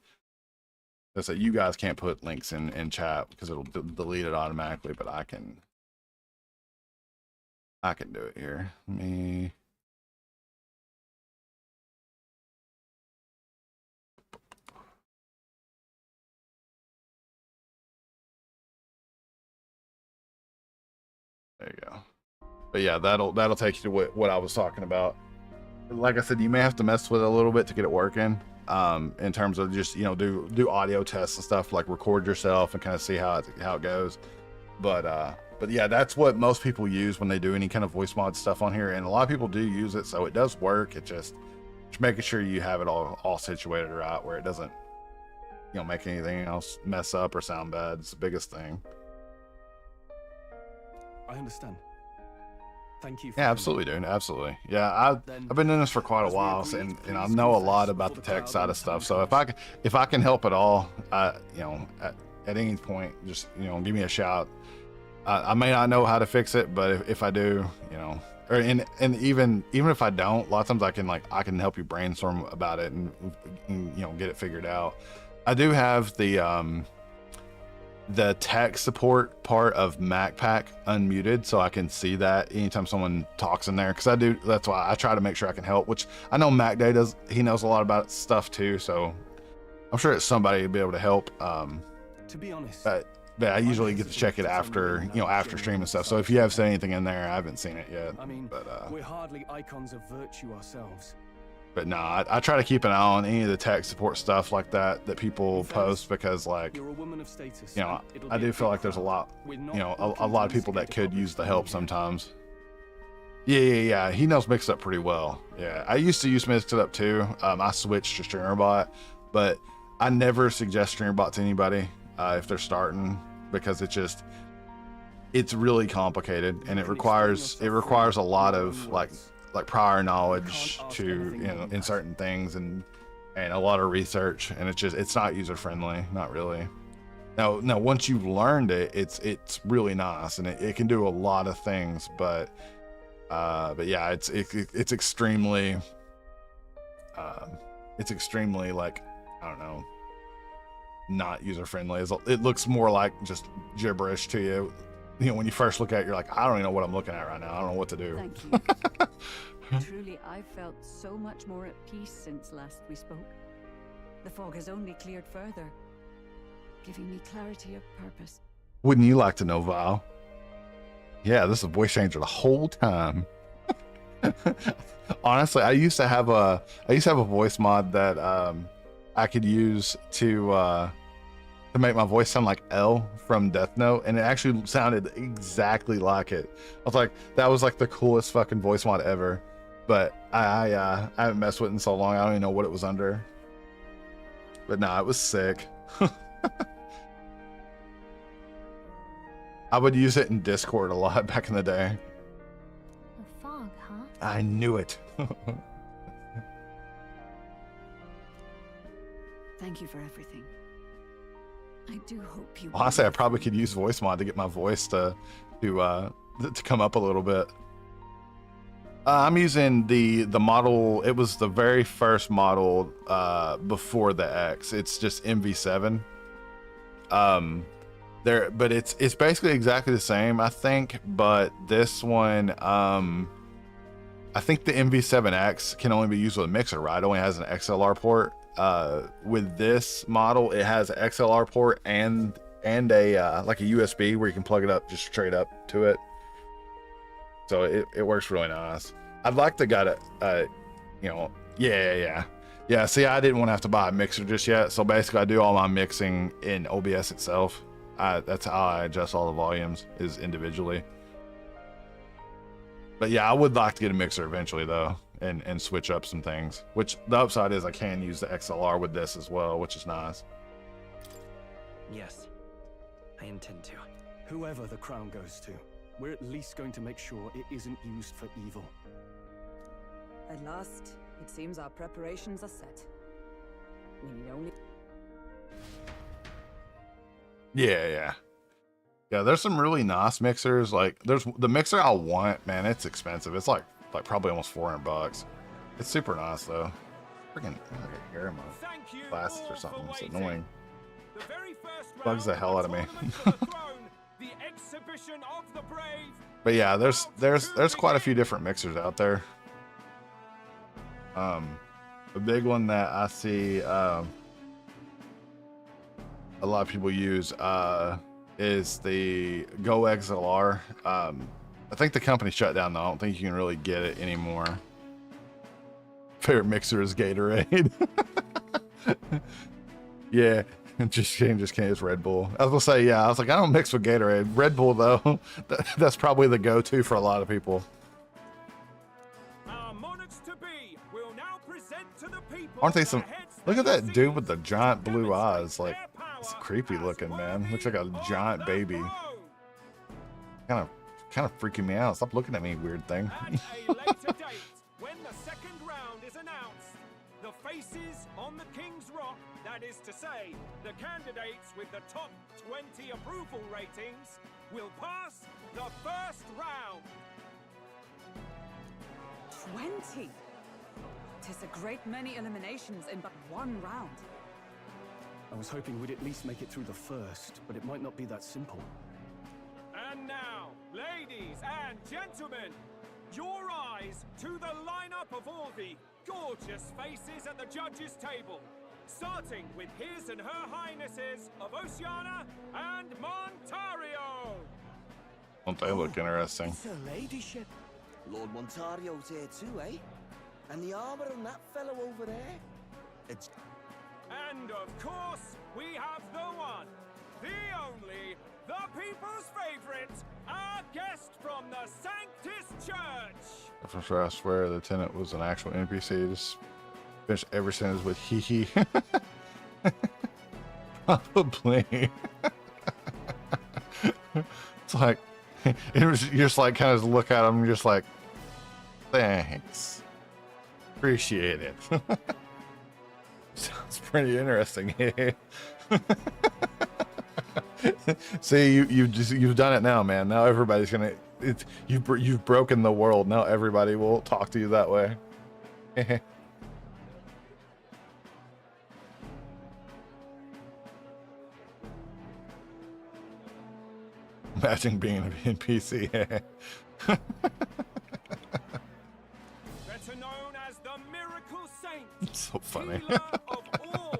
[SPEAKER 1] So you guys can't put links in chat because it'll delete it automatically, but I can do it here. Let me. But yeah, that'll take you to what I was talking about. Like I said, you may have to mess with it a little bit to get it working. In terms of just, you know, do audio tests and stuff, like record yourself and kind of see how it goes. But yeah, that's what most people use when they do any kind of voice mod stuff on here, and a lot of people do use it, so it does work. It just making sure you have it all situated right where it doesn't, you know, make anything else mess up or sound bad. It's the biggest thing.
[SPEAKER 3] I understand. Thank you. For
[SPEAKER 1] Yeah, absolutely, dude. Absolutely. Yeah, I've been doing this for quite a while, and I know a lot about the tech side of stuff. So if I can help at all, you know, at any point, just, you know, give me a shout. I may not know how to fix it, but if I do, you know, and even if I don't, a lot of times I can help you brainstorm about it and you know, get it figured out. I do have the tech support part of MacPack unmuted, so I can see that anytime someone talks in there, because that's why I try to make sure I can help, which I know MacDay does. He knows a lot about stuff too, so I'm sure it's somebody to be able to help.
[SPEAKER 3] To be honest,
[SPEAKER 1] but I usually get to check it after, you know, after stream and stuff. So if you have said anything in there, I haven't seen it yet.
[SPEAKER 3] I mean,
[SPEAKER 1] but
[SPEAKER 3] we're hardly icons of virtue ourselves.
[SPEAKER 1] But no, I try to keep an eye on any of the tech support stuff like that people post, because, like,
[SPEAKER 3] you're a woman of status,
[SPEAKER 1] you know, I do feel like there's a lot, you know, a lot of people that could use the help sometimes. Yeah. He knows Mixup pretty well. Yeah, I used to use Mixup too. I switched to StreamerBot, but I never suggest StreamerBot to anybody if they're starting, because it's really complicated, and it requires a lot of like prior knowledge to, you know, in certain things, and a lot of research, and it's not user friendly, not really. Now once you've learned it, it's really nice, and it can do a lot of things, but yeah, it's extremely like, I don't know, not user friendly. It looks more like just gibberish to you. You know, when you first look at it, you're like, I don't even know what I'm looking at right now. I don't know what to do.
[SPEAKER 13] Thank you. Truly, I've felt so much more at peace since last we spoke. The fog has only cleared further, giving me clarity of purpose.
[SPEAKER 1] Wouldn't you like to know, Val? Yeah, this is a voice changer the whole time. Honestly, I used to have a voice mod that I could use to make my voice sound like L from Death Note, and it actually sounded exactly like it. I was like, that was like the coolest fucking voice mod ever. But I haven't messed with it in so long, I don't even know what it was under. But nah, it was sick. I would use it in Discord a lot back in the day.
[SPEAKER 5] The fog, huh?
[SPEAKER 1] I knew it.
[SPEAKER 13] Thank you for everything. I do hope you.
[SPEAKER 1] Honestly, I probably could use voice mod to get my voice to come up a little bit. I'm using the model. It was the very first model before the X. It's just MV7. But it's basically exactly the same, I think. But this one, I think the MV7X can only be used with a mixer, right? It only has an XLR port. With this model, it has an XLR port and a like a USB where you can plug it up just straight up to it. So it works really nice. I'd like to got it, you know, yeah. See, I didn't want to have to buy a mixer just yet. So basically, I do all my mixing in OBS itself. That's how I adjust all the volumes, is individually. But yeah, I would like to get a mixer eventually though, and switch up some things. Which the upside is I can use the XLR with this as well, which is nice.
[SPEAKER 12] Yes, I intend to.
[SPEAKER 3] Whoever the crown goes to, we're at least going to make sure it isn't used for evil.
[SPEAKER 8] At last, it seems our preparations are set. We need only...
[SPEAKER 1] Yeah. There's some really nice mixers. Like, there's the mixer I want, man. It's expensive. It's like probably almost $400. It's super nice though. Freaking hair in my glasses or something. It's annoying. Bugs the hell out of me. But yeah, there's quite a few different mixers out there. A big one that I see a lot of people use is the Go XLR. I think the company shut down though. I don't think you can really get it anymore. Favorite mixer is Gatorade. Yeah, just can't. It's Red Bull. I was gonna say, yeah. I was like, I don't mix with Gatorade. Red Bull though, that's probably the go-to for a lot of people.
[SPEAKER 14] Our monarchs to be will now present to the people.
[SPEAKER 1] Aren't they some? Look at that dude with the giant blue eyes. Like, it's creepy looking, man. Looks like a giant baby. Kind of freaking me out. Stop looking at me, weird thing.
[SPEAKER 14] At a later date, when the second round is announced, the faces on the King's Rock, that is to say, the candidates with the top 20 approval ratings, will pass the first round.
[SPEAKER 8] 20? 'Tis a great many eliminations in but one round.
[SPEAKER 3] I was hoping we'd at least make it through the first, but it might not be that simple.
[SPEAKER 14] And now, ladies and gentlemen, your eyes to the lineup of all the gorgeous faces at the judges' table, starting with his and her highnesses of Oceania and Montario.
[SPEAKER 1] Don't they look interesting?
[SPEAKER 15] It's her ladyship. Lord Montario's here too, eh? And the armor on that fellow over there. It's...
[SPEAKER 14] And of course, we have the one, the only, the people's favorite, our guest from the Sanctus Church.
[SPEAKER 1] For sure, I swear the tenant was an actual NPC. Just finished every sentence with hee hee. Probably. It's like, it was, you just like kind of look at him and just like, thanks. Appreciate it. Sounds pretty interesting. See, you've done it now, man. Now everybody's gonna. You've broken the world. Now everybody will talk to you that way. Imagine being an NPC.
[SPEAKER 14] Better known as the Miracle Saint.
[SPEAKER 1] It's so funny.
[SPEAKER 14] Healer of all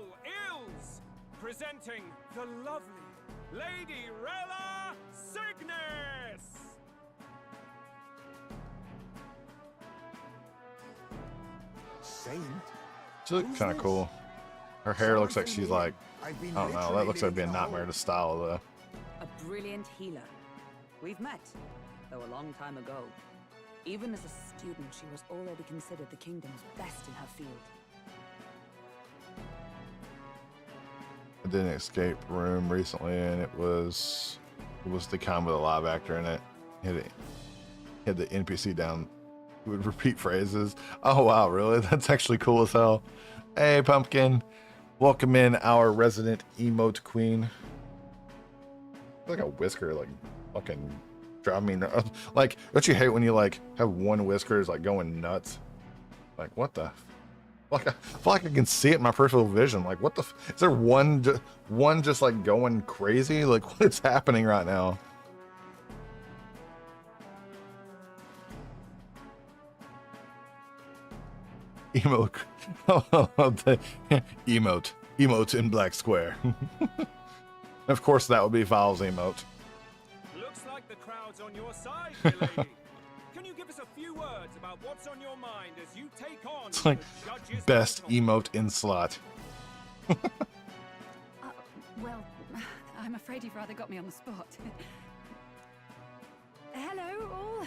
[SPEAKER 14] ills. Presenting the lovely Lady Rella Cygnus.
[SPEAKER 7] Saint?
[SPEAKER 1] She looks kind of cool. Her hair looks like she's like, I don't know. That looks like it'd be a nightmare to style though.
[SPEAKER 8] A brilliant healer. We've met, though a long time ago. Even as a student, she was already considered the kingdom's best in her field.
[SPEAKER 1] I did an escape room recently, and it was the kind with a live actor in it. Had the NPC down, who would repeat phrases. Oh wow, really? That's actually cool as hell. Hey, Pumpkin, welcome in our resident emote queen. Like a whisker, like fucking drive me nuts. Like, don't you hate when you like have one whisker is like going nuts? Like, what the? Like, I feel like I can see it in my peripheral vision. Like, what the? Is there one just like going crazy? Like, what's happening right now? Emote, emote in black square. Of course, that would be Val's emote.
[SPEAKER 14] Looks like the crowd's on your side, dear lady. Can you give us a few words about what's on your mind as you take on
[SPEAKER 1] It's like
[SPEAKER 14] the judges'
[SPEAKER 1] best
[SPEAKER 14] battle?
[SPEAKER 1] emote in slot.
[SPEAKER 13] Well, I'm afraid you've rather got me on the spot. Hello, all.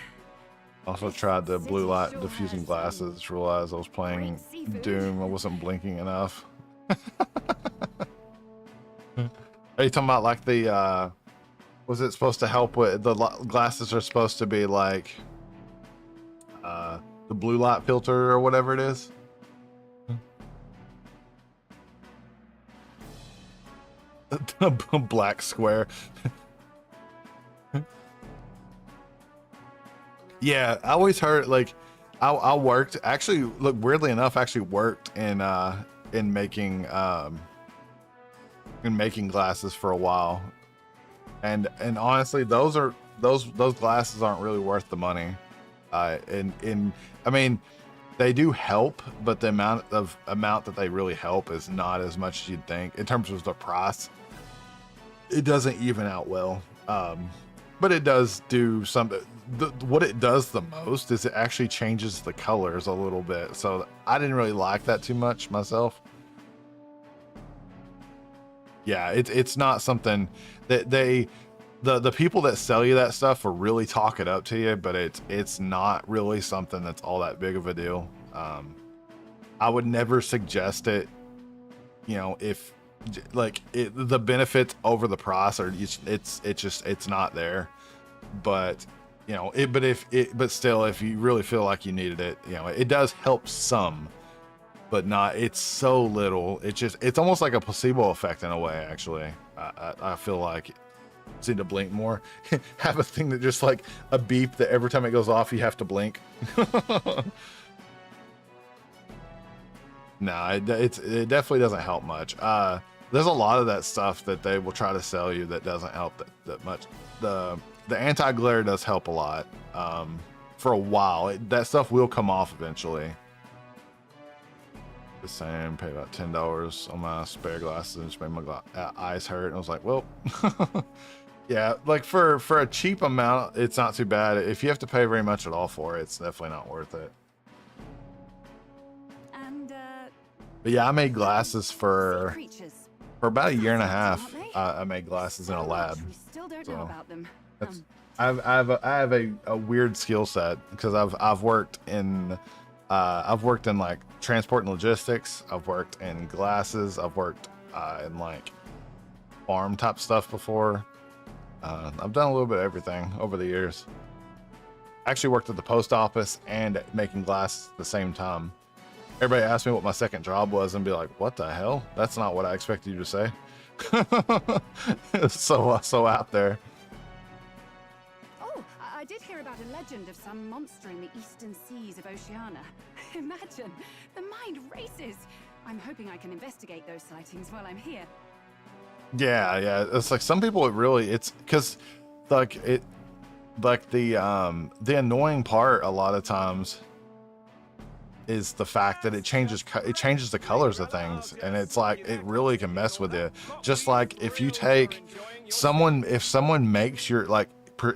[SPEAKER 1] Also tried the blue light diffusing glasses. Realized I was playing Doom. I wasn't blinking enough. Are you talking about like the was it supposed to help with the glasses are supposed to be like the blue light filter or whatever it is? Black square. Yeah, I always heard like I worked actually, look, weirdly enough, actually worked in making glasses for a while, and honestly, those glasses aren't really worth the money. I mean, they do help, but the amount that they really help is not as much as you'd think in terms of the price. It doesn't even out well, but it does do something. what it does the most is it actually changes the colors a little bit. So I didn't really like that too much myself. Yeah, it's not something that the people that sell you that stuff will really talk it up to you, but it's not really something that's all that big of a deal. I would never suggest it, you know, if like the benefits over the price are it's not there. But you know, but still, if you really feel like you needed it, you know, it does help some, but not, it's so little. It's almost like a placebo effect in a way, actually. I feel like just need to blink more. Have a thing that just like a beep that every time it goes off, you have to blink. No, it definitely doesn't help much. There's a lot of that stuff that they will try to sell you that doesn't help that much. The anti-glare does help a lot. For a while, that stuff will come off eventually. The same, pay about $10 on my spare glasses and just made my eyes hurt. And I was like, well, yeah, like for a cheap amount, it's not too bad. If you have to pay very much at all for it, it's definitely not worth it. But yeah, I made glasses for about a year and a half. I made glasses in a lab.
[SPEAKER 8] We still don't know about them.
[SPEAKER 1] I have a weird skill set because I've worked in like transport and logistics. I've worked in glasses. I've worked in like farm type stuff before. I've done a little bit of everything over the years. I actually worked at the post office and making glasses at the same time. Everybody asked me what my second job was and be like, what the hell? That's not what I expected you to say. It's so out there.
[SPEAKER 8] Oh, I did hear about a legend of some monster in the eastern seas of Oceania. Imagine, the mind races. I'm hoping I can investigate those sightings while I'm here.
[SPEAKER 1] Yeah. It's like some people, it's because like the annoying part a lot of times is the fact that it changes the colors of things, and it's like it really can mess with you. Just like if you take someone, if someone makes your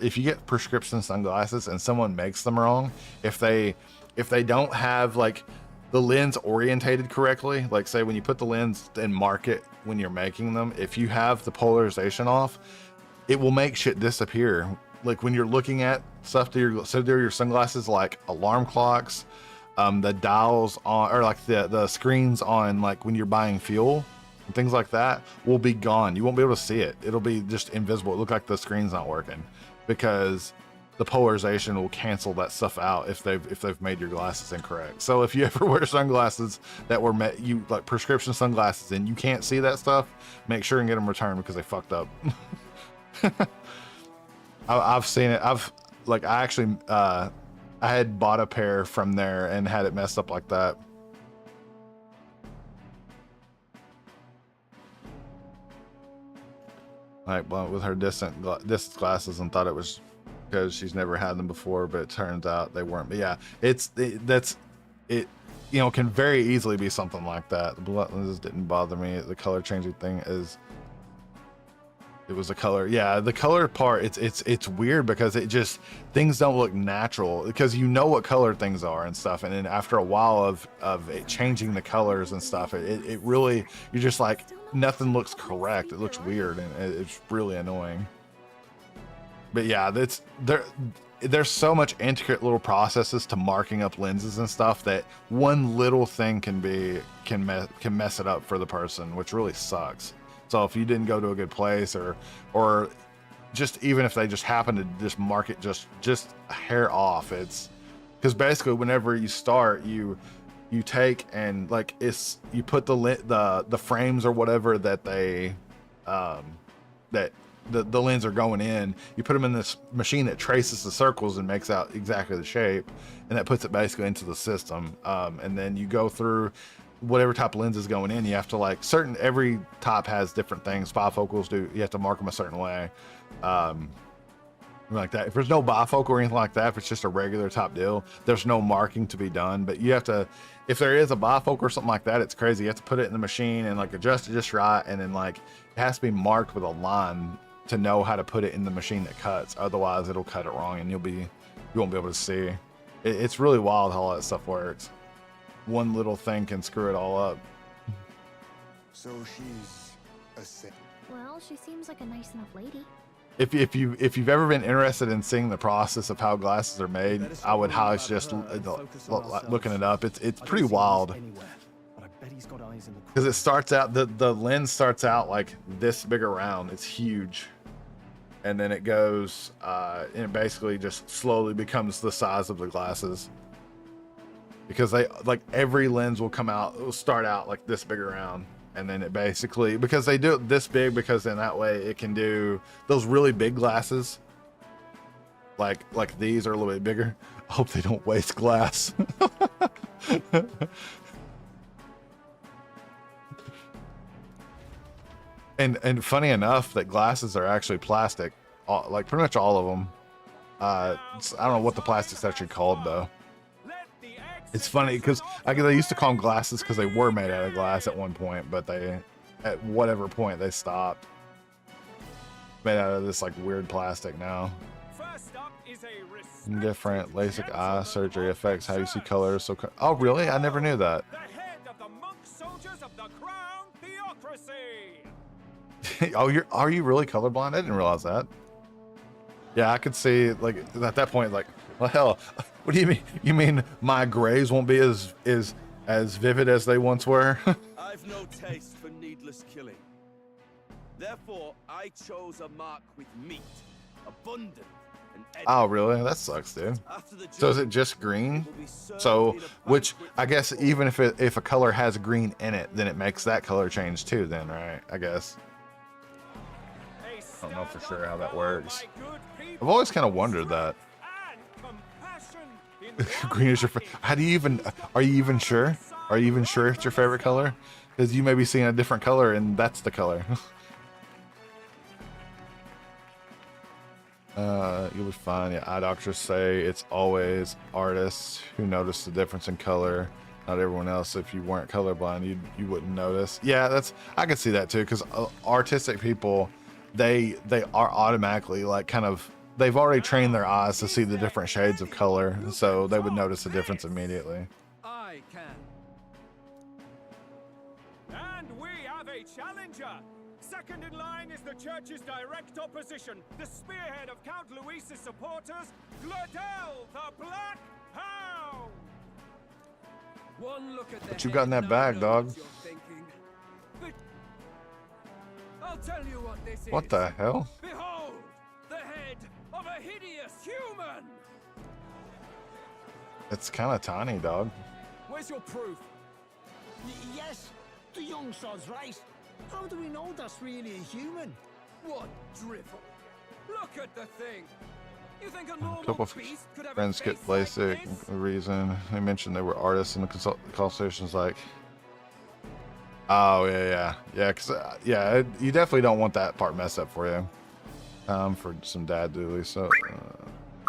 [SPEAKER 1] if you get prescription sunglasses and someone makes them wrong, if they don't have like the lens orientated correctly, like say when you put the lens and mark it when you're making them, if you have the polarization off, it will make shit disappear. Like when you're looking at stuff to your sunglasses, like alarm clocks, the dials on, or like the screens on, like when you're buying fuel and things like that, will be gone. You won't be able to see it. It'll be just invisible. It look like the screen's not working because the polarization will cancel that stuff out if they've made your glasses incorrect. So if you ever wear sunglasses that were like prescription sunglasses and you can't see that stuff, make sure and get them returned because they fucked up. I've seen it. I had bought a pair from there and had it messed up like that. Like with her distance glasses, and thought it was because she's never had them before, but it turns out they weren't. But yeah, that's it. You know, can very easily be something like that. The blue lenses didn't bother me. The color changing thing it was the color. Yeah, the color part, it's weird because it just, things don't look natural because you know what color things are and stuff. And then after a while of it changing the colors and stuff, it really, you're just like, nothing looks correct. It looks weird and it's really annoying. But yeah, there's so much intricate little processes to marking up lenses and stuff that one little thing can mess it up for the person, which really sucks. So if you didn't go to a good place or just even if they just happen to just mark it just a hair off, it's because basically whenever you start, you take and like you put the frames or whatever that the lens are going in, you put them in this machine that traces the circles and makes out exactly the shape, and that puts it basically into the system. And then you go through whatever type of lens is going in, you have to like every type has different things. Bifocals you have to mark them a certain way. Like that. If there's no bifocal or anything like that, if it's just a regular type deal, there's no marking to be done. But you have to, if there is a bifocal or something like that, it's crazy. You have to put it in the machine and like adjust it just right. And then like, it has to be marked with a line to know how to put it in the machine that cuts. Otherwise it'll cut it wrong and you'll be you won't be able to see. It's really wild how all that stuff works. One little thing can screw it all up.
[SPEAKER 7] So she's a Sith.
[SPEAKER 5] Well, she seems like a nice enough lady.
[SPEAKER 1] If you've ever been interested in seeing the process of how glasses are made, I would highly suggest looking it up. It's pretty wild. Because it starts out, the lens starts out like this big around. It's huge. And then it goes, and it basically just slowly becomes the size of the glasses. Because they, like, every lens will come out, it will start out like this big around. And then it basically, because they do it this big, because then that way it can do those really big glasses. Like these are a little bit bigger. I hope they don't waste glass. And funny enough, that glasses are actually plastic, like pretty much all of them. I don't know what the plastic's actually called though. It's funny because they used to call them glasses because they were made out of glass at one point, but they, at whatever point, they stopped. Made out of this like weird plastic now. Different LASIK eye surgery affects how you see colors. So, oh really? I never knew that. Oh, are you really colorblind? I didn't realize that. Yeah, I could see, like, at that point, like, well, hell, what do you mean? You mean my grays won't be as vivid as they once were?
[SPEAKER 11] I've no taste for needless killing. Therefore, I chose a mark with meat, abundant and edible.
[SPEAKER 1] Oh, really? That sucks, dude. So is it just green? So, which I guess even if a color has green in it, then it makes that color change too, then, right? I guess. I don't know for sure how that works. I've always kind of wondered that. Green is your how do you even, are you even sure? Are you even sure it's your favorite color? Because you may be seeing a different color and that's the color. You'll be fine. Yeah, eye doctors say it's always artists who notice the difference in color, not everyone else. If you weren't colorblind, you wouldn't notice. Yeah, I could see that too, because artistic people, they are automatically like kind of, they've already trained their eyes to see the different shades of color, so they would notice the difference immediately.
[SPEAKER 14] I can. And we have a challenger. Second in line is the church's direct opposition, the spearhead of Count Luis's supporters, Gladel the Black Hound.
[SPEAKER 9] One look at
[SPEAKER 1] What you got in that bag, dog?
[SPEAKER 9] I'll tell you what this is.
[SPEAKER 1] What the hell?
[SPEAKER 9] Behold, the head of a hideous human.
[SPEAKER 1] It's kind of tiny, dog.
[SPEAKER 9] Where's your proof?
[SPEAKER 2] Yes, the young sod's right. How do we know that's really a human?
[SPEAKER 9] What drivel? Look at the thing. You think a
[SPEAKER 1] A
[SPEAKER 9] normal
[SPEAKER 1] couple of
[SPEAKER 9] beast could have
[SPEAKER 1] friends
[SPEAKER 9] a
[SPEAKER 1] get
[SPEAKER 9] face like
[SPEAKER 1] LASIK.
[SPEAKER 9] this?
[SPEAKER 1] The reason they mentioned they were artists in the consultations, like, oh yeah, because you definitely don't want that part messed up for you. For some dad dooley. So,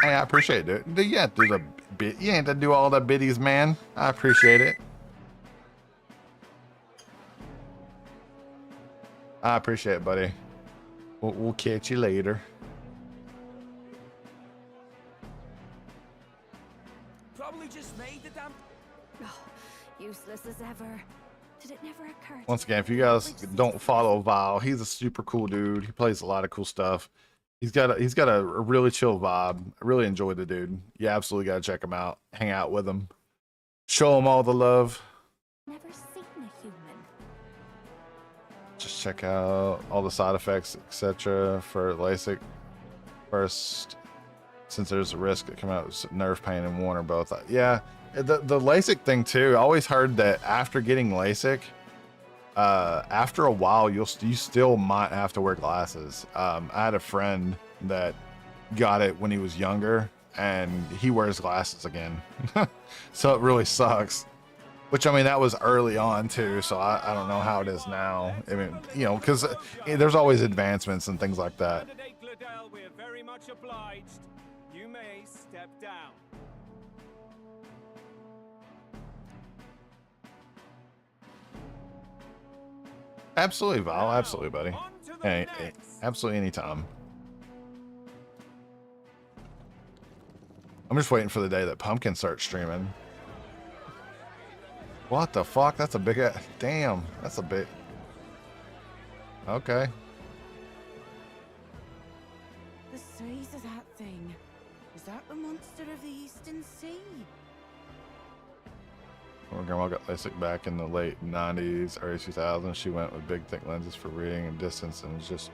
[SPEAKER 1] hey, I appreciate it, dude. You ain't have to do all the biddies, man. I appreciate it. I appreciate it, buddy. We'll catch you later.
[SPEAKER 9] Probably just made the damn.
[SPEAKER 5] Oh, useless as ever. Did it never occur?
[SPEAKER 1] Once again, if you guys don't follow Val, he's a super cool dude. He plays a lot of cool stuff. He's got a really chill vibe. I really enjoy the dude. You absolutely gotta check him out. Hang out with him. Show him all the love.
[SPEAKER 5] Never seen a human.
[SPEAKER 1] Just check out all the side effects, etc. for LASIK. First, since there's a risk it come out with nerve pain in one or both. Yeah, the LASIK thing too. I always heard that after getting LASIK, after a while you still might have to wear glasses. I had a friend that got it when he was younger and he wears glasses again. So it really sucks. Which, I mean, that was early on too, so I don't know how it is now. I mean, you know, because there's always advancements and things like that.
[SPEAKER 14] Gladel, we're very much obliged. You may step down.
[SPEAKER 1] Absolutely, Val. Absolutely, buddy. Hey, absolutely anytime. I'm I'm just waiting for the day that Pumpkin starts streaming. What the fuck? That's a big... Damn, that's a big... Okay.
[SPEAKER 16] The size of that thing. Is that the monster of the Eastern Sea?
[SPEAKER 1] My grandma got LASIK back in the late 90s, early 2000s. She went with big, thick lenses for reading and distance, and it's just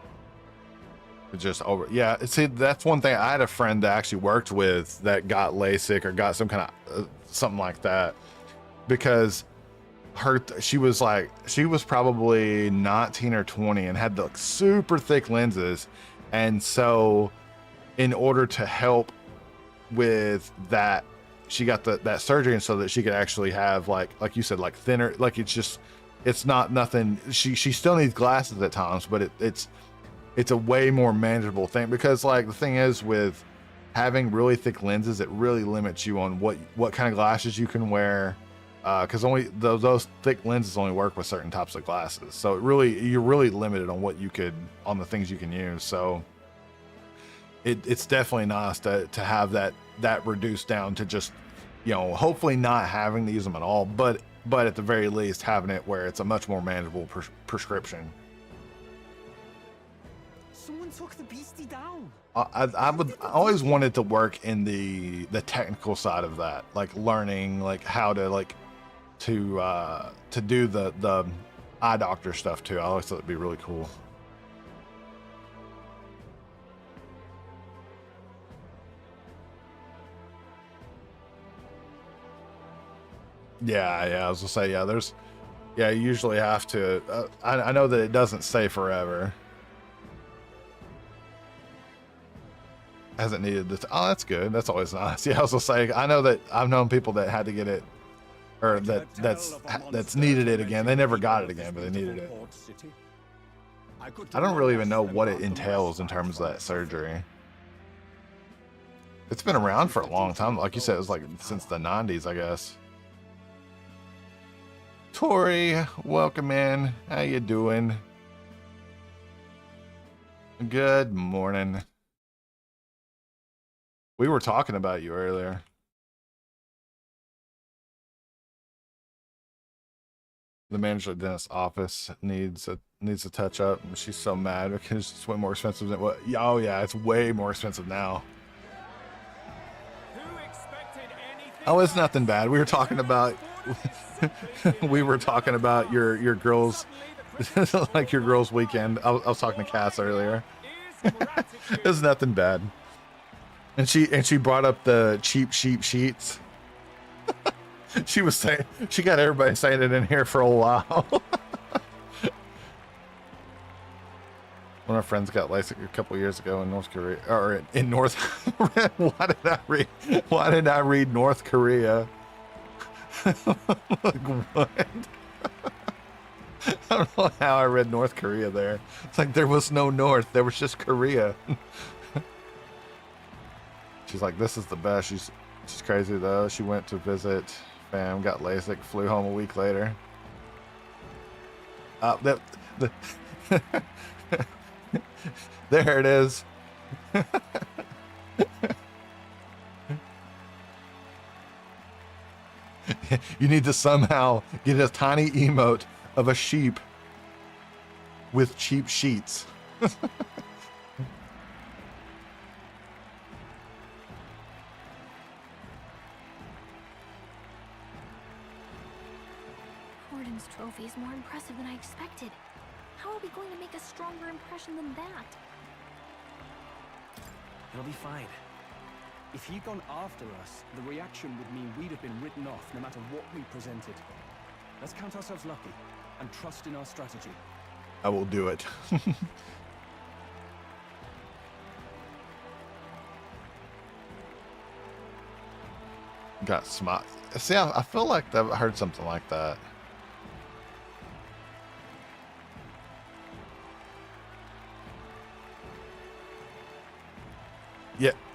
[SPEAKER 1] over. Yeah, see, that's one thing. I had a friend that actually worked with that got LASIK or got some kind of something like that, because she was probably 19 or 20 and had the super thick lenses, and so in order to help with that, she got that surgery, and so that she could actually have like you said, like thinner, like it's not nothing. She still needs glasses at times, but it's a way more manageable thing, because like the thing is with having really thick lenses, it really limits you on what kind of glasses you can wear, because only those thick lenses only work with certain types of glasses. So you're really limited on on the things you can use. So it's definitely nice to have that reduced down to just, hopefully not having to use them at all, but at the very least having it where it's a much more manageable prescription.
[SPEAKER 3] Someone took the beastie down.
[SPEAKER 1] I always wanted to work in the technical side of that, like learning like how to to do the eye doctor stuff too. I always thought it'd be really cool. Yeah, I was gonna say, you usually have to, I know that it doesn't stay forever. Hasn't needed this. Oh, that's good. That's always nice. Yeah, I was gonna say, I know that I've known people that had to get it, or that's needed it again. They never got it again, but they needed it. I don't really even know what it entails in terms of that surgery. It's been around for a long time. Like you said, it was like since the 90s, I guess. Tori, welcome in. How you doing? Good morning. We were talking about you earlier. The manager of the dentist's office needs a touch up. She's so mad because it's way more expensive than what. Oh yeah, it's way more expensive now. Oh, it's nothing bad. We were talking about your girls, like your girls' weekend. I was talking to Cass earlier. It's nothing bad. And she brought up the cheap sheets. She was saying, she got everybody saying it in here for a while. One of our friends got LASIK a couple years ago in North Korea, or in North. Why did I read North Korea? Like, what? I don't know how I read North Korea there. It's like there was no North, there was just Korea. She's like, this is the best. She's crazy though. She went to visit fam, got LASIK, flew home a week later. There it is. You need to somehow get a tiny emote of a sheep with cheap sheets.
[SPEAKER 5] Gordon's trophy is more impressive than I expected. How are we going to make a stronger impression than that?
[SPEAKER 3] It'll be fine. If he'd gone after us, the reaction would mean we'd have been written off no matter what we presented. Let's count ourselves lucky and trust in our strategy.
[SPEAKER 1] I will do it. Got smart. See, I feel like I've heard something like that.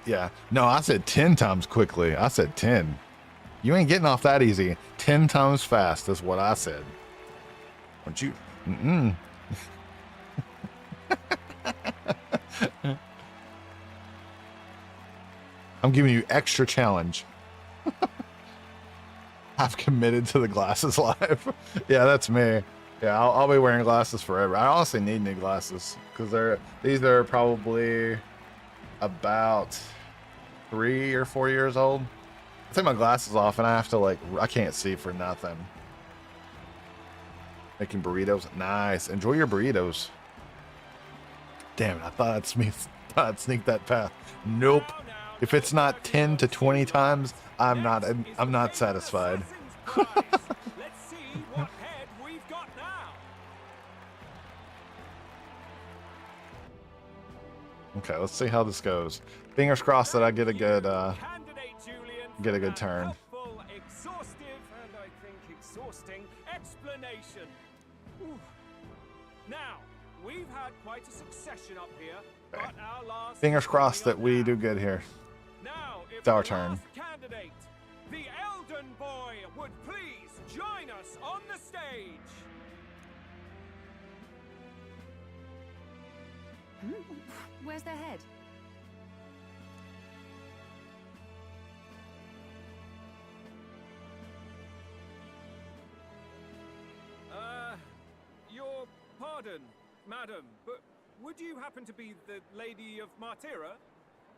[SPEAKER 1] Yeah. No, I said 10 times quickly. I said 10. You ain't getting off that easy. 10 times fast is what I said. Don't you? I'm giving you extra challenge. I've committed to the glasses life. Yeah, that's me. Yeah, I'll be wearing glasses forever. I honestly need new glasses because these are probably about 3 or 4 years old. I take my glasses off and I have to I can't see for nothing. Making burritos. Nice. Enjoy your burritos. Damn it, I thought I'd sneak that path. Nope. If it's not 10 to 20 times, I'm not satisfied.
[SPEAKER 14] Let's see what head we've got now.
[SPEAKER 1] Okay, let's see how this goes. Fingers crossed that I get a good turn.
[SPEAKER 14] Helpful, exhaustive, and I think exhausting explanation. Ooh. Now, we've had quite a succession up here, but our last
[SPEAKER 1] Fingers crossed that we do good here.
[SPEAKER 14] Now, if
[SPEAKER 1] It's our
[SPEAKER 14] the
[SPEAKER 1] turn.
[SPEAKER 14] last candidate, the Elden Boy, would please join us on the stage.
[SPEAKER 8] Where's their head?
[SPEAKER 14] Your pardon, madam, but would you happen to be the Lady of Martira?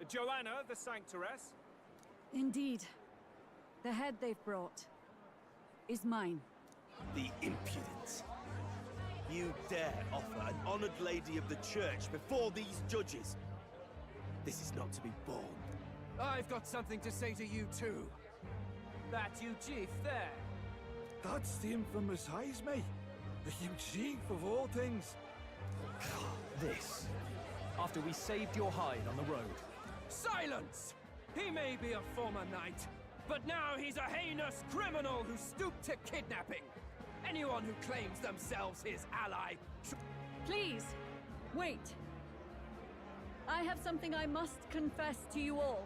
[SPEAKER 14] Joanna, the Sanctoress?
[SPEAKER 13] Indeed. The head they've brought is mine.
[SPEAKER 11] The impudence. You dare offer an honored lady of the church before these judges? This is not to be borne.
[SPEAKER 9] I've got something to say to you too.
[SPEAKER 14] That you chief there.
[SPEAKER 10] That's the infamous Heisme. The huge chief of all things.
[SPEAKER 3] This, after we saved your hide on the road.
[SPEAKER 9] Silence! He may be a former knight, but now he's a heinous criminal who stooped to kidnapping. Anyone who claims themselves his ally...
[SPEAKER 13] Please, wait. I have something I must confess to you all.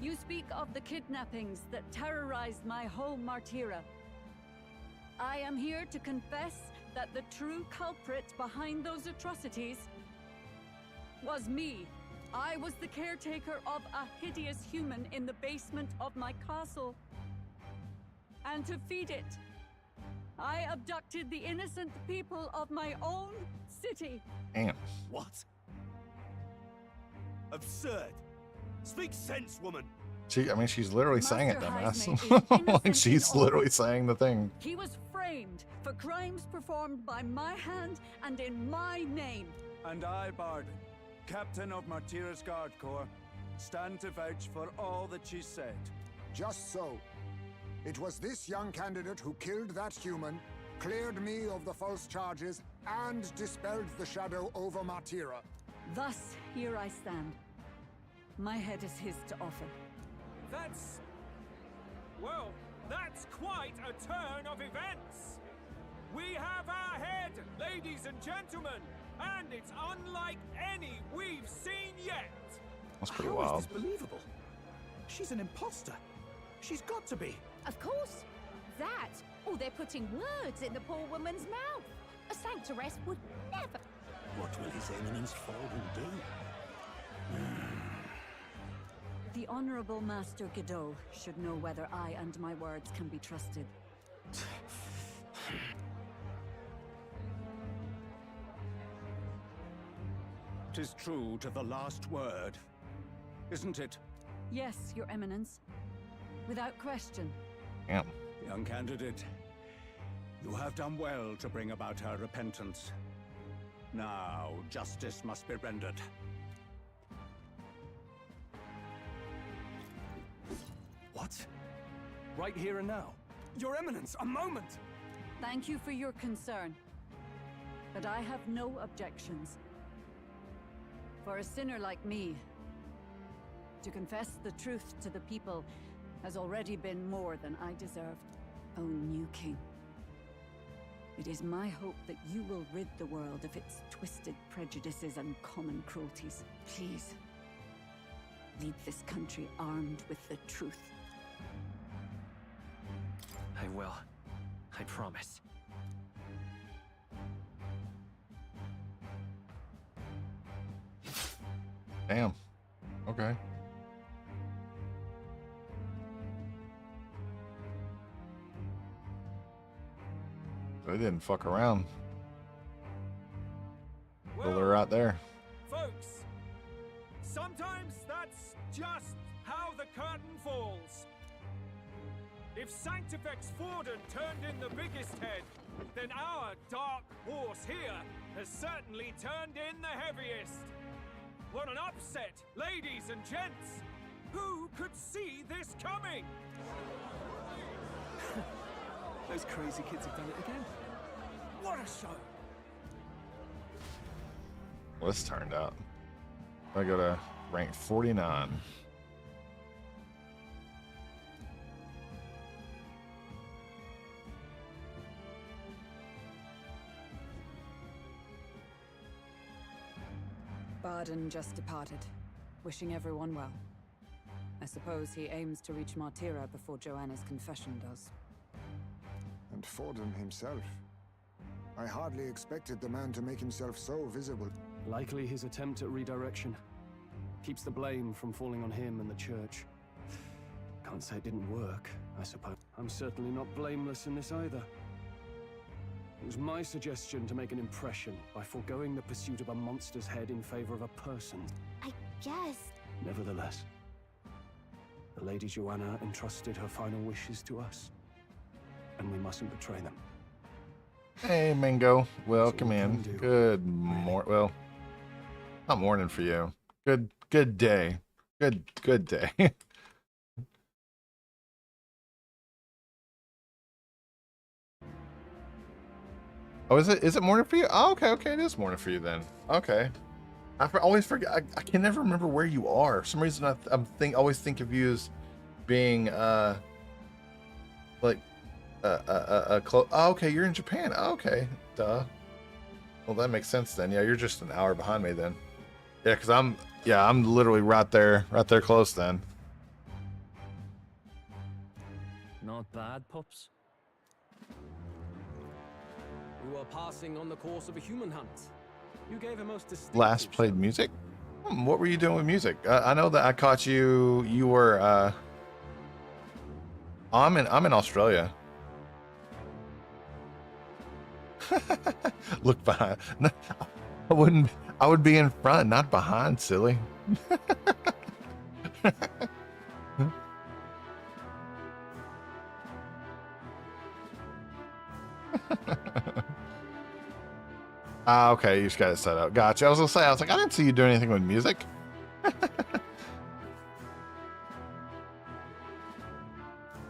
[SPEAKER 13] You speak of the kidnappings that terrorized my home, Martira. I am here to confess that the true culprit behind those atrocities was me. I was the caretaker of a hideous human in the basement of my castle. And to feed it, I abducted the innocent people of my own city.
[SPEAKER 1] Damn.
[SPEAKER 11] What? Absurd. Speak sense, woman.
[SPEAKER 1] She's literally saying it,
[SPEAKER 13] Master
[SPEAKER 1] dumbass.
[SPEAKER 13] Heisme is
[SPEAKER 1] Like
[SPEAKER 13] innocent
[SPEAKER 1] she's
[SPEAKER 13] in all.
[SPEAKER 1] literally saying the thing.
[SPEAKER 13] He was framed for crimes performed by my hand and in my name.
[SPEAKER 10] And I, Bardon, Captain of Martira's Guard Corps, stand to vouch for all that she said.
[SPEAKER 7] Just so. It was this young candidate who killed that human, cleared me of the false charges, and dispelled the shadow over Martira.
[SPEAKER 13] Thus, here I stand. My head is his to offer.
[SPEAKER 14] That's quite a turn of events. We have our head, ladies and gentlemen, and it's unlike any we've seen yet.
[SPEAKER 1] That's pretty
[SPEAKER 9] How
[SPEAKER 1] wild.
[SPEAKER 9] is this believable? She's an imposter. She's got to be.
[SPEAKER 6] Of course. That, or they're putting words in the poor woman's mouth. A sanctoress would never.
[SPEAKER 15] What will His Eminence Fallen do?
[SPEAKER 13] The Honorable Master Godot should know whether I and my words can be trusted.
[SPEAKER 10] 'Tis true to the last word, isn't it?
[SPEAKER 13] Yes, Your Eminence. Without question.
[SPEAKER 1] Damn.
[SPEAKER 10] Young candidate, you have done well to bring about her repentance. Now, justice must be rendered.
[SPEAKER 3] What? Right here and now?
[SPEAKER 9] Your Eminence, a moment!
[SPEAKER 13] Thank you for your concern. But I have no objections. For a sinner like me, to confess the truth to the people has already been more than I deserved. O new king, it is my hope that you will rid the world of its twisted prejudices and common cruelties. Please, lead this country armed with the truth.
[SPEAKER 12] I will. I promise.
[SPEAKER 1] Damn. Okay. They didn't fuck around. Well, they're right there.
[SPEAKER 14] Folks, sometimes that's just how the curtain falls. If Sanctifex Forden turned in the biggest head, then our dark horse here has certainly turned in the heaviest. What an upset, ladies and gents! Who could see this coming?
[SPEAKER 3] Those crazy kids have done it again.
[SPEAKER 14] What a show!
[SPEAKER 1] Well, this turned out. I go to rank 49.
[SPEAKER 8] Barden just departed, wishing everyone well. I suppose he aims to reach Martira before Joanna's confession does.
[SPEAKER 7] And Forden himself. I hardly expected the man to make himself so visible.
[SPEAKER 3] Likely his attempt at redirection. Keeps the blame from falling on him and the church. Can't say it didn't work, I suppose. I'm certainly not blameless in this either. It was my suggestion to make an impression by foregoing the pursuit of a monster's head in favor of a person.
[SPEAKER 5] I guess.
[SPEAKER 3] Nevertheless, the Lady Joanna entrusted her final wishes to us, and we mustn't betray them.
[SPEAKER 1] Hey, Mingo. Welcome in. Good morning. Well, not morning for you. Good day. Good day. Oh, is it morning for you? Oh, okay, it is morning for you then. Okay. I always forget. I can never remember where you are. For some reason, I always think of you as being like oh, okay, you're in Japan. Oh, okay, duh. Well, that makes sense then. Yeah, you're just an hour behind me then. Yeah, because I'm literally right there close then.
[SPEAKER 12] Not bad, pups.
[SPEAKER 9] You are passing on the course of a human hunt. You gave a most distinct
[SPEAKER 1] Last played music? What were you doing with music? I know that I caught you. You were. I'm in Australia. Look behind. No, I wouldn't. I would be in front, not behind. Silly. Okay, you just got it set up. Gotcha. I was gonna say, I didn't see you doing anything with music.
[SPEAKER 12] I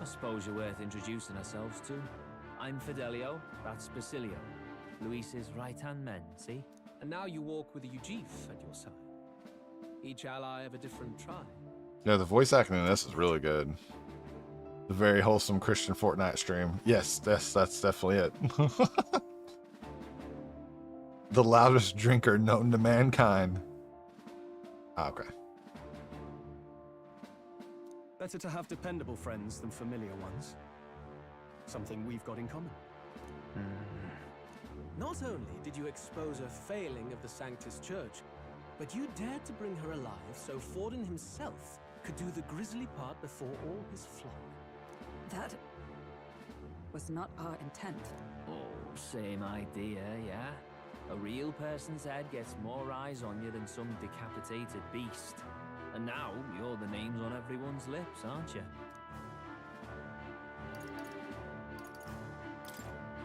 [SPEAKER 12] suppose you're worth introducing ourselves to. I'm Fidelio, that's Basilio. Luis's right-hand man, see?
[SPEAKER 9] And now you walk with a Ujif at your side. Each ally of a different tribe.
[SPEAKER 1] Yeah, the voice acting in this is really good. The very wholesome Christian Fortnite stream. Yes, that's definitely it. The loudest drinker known to mankind. Okay.
[SPEAKER 3] Better to have dependable friends than familiar ones. Something we've got in common.
[SPEAKER 9] Not only did you expose a failing of the Sanctus Church, but you dared to bring her alive so Forden himself could do the grisly part before all his flock.
[SPEAKER 8] That was not our intent.
[SPEAKER 12] Oh, same idea, yeah? A real person's head gets more eyes on you than some decapitated beast. And now, you're the names on everyone's lips, aren't you?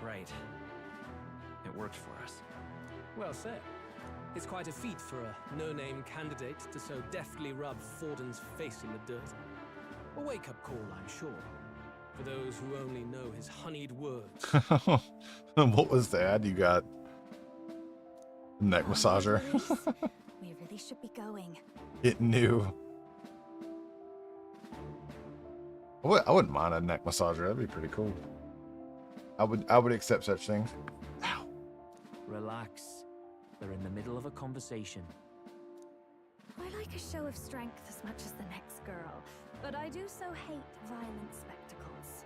[SPEAKER 12] Great. It worked for us.
[SPEAKER 9] Well said. It's quite a feat for a no-name candidate to so deftly rub Forden's face in the dirt. A wake-up call, I'm sure, for those who only know his honeyed words.
[SPEAKER 1] What was the ad you got? Neck massager.
[SPEAKER 5] We really should be going.
[SPEAKER 1] It knew. I wouldn't mind a neck massager. That'd be pretty cool. I would accept such things. Ow.
[SPEAKER 12] Relax. They're in the middle of a conversation.
[SPEAKER 5] I like a show of strength as much as the next girl, but I do so hate violent spectacles.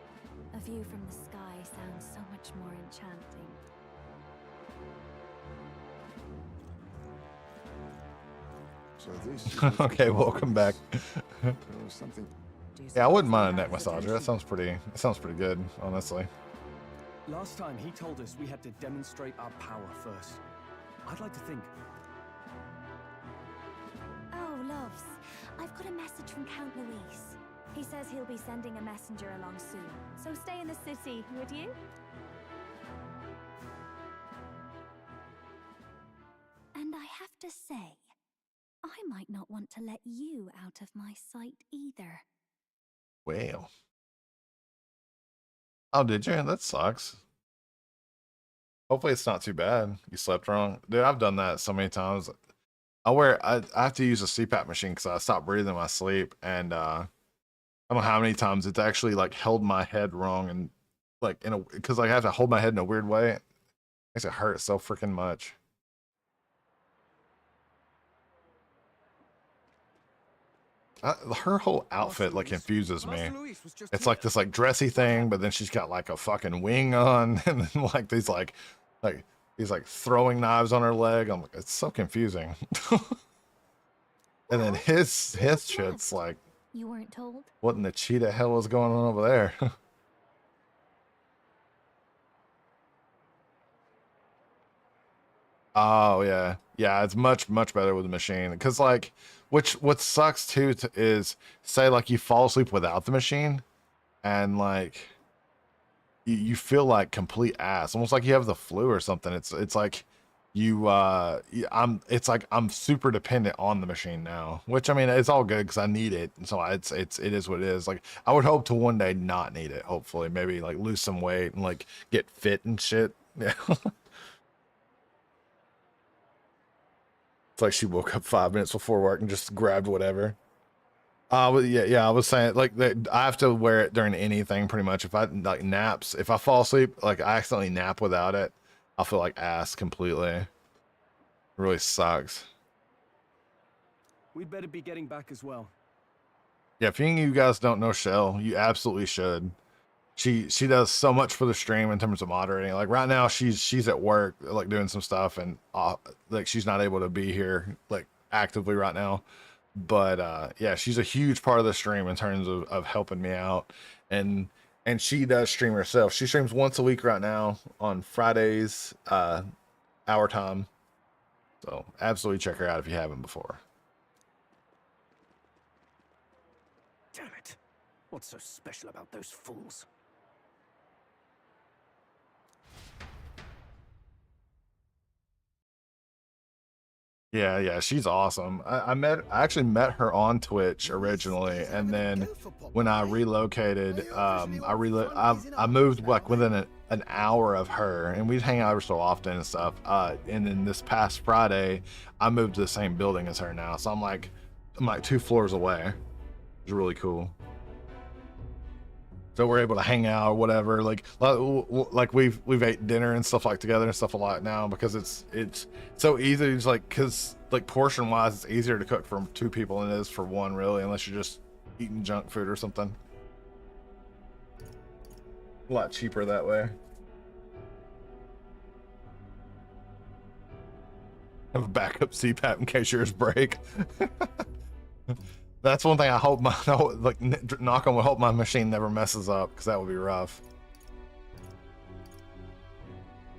[SPEAKER 5] A view from the sky sounds so much more enchanting.
[SPEAKER 7] So this is what
[SPEAKER 1] Okay,
[SPEAKER 7] you
[SPEAKER 1] welcome back.
[SPEAKER 7] there was something.
[SPEAKER 1] Yeah, I wouldn't mind a neck massager. That sounds pretty good, honestly.
[SPEAKER 3] Last time he told us we had to demonstrate our power first. I'd like to think.
[SPEAKER 5] Oh, loves. I've got a message from Count Luis. He says he'll be sending a messenger along soon. So stay in the city, would you? And I have to say, I might not want to let you out of my sight either.
[SPEAKER 1] Well. Oh, did you? That sucks. Hopefully it's not too bad. You slept wrong. Dude, I've done that so many times. I have to use a CPAP machine because I stopped breathing in my sleep, and I don't know how many times it's actually like held my head wrong, and like because I have to hold my head in a weird way. It makes it hurt so freaking much. Her whole outfit like confuses me. It's like this like dressy thing, but then she's got like a fucking wing on, and then like these like he's like throwing knives on her leg. I'm like, it's so confusing. And then his shit's like,
[SPEAKER 5] you weren't told?
[SPEAKER 1] What in the cheetah hell is going on over there? Oh yeah, yeah. It's much better with the machine because like, what sucks too is say like you fall asleep without the machine, and like you feel like complete ass, almost like you have the flu or something. It's like it's like I'm super dependent on the machine now, which I mean it's all good because I need it, so it is what it is. Like I would hope to one day not need it. Hopefully, maybe like lose some weight and like get fit and shit. Yeah. It's like she woke up 5 minutes before work and just grabbed whatever. Yeah, I was saying like that I have to wear it during anything pretty much. If I like naps, if I fall asleep, like I accidentally nap without it, I'll feel like ass completely. It really sucks.
[SPEAKER 3] We'd better be getting back as well.
[SPEAKER 1] Yeah, if any of you guys don't know Shell, you absolutely should. She does so much for the stream in terms of moderating. Like right now she's at work like doing some stuff, and like she's not able to be here like actively right now. But yeah, she's a huge part of the stream in terms of helping me out, and she does stream herself. She streams once a week right now on Fridays, our time. So absolutely check her out if you haven't before.
[SPEAKER 3] Damn it. What's so special about those fools?
[SPEAKER 1] Yeah, she's awesome. I actually met her on Twitch originally, and then when I relocated, I moved like within an hour of her, and we'd hang out every so often and stuff. And then this past Friday, I moved to the same building as her now, so I'm like 2 floors away. It's really cool. So we're able to hang out or whatever. Like we've ate dinner and stuff like together and stuff a lot now because it's so easy. It's like because like portion wise, it's easier to cook for 2 people than it is for 1 really, unless you're just eating junk food or something. A lot cheaper that way. Have a backup CPAP in case yours break. That's one thing I hope knock on wood, hope my machine never messes up, because that would be rough.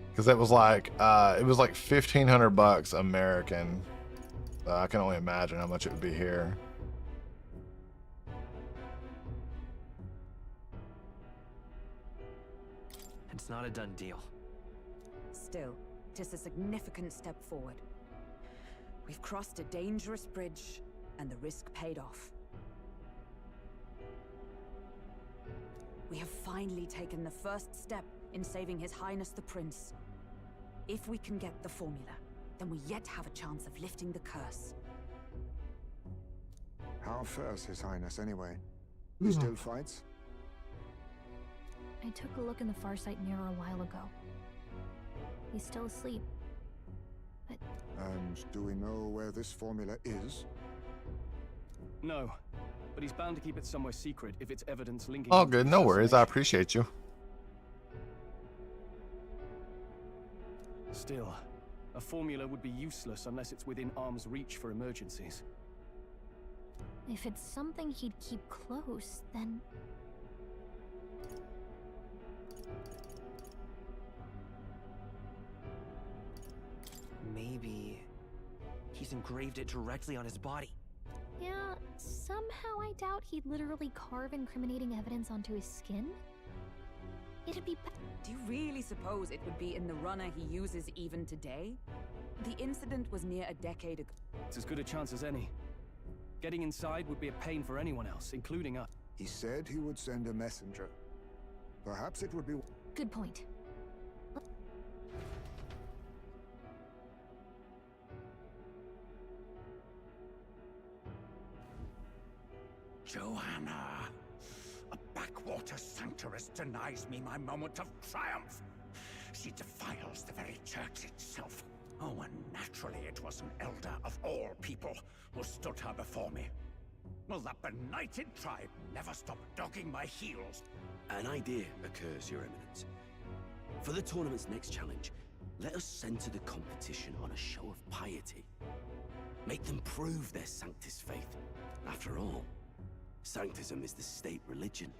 [SPEAKER 1] Because it was like $1,500 American. I can only imagine how much it would be here.
[SPEAKER 17] It's not a done deal.
[SPEAKER 8] Still, it is a significant step forward. We've crossed a dangerous bridge, and the risk paid off. We have finally taken the first step in saving His Highness the Prince. If we can get the formula, then we yet have a chance of lifting the curse.
[SPEAKER 7] How fares His Highness anyway? He still fights?
[SPEAKER 5] I took a look in the Farsight mirror a while ago. He's still asleep. But...
[SPEAKER 7] And do we know where this formula is?
[SPEAKER 3] No, but he's bound to keep it somewhere secret if it's evidence linking.
[SPEAKER 1] Oh, good. No worries. I appreciate you.
[SPEAKER 3] Still, a formula would be useless unless it's within arm's reach for emergencies.
[SPEAKER 5] If it's something he'd keep close, then...
[SPEAKER 17] Maybe he's engraved it directly on his body.
[SPEAKER 5] Yeah, somehow I doubt he'd literally carve incriminating evidence onto his skin. It'd be...
[SPEAKER 8] Do you really suppose it would be in the runner he uses even today? The incident was near a decade ago.
[SPEAKER 3] It's as good a chance as any. Getting inside would be a pain for anyone else, including us.
[SPEAKER 7] He said he would send a messenger. Perhaps it would be...
[SPEAKER 5] Good point.
[SPEAKER 10] Joanna! A backwater sanctuarist denies me my moment of triumph! She defiles the very church itself. Oh, and naturally it was an elder of all people who stood her before me. Will that benighted tribe never stop dogging my heels?
[SPEAKER 11] An idea occurs, Your Eminence. For the tournament's next challenge, let us center the competition on a show of piety. Make them prove their Sanctus faith. After all, Sanctism is the state religion.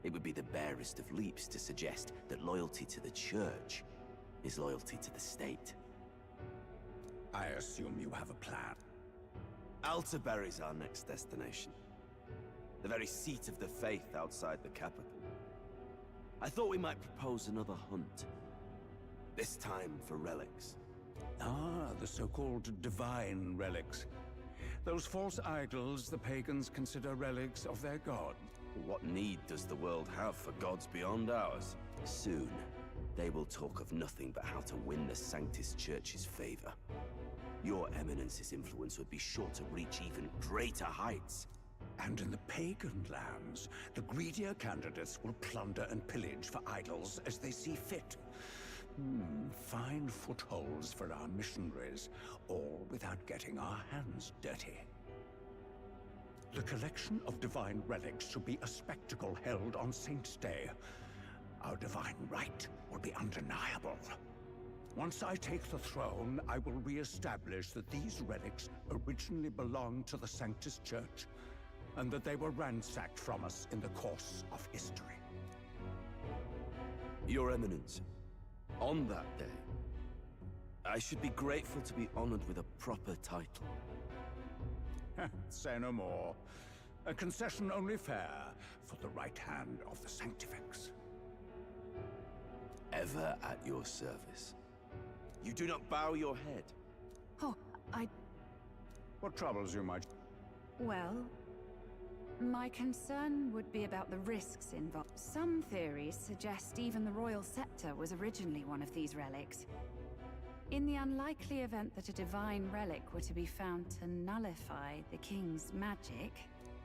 [SPEAKER 11] It would be the barest of leaps to suggest that loyalty to the Church is loyalty to the state.
[SPEAKER 10] I assume you have a plan.
[SPEAKER 11] Altaberry is our next destination. The very seat of the faith outside the capital. I thought we might propose another hunt. This time for relics.
[SPEAKER 10] Ah, the so-called divine relics. Those false idols the pagans consider relics of their god.
[SPEAKER 11] What need does the world have for gods beyond ours? Soon, they will talk of nothing but how to win the Sanctus Church's favor. Your Eminence's influence would be sure to reach even greater heights.
[SPEAKER 10] And in the pagan lands, the greedier candidates will plunder and pillage for idols as they see fit. Fine footholds for our missionaries, all without getting our hands dirty. The collection of divine relics should be a spectacle held on Saint's Day. Our divine right will be undeniable. Once I take the throne, I will re-establish that these relics originally belonged to the Sanctus Church, and that they were ransacked from us in the course of history.
[SPEAKER 11] Your Eminence, on that day, I should be grateful to be honored with a proper title.
[SPEAKER 10] Say no more. A concession only fair for the right hand of the Sanctifex.
[SPEAKER 11] Ever at your service. You do not bow your head.
[SPEAKER 8] Oh,
[SPEAKER 10] What troubles you, my...
[SPEAKER 8] Well, my concern would be about the risks involved. Some theories suggest even the royal scepter was originally one of these relics. In the unlikely event that a divine relic were to be found to nullify the king's magic...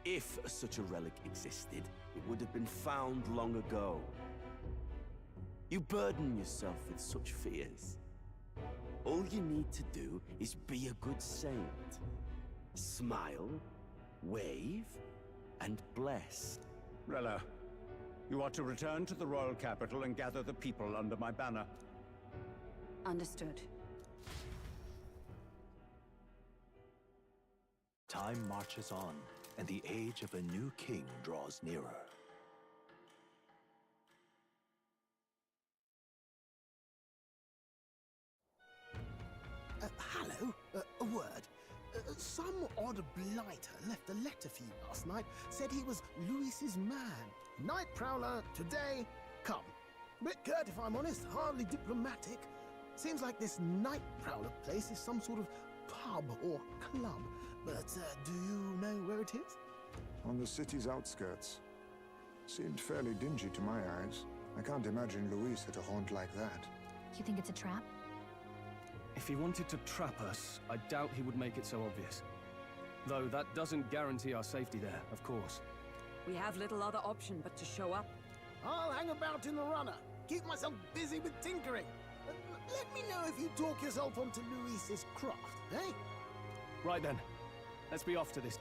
[SPEAKER 11] If such a relic existed, it would have been found long ago. You burden yourself with such fears. All you need to do is be a good saint. Smile, wave, and bless.
[SPEAKER 10] Rella, you are to return to the royal capital and gather the people under my banner.
[SPEAKER 8] Understood.
[SPEAKER 4] Time marches on, and the age of a new king draws nearer.
[SPEAKER 2] Hello, a word. Some odd blighter left a letter for you last night. Said he was Louis's man. Night prowler, today, come. Bit curt if I'm honest, hardly diplomatic. Seems like this night prowler place is some sort of pub or club. But do you know where it is?
[SPEAKER 7] On the city's outskirts. Seemed fairly dingy to my eyes. I can't imagine Louis at a haunt like that.
[SPEAKER 5] You think it's a trap?
[SPEAKER 3] If he wanted to trap us, I doubt he would make it so obvious. Though that doesn't guarantee our safety there, of course.
[SPEAKER 8] We have little other option but to show up.
[SPEAKER 2] I'll hang about in the runner. Keep myself busy with tinkering. Let me know if you talk yourself onto Louis's craft, eh?
[SPEAKER 3] Right then. Let's be off to this.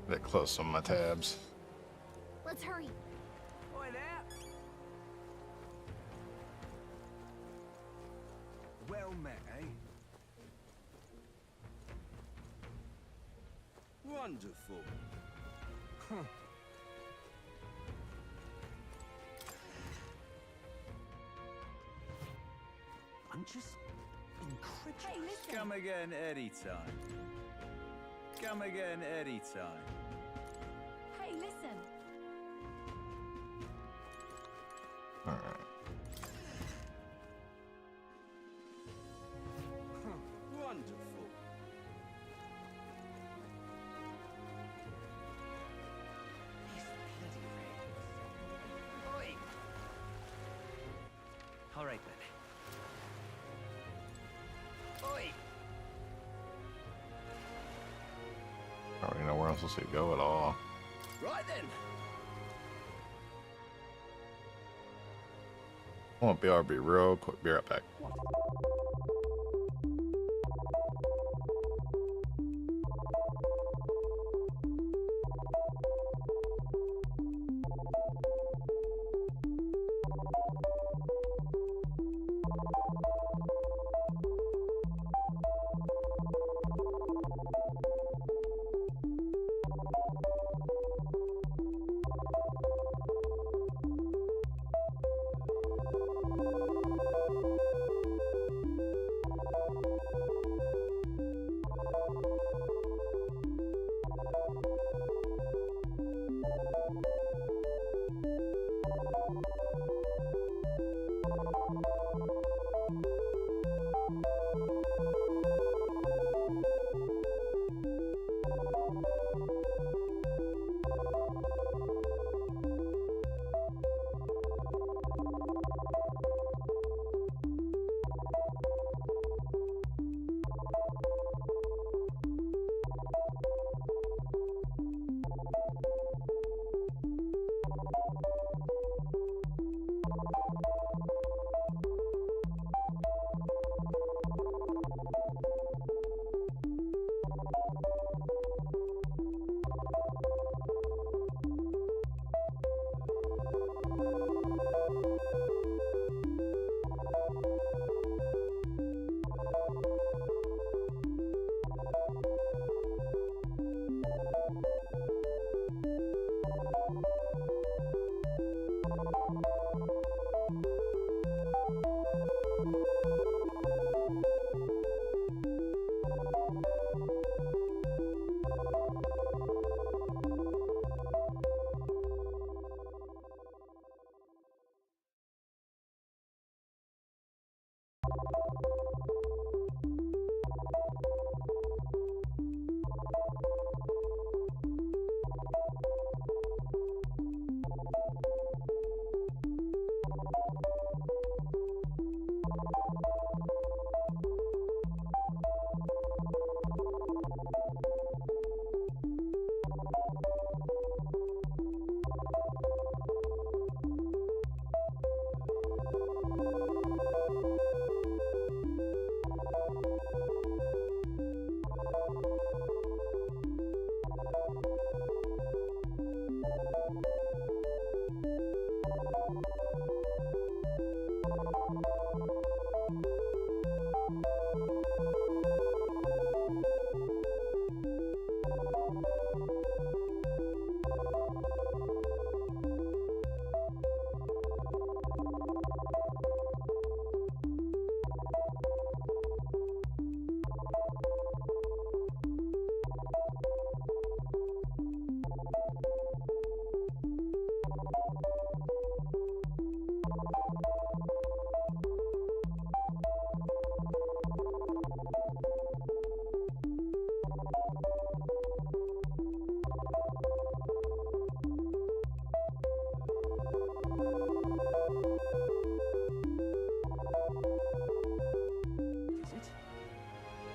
[SPEAKER 1] Bit close on my tabs.
[SPEAKER 6] Let's hurry.
[SPEAKER 17] Oi there!
[SPEAKER 10] Well met, eh?
[SPEAKER 11] Wonderful.
[SPEAKER 17] I'm just incredulous.
[SPEAKER 6] Hey, listen.
[SPEAKER 18] Come again anytime. Come again anytime.
[SPEAKER 6] Hey, listen.
[SPEAKER 1] All right.
[SPEAKER 11] Wonderful.
[SPEAKER 17] Oi! All right then. Oi!
[SPEAKER 1] I don't even know where I'm supposed to go at all.
[SPEAKER 11] Right then.
[SPEAKER 1] I want BRB real quick. Be right back.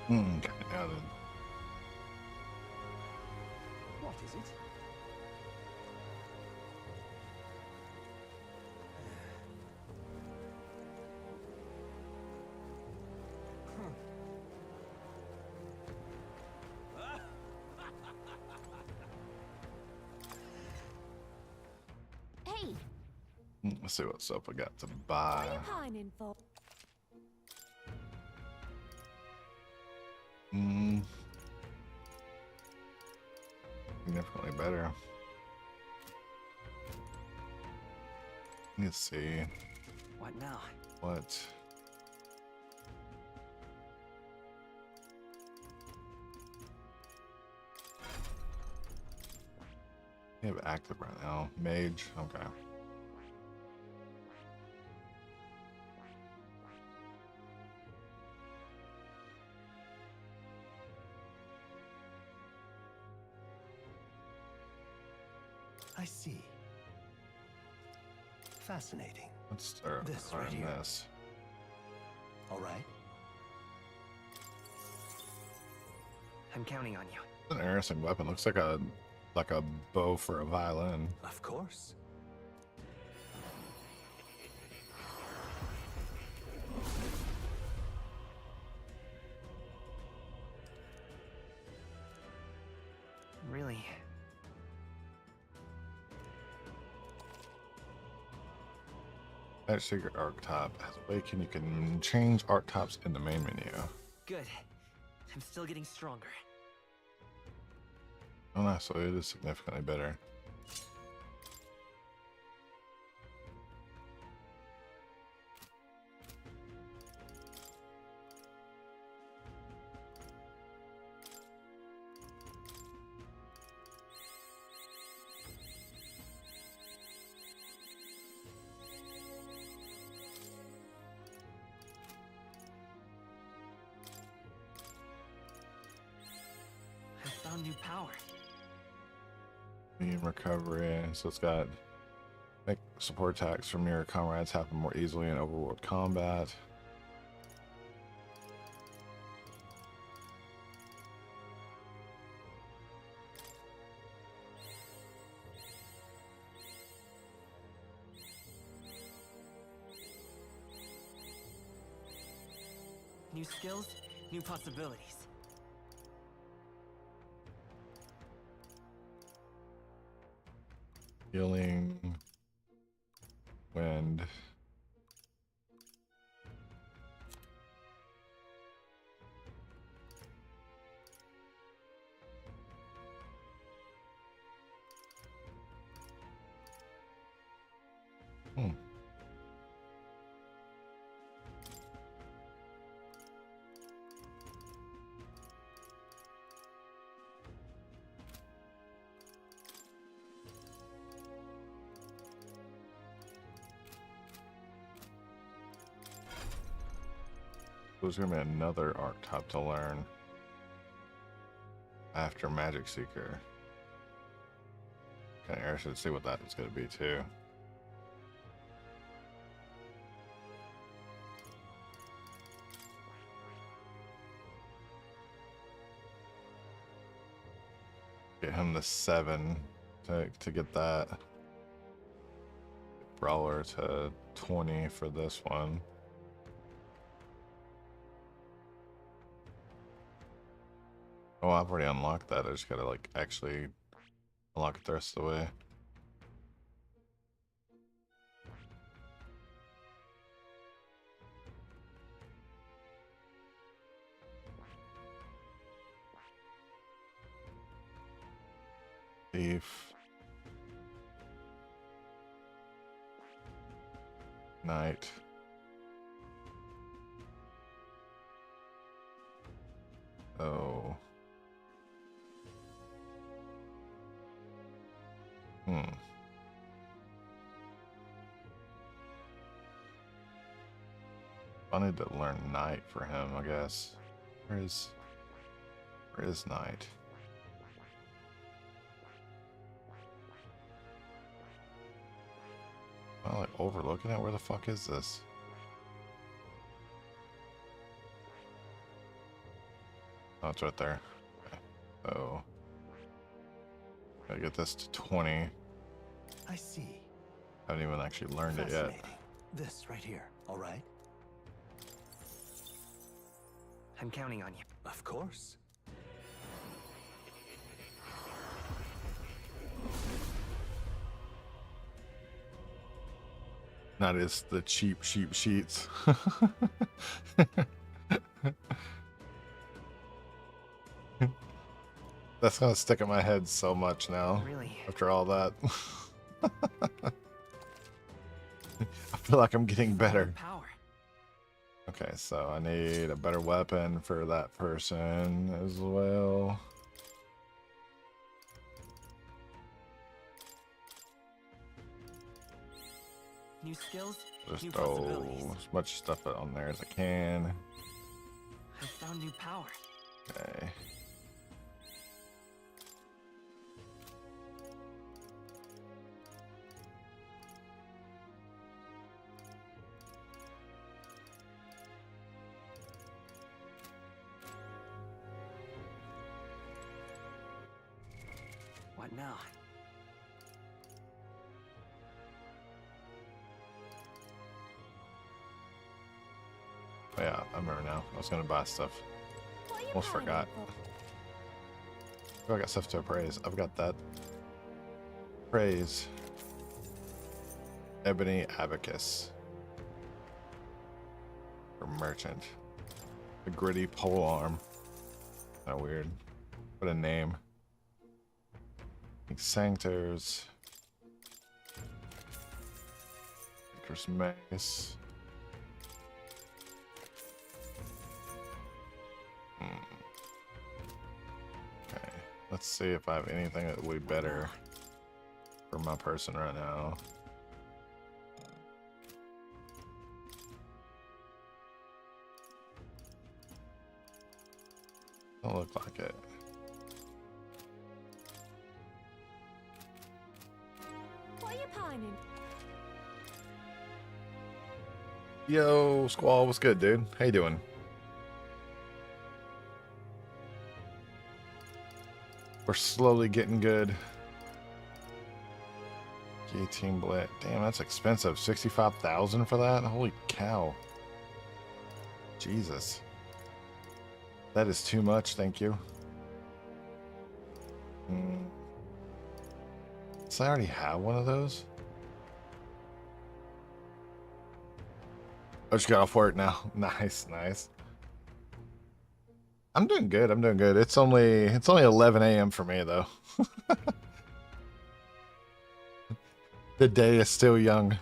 [SPEAKER 1] Okay, now then.
[SPEAKER 17] What is it?
[SPEAKER 6] me.
[SPEAKER 1] Let's see what stuff I got to
[SPEAKER 6] What
[SPEAKER 1] buy.
[SPEAKER 6] are you pining for?
[SPEAKER 1] Significantly better. Let's see.
[SPEAKER 17] What now?
[SPEAKER 1] What? You have active right now. Mage. Okay.
[SPEAKER 4] I see. Fascinating.
[SPEAKER 1] Let's start
[SPEAKER 4] This right
[SPEAKER 1] on
[SPEAKER 4] here.
[SPEAKER 1] this.
[SPEAKER 4] All right.
[SPEAKER 17] I'm counting on you.
[SPEAKER 1] It's an interesting weapon. Looks like a bow for a violin.
[SPEAKER 4] Of course.
[SPEAKER 17] Really?
[SPEAKER 1] That secret archetype has awakened. You can change archetypes in the main menu.
[SPEAKER 17] Good. I'm still getting stronger.
[SPEAKER 1] Oh, nice. So it is significantly better.
[SPEAKER 17] I found new power.
[SPEAKER 1] Medium recovery. So it's got make support attacks from your comrades happen more easily in overworld combat.
[SPEAKER 17] New skills, new possibilities.
[SPEAKER 1] Healing. Wind. There's gonna be another archetype to learn after Magic Seeker. Kind of interested to see what that is gonna be too. Get him the 7 to get that. Brawler to 20 for this one. Oh, I've already unlocked that. I just gotta like actually unlock it the rest of the way. Thief. Knight. Oh. I need to learn Knight for him, I guess. Where is Knight? Am I like overlooking it? Where the fuck is this? Oh, it's right there. Okay. So gotta get this to 20.
[SPEAKER 4] I see.
[SPEAKER 1] Haven't even actually learned it yet.
[SPEAKER 4] This right here. All right.
[SPEAKER 17] I'm counting on you.
[SPEAKER 4] Of course.
[SPEAKER 1] Not as the cheap sheets. That's gonna stick in my head so much now.
[SPEAKER 17] Really?
[SPEAKER 1] After all that. I feel like I'm getting better.
[SPEAKER 17] Power.
[SPEAKER 1] Okay, so I need a better weapon for that person as well.
[SPEAKER 17] New skills,
[SPEAKER 1] Just
[SPEAKER 17] new
[SPEAKER 1] throw
[SPEAKER 17] possibilities.
[SPEAKER 1] as much stuff on there as I can.
[SPEAKER 17] I found new power.
[SPEAKER 1] Okay.
[SPEAKER 17] What now?
[SPEAKER 1] Oh, yeah, I remember now. I was gonna buy stuff. Almost forgot. Oh, I got stuff to appraise. I've got that. Praise. Ebony Abacus. For merchant. The gritty pole arm. Kinda weird. What a name. Sanctors. Chris Mace. Okay, let's see if I have anything that would be better for my person right now. Don't look like it.
[SPEAKER 6] What are you pining?
[SPEAKER 1] Yo, Squall, what's good, dude? How you doing? We're slowly getting good. Guillotine blade. Damn, that's expensive. 65,000 for that? Holy cow. Jesus. That is too much, thank you. So I already have one of those? I just got off work now. Nice, nice. I'm doing good. I'm doing good. It's only 11 a.m. for me though. The day is still young.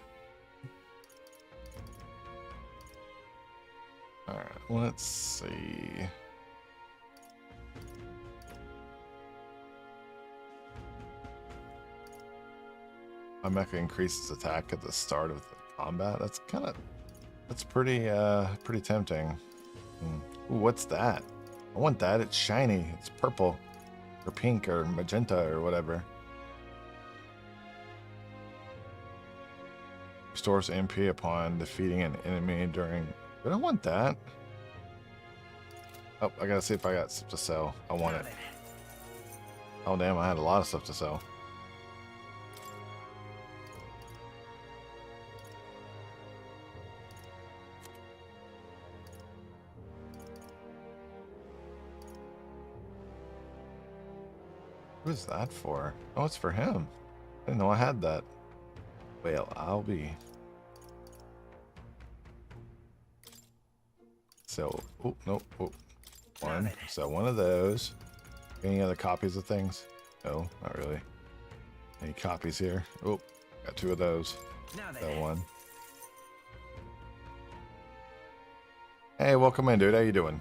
[SPEAKER 1] All right, let's see. My mecha increases attack at the start of the combat. That's pretty tempting. Ooh, what's that? I want that. It's shiny. It's purple or pink or magenta or whatever. Restores MP upon defeating an enemy during... I don't want that. Oh, I gotta see if I got stuff to sell. I want it. Oh damn, I had a lot of stuff to sell. What is that for? Oh, it's for him. I didn't know I had that. Well, I'll be. So, oh, nope. Oh, one. So one of those. Any other copies of things? No, not really. Any copies here? Oh, got two of those. That one. Hey, welcome in, dude. How you doing?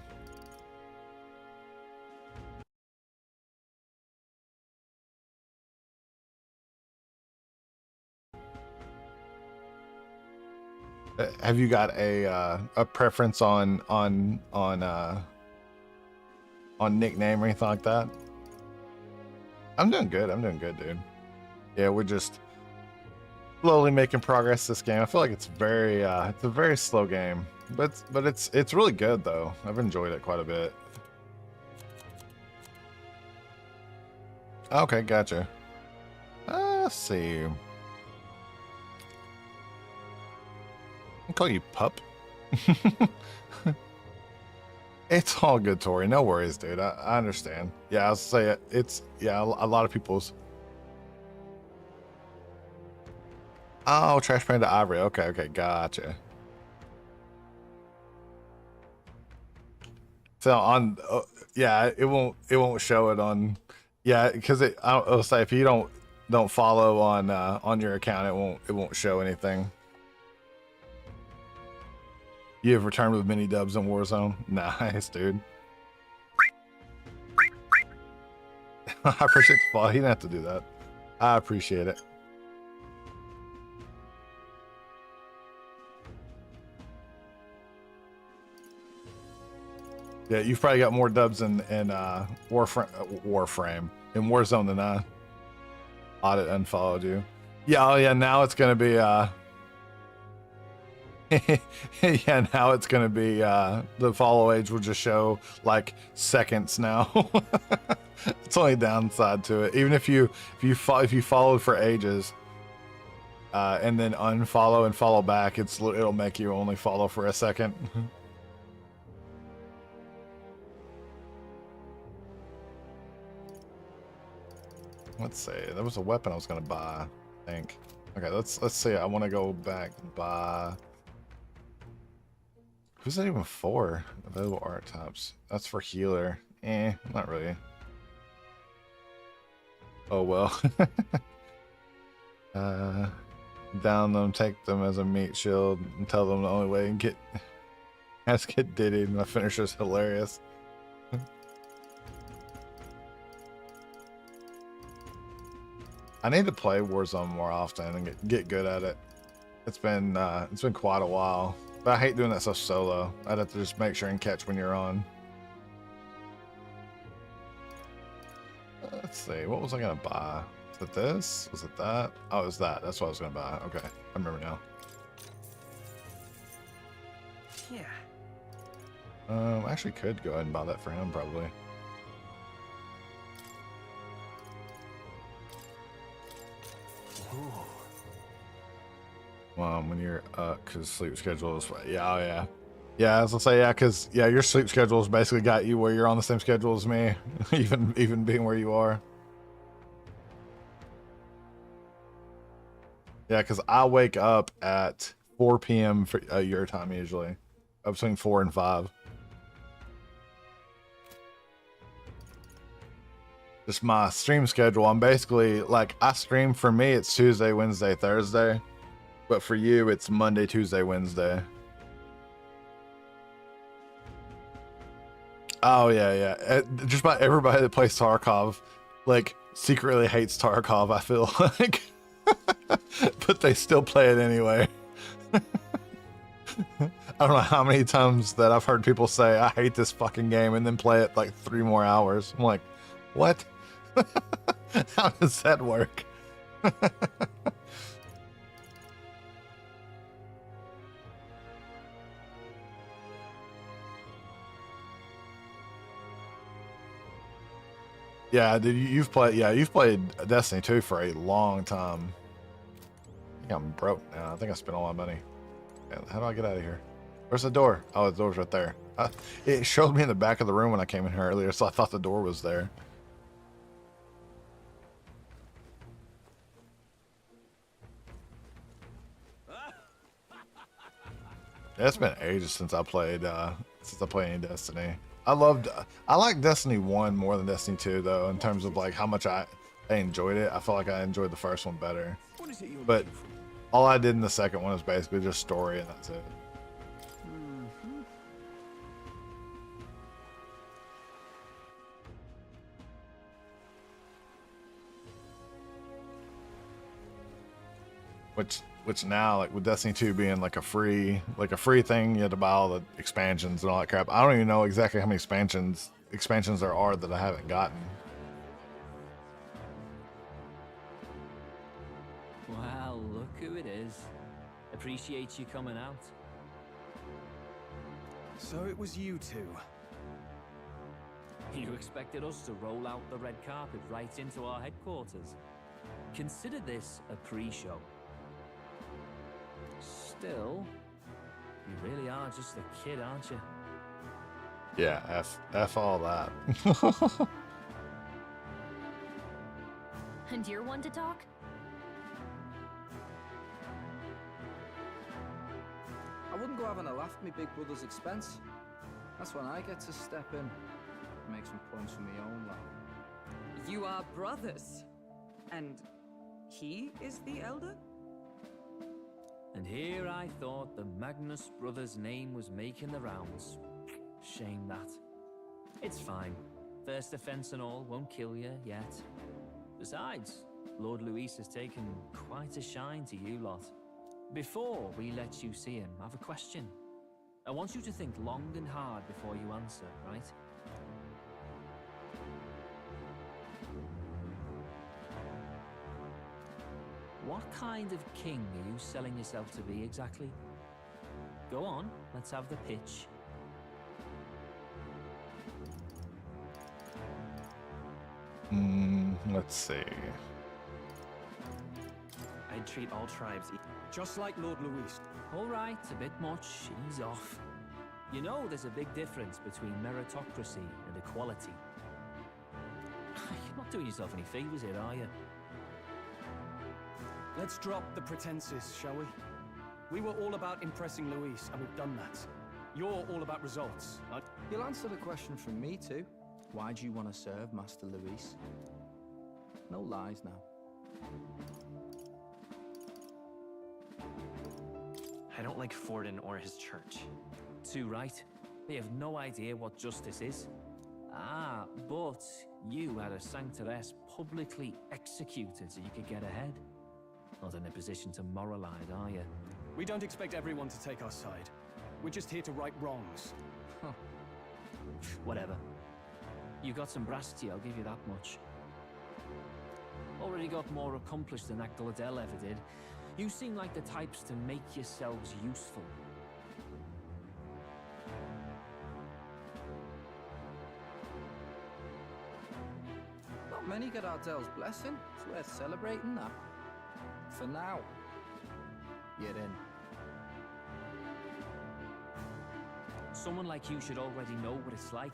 [SPEAKER 1] Have you got a preference on nickname or anything like that? I'm doing good. I'm doing good, dude. Yeah, we're just slowly making progress this game. I feel like it's a very slow game, but it's really good though. I've enjoyed it quite a bit. Okay, gotcha. Let's see. I'll call you Pup. It's all good, Tori. No worries, dude. I understand. Yeah, I'll say it. A lot of people's. Oh, Trash Panda Ivory. Okay, okay, gotcha. So on, yeah, it won't show it on, yeah, because I'll say if you don't follow on your account, it won't show anything. You have returned with mini dubs in Warzone. Nice, dude. I appreciate the follow. He didn't have to do that. I appreciate it. Yeah, you've probably got more dubs in Warframe in Warzone than I. Audit unfollowed you. Yeah, oh yeah, now it's gonna be yeah, now it's gonna be the follow age will just show like seconds now. It's only downside to it. Even if you followed for ages and then unfollow and follow back, it'll make you only follow for a second. Let's see. There was a weapon I was gonna buy, I think. Okay, let's see. I want to go back and buy. Who's that even for? Available art types. That's for healer. Not really. Oh well. Down them, take them as a meat shield, and tell them the only way and get diddied. My finisher's hilarious. I need to play Warzone more often and get good at it. It's been quite a while, but I hate doing that stuff solo. I'd have to just make sure and catch when you're on. Let's see, what was I gonna buy? Was it this? Was it that? Oh, it was that. That's what I was gonna buy. Okay, I remember now.
[SPEAKER 17] Yeah.
[SPEAKER 1] I actually could go ahead and buy that for him probably. When you're because sleep schedule is yeah, oh yeah, yeah. As I say, yeah, because yeah, your sleep schedule has basically got you where you're on the same schedule as me, even being where you are. Yeah, because I wake up at 4 p.m. for your time usually, between 4 and 5. Just my stream schedule. I'm basically like I stream for me. It's Tuesday, Wednesday, Thursday. But for you, it's Monday, Tuesday, Wednesday. Oh, yeah, yeah. Just about everybody that plays Tarkov, like, secretly hates Tarkov, I feel like. But they still play it anyway. I don't know how many times that I've heard people say, I hate this fucking game, and then play it like 3 more hours. I'm like, what? How does that work? Yeah, dude, you've played Destiny 2 for a long time. I think I'm broke now. I think I spent all my money. How do I get out of here? Where's the door? Oh, the door's right there. It showed me in the back of the room when I came in here earlier, so I thought the door was there. Yeah, it's been ages since I played any Destiny. I like Destiny 1 more than Destiny 2 though, in terms of like how much I enjoyed it. I felt like I enjoyed the first one better. But all I did in the second one was basically just story and that's it. Which now, like with Destiny 2 being like a free thing, you have to buy all the expansions and all that crap. I don't even know exactly how many expansions there are that I haven't gotten.
[SPEAKER 12] Well, look who it is. Appreciate you coming out.
[SPEAKER 3] So it was you two.
[SPEAKER 12] You expected us to roll out the red carpet right into our headquarters? Consider this a pre-show. Still, you really are just a kid, aren't you?
[SPEAKER 1] Yeah, F all that.
[SPEAKER 5] And you're one to talk?
[SPEAKER 19] wouldn't go having a laugh at me big brother's expense. That's when I get to step in. Make some points for my own life.
[SPEAKER 20] You are brothers. And he is the elder?
[SPEAKER 12] And here I thought the Magnus brothers' name was making the rounds. Shame that. It's fine. First offense and all won't kill you yet. Besides, Lord Luis has taken quite a shine to you lot. Before we let you see him, I have a question. I want you to think long and hard before you answer, right? What kind of king are you selling yourself to be exactly? Go on, let's have the pitch.
[SPEAKER 1] Let's see.
[SPEAKER 17] I'd treat all tribes
[SPEAKER 3] just like Lord Luis.
[SPEAKER 12] All right, a bit much. Ease off. You know there's a big difference between meritocracy and equality. You're not doing yourself any favors here, are you?
[SPEAKER 3] Let's drop the pretenses, shall we? We were all about impressing Luis, and we've done that. You're all about results.
[SPEAKER 19] You'll answer the question from me too. Why do you want to serve Master Luis? No lies now.
[SPEAKER 17] I don't like Forden or his church.
[SPEAKER 12] Too right. They have no idea what justice is. Ah, but you had a sanctoress publicly executed so you could get ahead. Not in a position to moralize, are you?
[SPEAKER 3] We don't expect everyone to take our side. We're just here to right wrongs.
[SPEAKER 12] Whatever. You got some brass tea, I'll give you that much. Already got more accomplished than Agdaladel ever did. You seem like the types to make yourselves useful.
[SPEAKER 19] Not many get Ardel's blessing. It's worth celebrating that. For now, you're in.
[SPEAKER 12] Someone like you should already know what it's like.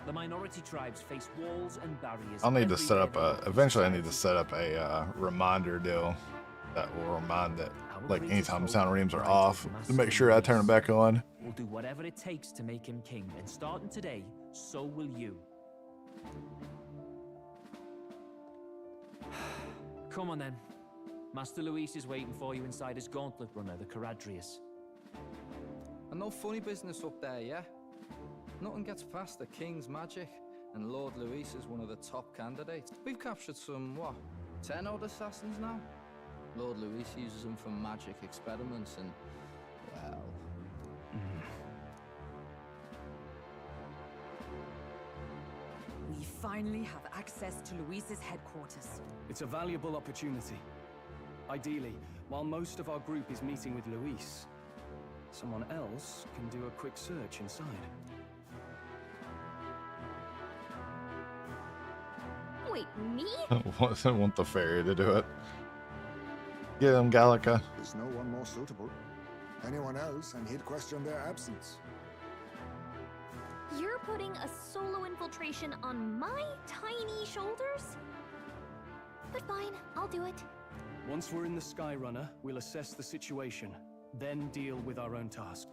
[SPEAKER 12] The minority tribes face walls and barriers.
[SPEAKER 1] I'll need to set up eventually I need to set up a reminder deal that will remind that, like, anytime sound reams are off, to make sure I turn it back on.
[SPEAKER 12] We'll do whatever it takes to make him king, and starting today, so will you. Come on then. Master Luis is waiting for you inside his gauntlet runner, the Caradrius.
[SPEAKER 19] And no funny business up there, yeah? Nothing gets past the King's magic, and Lord Luis is one of the top candidates. We've captured some, what, 10 odd assassins now? Lord Luis uses them for magic experiments and, well...
[SPEAKER 20] We finally have access to Luis's headquarters.
[SPEAKER 3] It's a valuable opportunity. Ideally, while most of our group is meeting with Luis, someone else can do a quick search inside.
[SPEAKER 6] Wait, me?
[SPEAKER 1] I want the fairy to do it. Get him, Gallica.
[SPEAKER 7] There's no one more suitable. Anyone else, and he'd question their absence.
[SPEAKER 6] You're putting a solo infiltration on my tiny shoulders? But fine, I'll do it.
[SPEAKER 3] Once we're in the Skyrunner, we'll assess the situation, then deal with our own task.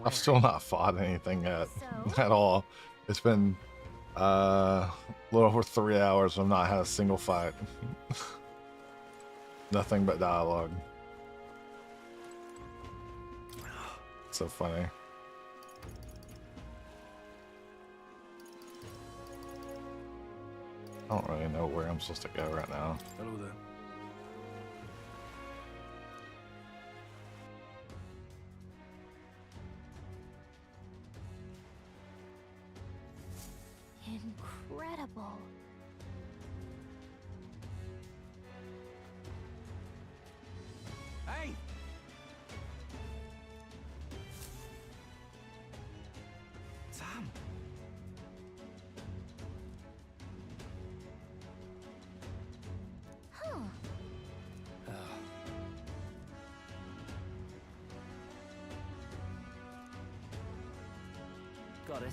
[SPEAKER 1] I've still not fought anything yet, at all. It's been a little over 3 hours. I've not had a single fight. Nothing but dialogue. So funny. I don't really know where I'm supposed to go right now.
[SPEAKER 3] Hello there.
[SPEAKER 6] Incredible.
[SPEAKER 10] Hey!
[SPEAKER 17] Sam!
[SPEAKER 6] Huh.
[SPEAKER 12] Got it.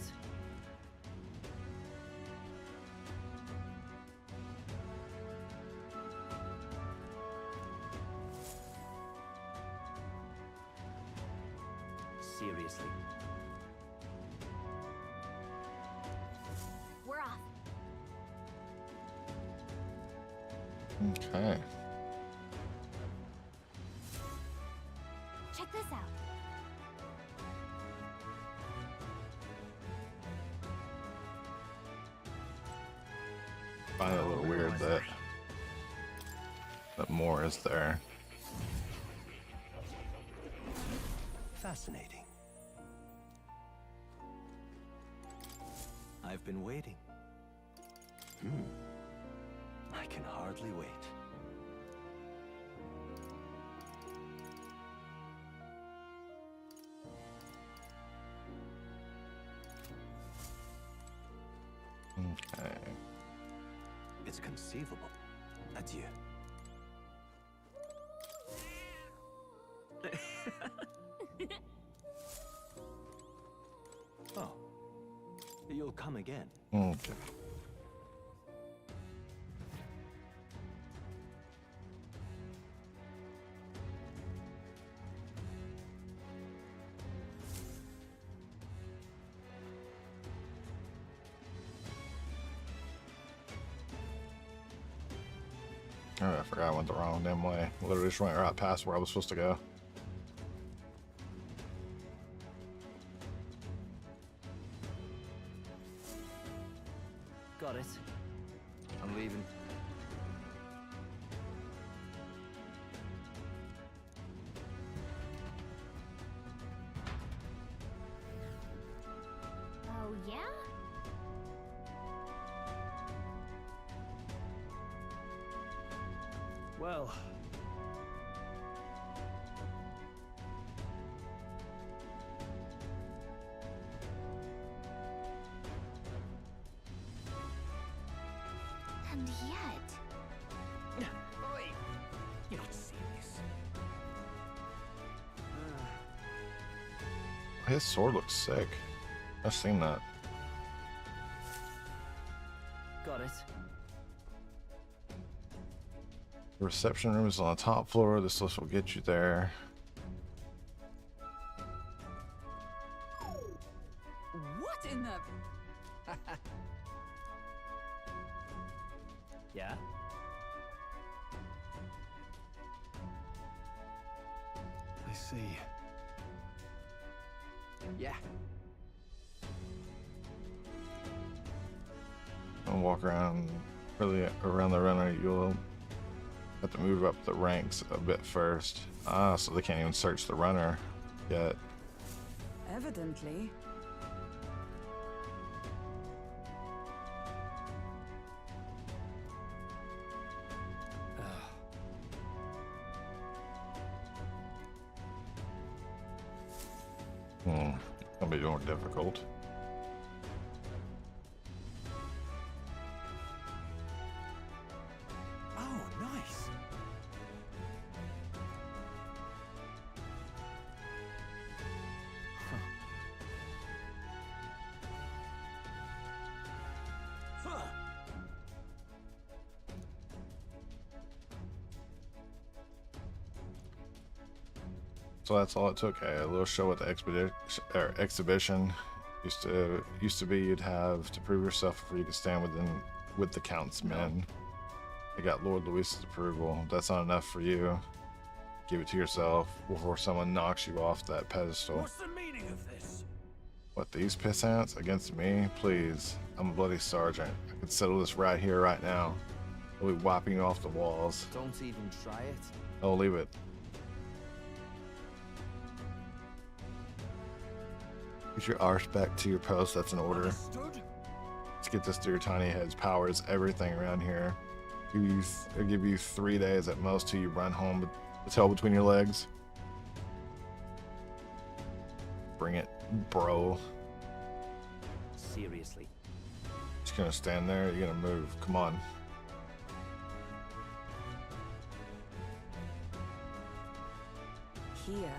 [SPEAKER 12] Seriously.
[SPEAKER 5] We're off.
[SPEAKER 1] Okay.
[SPEAKER 5] Check this out.
[SPEAKER 1] Find it a little weird that more is there.
[SPEAKER 4] Fascinating. I've been waiting. I can hardly wait.
[SPEAKER 1] Okay.
[SPEAKER 4] It's conceivable. Adieu. Oh. You'll come again.
[SPEAKER 1] Okay. Oh, I forgot I went the wrong damn way. Literally just went right past where I was supposed to go.
[SPEAKER 12] Got it. I'm leaving.
[SPEAKER 5] Oh, yeah?
[SPEAKER 3] Well,
[SPEAKER 5] And yet...
[SPEAKER 11] Oi! You're not serious.
[SPEAKER 1] His sword looks sick. I've seen that.
[SPEAKER 12] Got it.
[SPEAKER 1] The reception room is on the top floor. This list will get you there.
[SPEAKER 13] What in the...
[SPEAKER 12] Yeah?
[SPEAKER 3] I see.
[SPEAKER 19] Yeah.
[SPEAKER 1] And walk around, really around the runner. You'll have to move up the ranks a bit first. Ah, so they can't even search the runner yet.
[SPEAKER 13] Evidently.
[SPEAKER 1] Gonna be more difficult.
[SPEAKER 10] Oh, nice.
[SPEAKER 1] So that's all it took. A little show at the exhibition. Used to be you'd have to prove yourself before you could stand with the Count's men. They got Lord Luis's approval. If that's not enough for you, give it to yourself before someone knocks you off that pedestal.
[SPEAKER 11] What's the meaning of this?
[SPEAKER 1] What, these pissants against me? Please, I'm a bloody sergeant. I could settle this right here, right now. I'll be wiping you off the walls.
[SPEAKER 17] Don't even try it.
[SPEAKER 1] Oh, leave it. Get your arse back to your post. That's an order.
[SPEAKER 11] Understood?
[SPEAKER 1] Let's get this through your tiny heads. Power is everything around here. I'll give you 3 days at most till you run home with the tail between your legs. Bring it, bro.
[SPEAKER 12] Seriously.
[SPEAKER 1] Just gonna stand there. You're gonna move. Come on.
[SPEAKER 13] Here.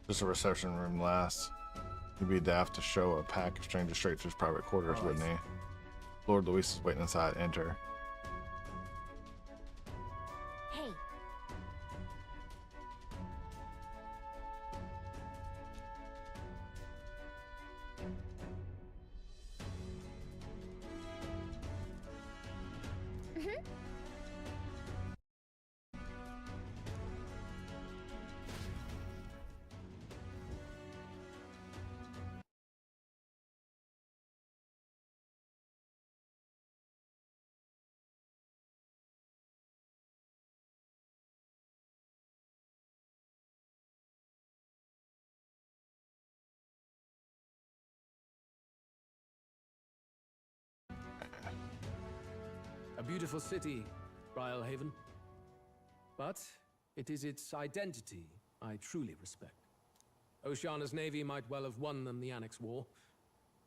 [SPEAKER 1] Just a reception room last. He'd be daft to show a pack of strangers straight to his private quarters, wouldn't he? Lord Luis is waiting inside. Enter.
[SPEAKER 6] Hey.
[SPEAKER 9] A beautiful city, Briarhaven. But it is its identity I truly respect. Oceana's navy might well have won them the Annex War,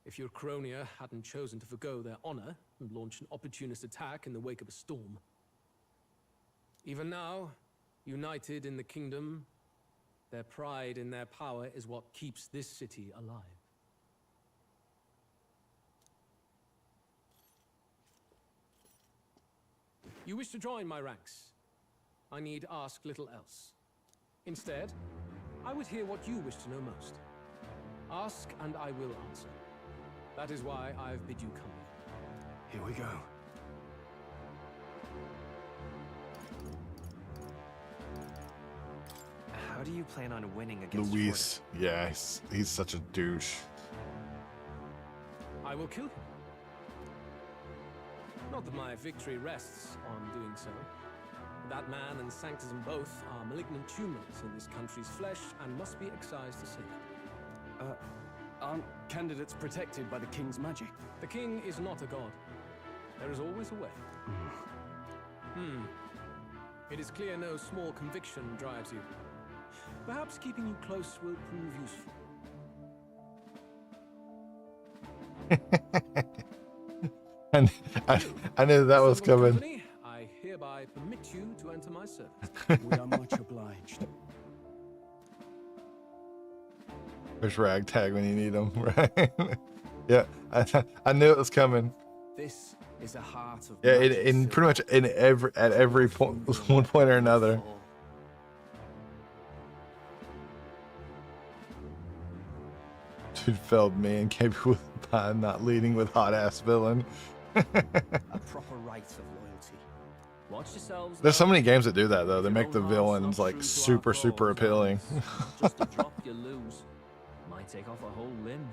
[SPEAKER 9] if your Cronia hadn't chosen to forgo their honor and launch an opportunist attack in the wake of a storm. Even now, united in the kingdom, their pride in their power is what keeps this city alive. You wish to join my ranks. I need ask little else. Instead, I would hear what you wish to know most. Ask and I will answer. That is why I've bid you come.
[SPEAKER 3] Here we go.
[SPEAKER 17] How do you plan on winning against
[SPEAKER 1] Luis. Yeah, he's such a douche.
[SPEAKER 9] I will kill him. Not that my victory rests on doing so. That man and Sanctism both are malignant tumors in this country's flesh and must be excised to save it.
[SPEAKER 3] Aren't candidates protected by the king's magic?
[SPEAKER 9] The king is not a god. There is always a way. It is clear no small conviction drives you. Perhaps keeping you close will prove useful.
[SPEAKER 1] And I knew that was coming.
[SPEAKER 9] Company, I hereby permit you to enter my service.
[SPEAKER 3] We are much obliged.
[SPEAKER 1] There's Ragtag when you need him, right? Yeah, I knew it was coming.
[SPEAKER 3] This is a heart of
[SPEAKER 1] Yeah, in pretty much at every point, one point or another. Dude failed me and came with by not leading with hot ass villain.
[SPEAKER 17] A proper right of loyalty.
[SPEAKER 12] Watch yourselves.
[SPEAKER 1] There's so many games that do that though. They make the villains like super appealing.
[SPEAKER 12] Just a drop you lose. Might take off a whole limb.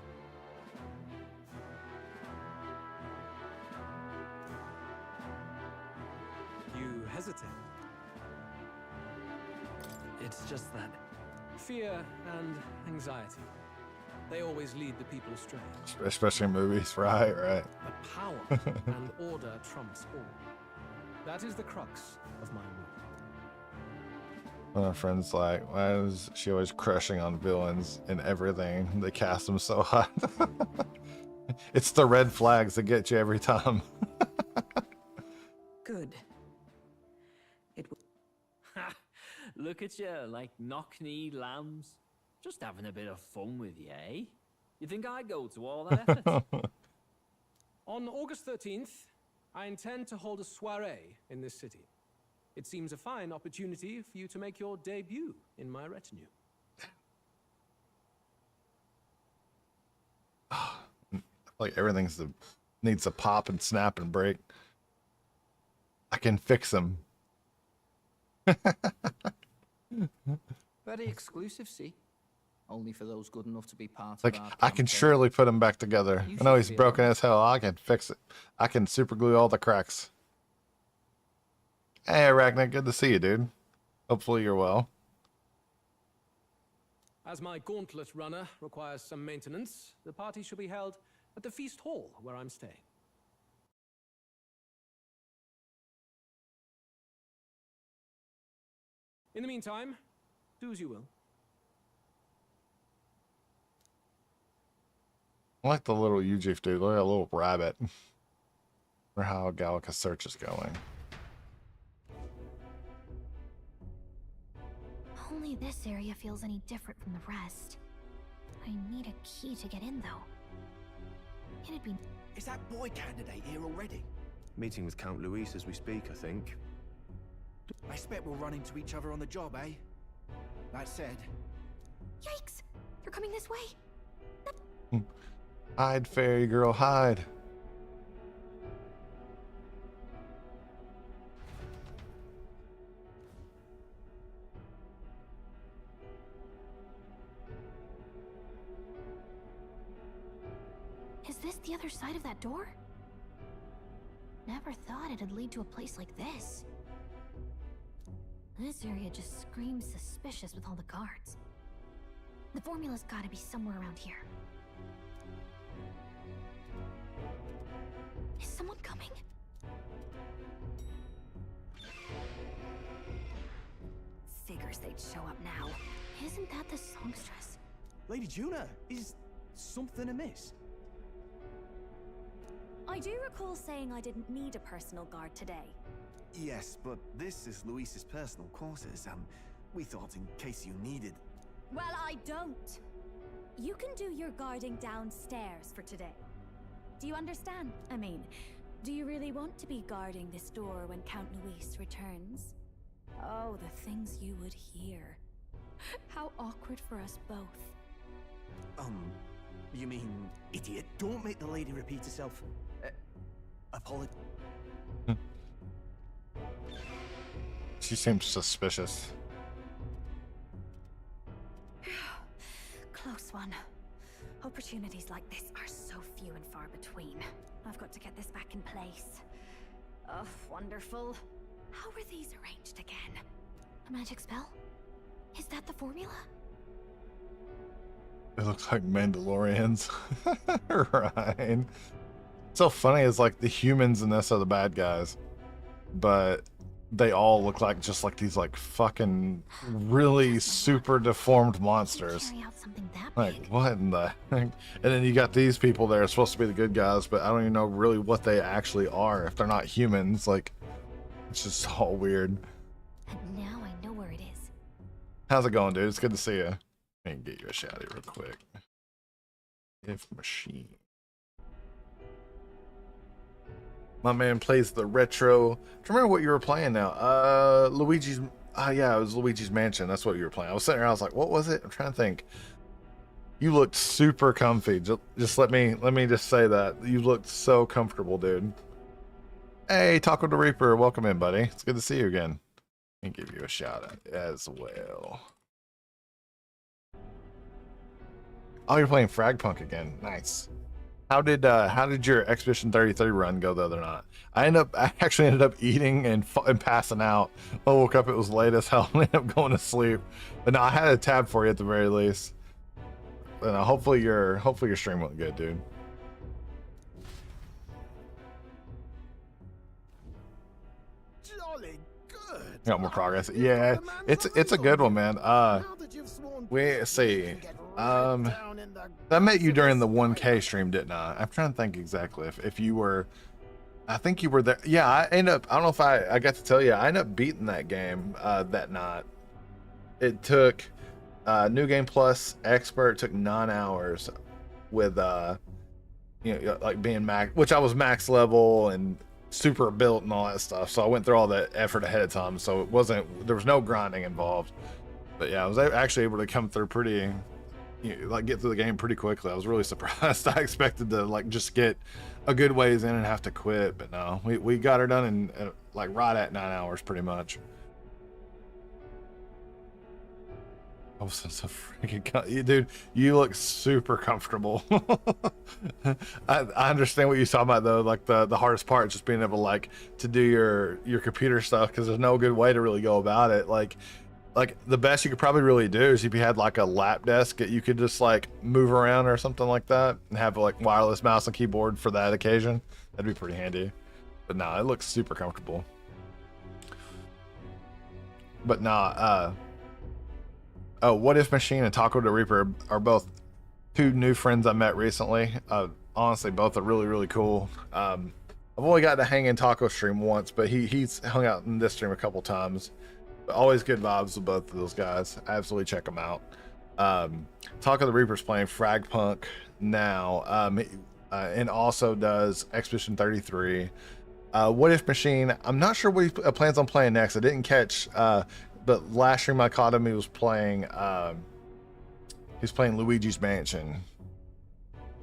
[SPEAKER 9] You hesitate.
[SPEAKER 17] It's just that
[SPEAKER 9] Fear and anxiety. They always lead the people astray.
[SPEAKER 1] Especially in movies, right?
[SPEAKER 9] But power and order trumps all. That is the crux of my rule.
[SPEAKER 1] One of my friends like, why is she always crushing on villains and everything? They cast them so hot. It's the red flags that get you every time.
[SPEAKER 20] Good.
[SPEAKER 12] Look at you, like knock-kneed lambs. Just having a bit of fun with you, eh? You think I'd go to all that effort?
[SPEAKER 9] On August 13th, I intend to hold a soiree in this city. It seems a fine opportunity for you to make your debut in my retinue.
[SPEAKER 1] Like needs to pop and snap and break. I can fix them.
[SPEAKER 19] Very exclusive, see? Only for those good enough to be part
[SPEAKER 1] Like
[SPEAKER 19] of our
[SPEAKER 1] I can
[SPEAKER 19] campaign.
[SPEAKER 1] surely put them back together.
[SPEAKER 19] You
[SPEAKER 1] I know
[SPEAKER 19] should
[SPEAKER 1] he's
[SPEAKER 19] be
[SPEAKER 1] broken
[SPEAKER 19] able-
[SPEAKER 1] as hell. I can fix it. I can super glue all the cracks. Hey, Arachne, good to see you, dude. Hopefully you're well.
[SPEAKER 9] As my gauntlet runner requires some maintenance, the party shall be held at the feast hall where I'm staying. In the meantime, do as you will.
[SPEAKER 1] I like the little Ujif dude. Look at that little rabbit. Or how Gallica's search is going.
[SPEAKER 5] Only this area feels any different from the rest. I need a key to get in, though. It'd be...
[SPEAKER 15] Is that boy candidate here already?
[SPEAKER 11] Meeting with Count Luis as we speak, I think.
[SPEAKER 15] I expect we'll run into each other on the job, eh? That said...
[SPEAKER 5] Yikes! You're coming this way?
[SPEAKER 1] Hide, fairy girl, hide.
[SPEAKER 5] Is this the other side of that door? Never thought it'd lead to a place like this. This area just screams suspicious with all the guards. The formula's gotta be somewhere around here. Is someone coming? Figures they'd show up now. Isn't that the songstress?
[SPEAKER 15] Lady Juna, is something amiss?
[SPEAKER 5] I do recall saying I didn't need a personal guard today.
[SPEAKER 15] Yes, but this is Luis's personal quarters, and we thought in case you needed...
[SPEAKER 5] Well, I don't. You can do your guarding downstairs for today. Do you understand? I mean, do you really want to be guarding this door when Count Luis returns? Oh, the things you would hear. How awkward for us both.
[SPEAKER 15] You mean, idiot, don't make the lady repeat herself. Apologize.
[SPEAKER 1] She seems suspicious.
[SPEAKER 5] Close one. Opportunities like this are so few and far between. I've got to get this back in place. Oh, wonderful. How were these arranged again? A magic spell? Is that the formula?
[SPEAKER 1] It looks like Mandalorians. Right. So funny is like the humans in this are the bad guys, but they all look like just like these like fucking really super deformed monsters. Like what in the heck? And then you got these people that are supposed to be the good guys, but I don't even know really what they actually are if they're not humans. Like it's just all weird.
[SPEAKER 5] And now I know where it is.
[SPEAKER 1] How's it going, dude? It's good to see you. Let me get you a shouty real quick. If machine. My man plays the retro. Do you remember what you were playing now? Luigi's. Yeah, it was Luigi's Mansion. That's what you were playing. I was sitting there. I was like, what was it? I'm trying to think. You looked super comfy. Just let me just say that you looked so comfortable, dude. Hey, Taco the Reaper, welcome in, buddy. It's good to see you again. Let me give you a shout out as well. Oh, you're playing Fragpunk again. Nice. How did your Expedition 33 run go the other night? I actually ended up eating and passing out. I woke up, it was late as hell, and ended up going to sleep. But no, I had a tab for you at the very least. And hopefully your stream went good, dude.
[SPEAKER 2] Jolly good.
[SPEAKER 1] Got more progress. Yeah, it's a good one, man. We see. I met you during the 1K stream, didn't I? I'm trying to think exactly if you were. I think you were there. Yeah, I don't know if I got to tell you. I ended up beating that game that night. It took New Game Plus Expert took 9 hours with like being max, which I was max level and super built and all that stuff. So I went through all that effort ahead of time. So there was no grinding involved. But yeah, I was actually able to come through pretty. Get through the game pretty quickly. I was really surprised. I expected to like just get a good ways in and have to quit, but no, we got her done in like right at 9 hours pretty much. I was so freaking dude, you look super comfortable. I understand what you're talking about though, like the hardest part is just being able to do your computer stuff because there's no good way to really go about it. Like the best you could probably really do is if you had like a lap desk that you could just like move around or something like that and have like wireless mouse and keyboard for that occasion. That'd be pretty handy. But no, it looks super comfortable. But nah, What If Machine and Taco the Reaper are both two new friends I met recently. Honestly, both are really, really cool. I've only got to hang in Taco stream once, but he's hung out in this stream a couple times. Always good vibes with both of those guys. Absolutely check them out. Talk of the Reaper's playing Fragpunk now, and also does Expedition 33. What If Machine, I'm not sure what he plans on playing next. I didn't catch, but last stream I caught him, he was playing, he's playing Luigi's Mansion.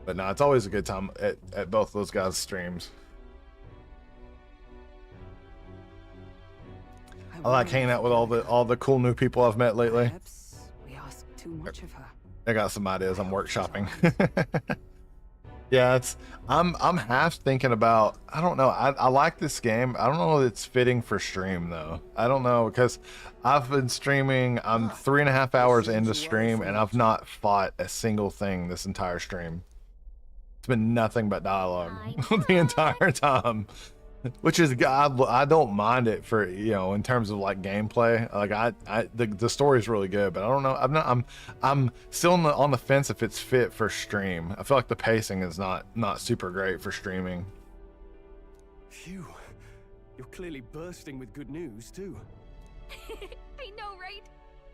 [SPEAKER 1] But no, it's always a good time at both of those guys' streams. I like hanging out with all the cool new people I've met lately.
[SPEAKER 13] Perhaps we ask too much of her.
[SPEAKER 1] I got some ideas. I'm workshopping. Yeah, I'm half thinking about, I don't know. I like this game. I don't know if it's fitting for stream though. I don't know, because I've been streaming. I'm 3.5 hours into stream and I've not fought a single thing this entire stream. It's been nothing but dialogue the entire time. Which is, I don't mind it for, you know, in terms of like gameplay. Like the story is really good, but I don't know. I'm still on the fence if it's fit for stream. I feel like the pacing is not super great for streaming.
[SPEAKER 3] Phew, you're clearly bursting with good news too.
[SPEAKER 6] I know, right?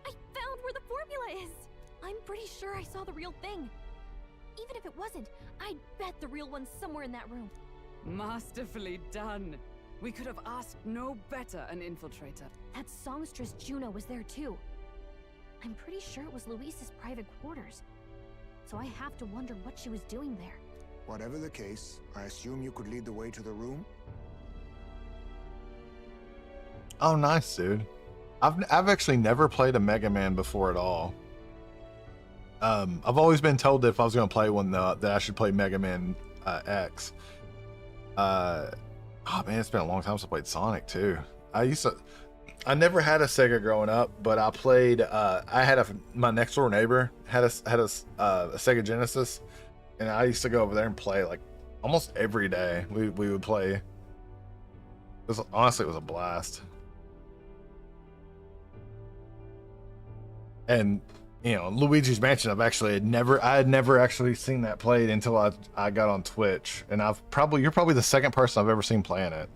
[SPEAKER 6] I found where the formula is. I'm pretty sure I saw the real thing. Even if it wasn't, I'd bet the real one's somewhere in that room.
[SPEAKER 13] Masterfully done. We could have asked no better an infiltrator.
[SPEAKER 6] That songstress Juno was there too. I'm pretty sure it was Luis's private quarters. So I have to wonder what she was doing there.
[SPEAKER 7] Whatever the case, I assume you could lead the way to the room?
[SPEAKER 1] Oh, nice, dude. I've actually never played a Mega Man before at all. I've always been told that if I was going to play one, that I should play Mega Man X. Oh man, it's been a long time since I played Sonic too. I never had a Sega growing up, but I played, I had my next door neighbor had a Sega Genesis, and I used to go over there and play like almost every day. We would play. Honestly, it was a blast. And you know, Luigi's Mansion, I had never actually seen that played until I got on Twitch, and you're probably the second person I've ever seen playing it.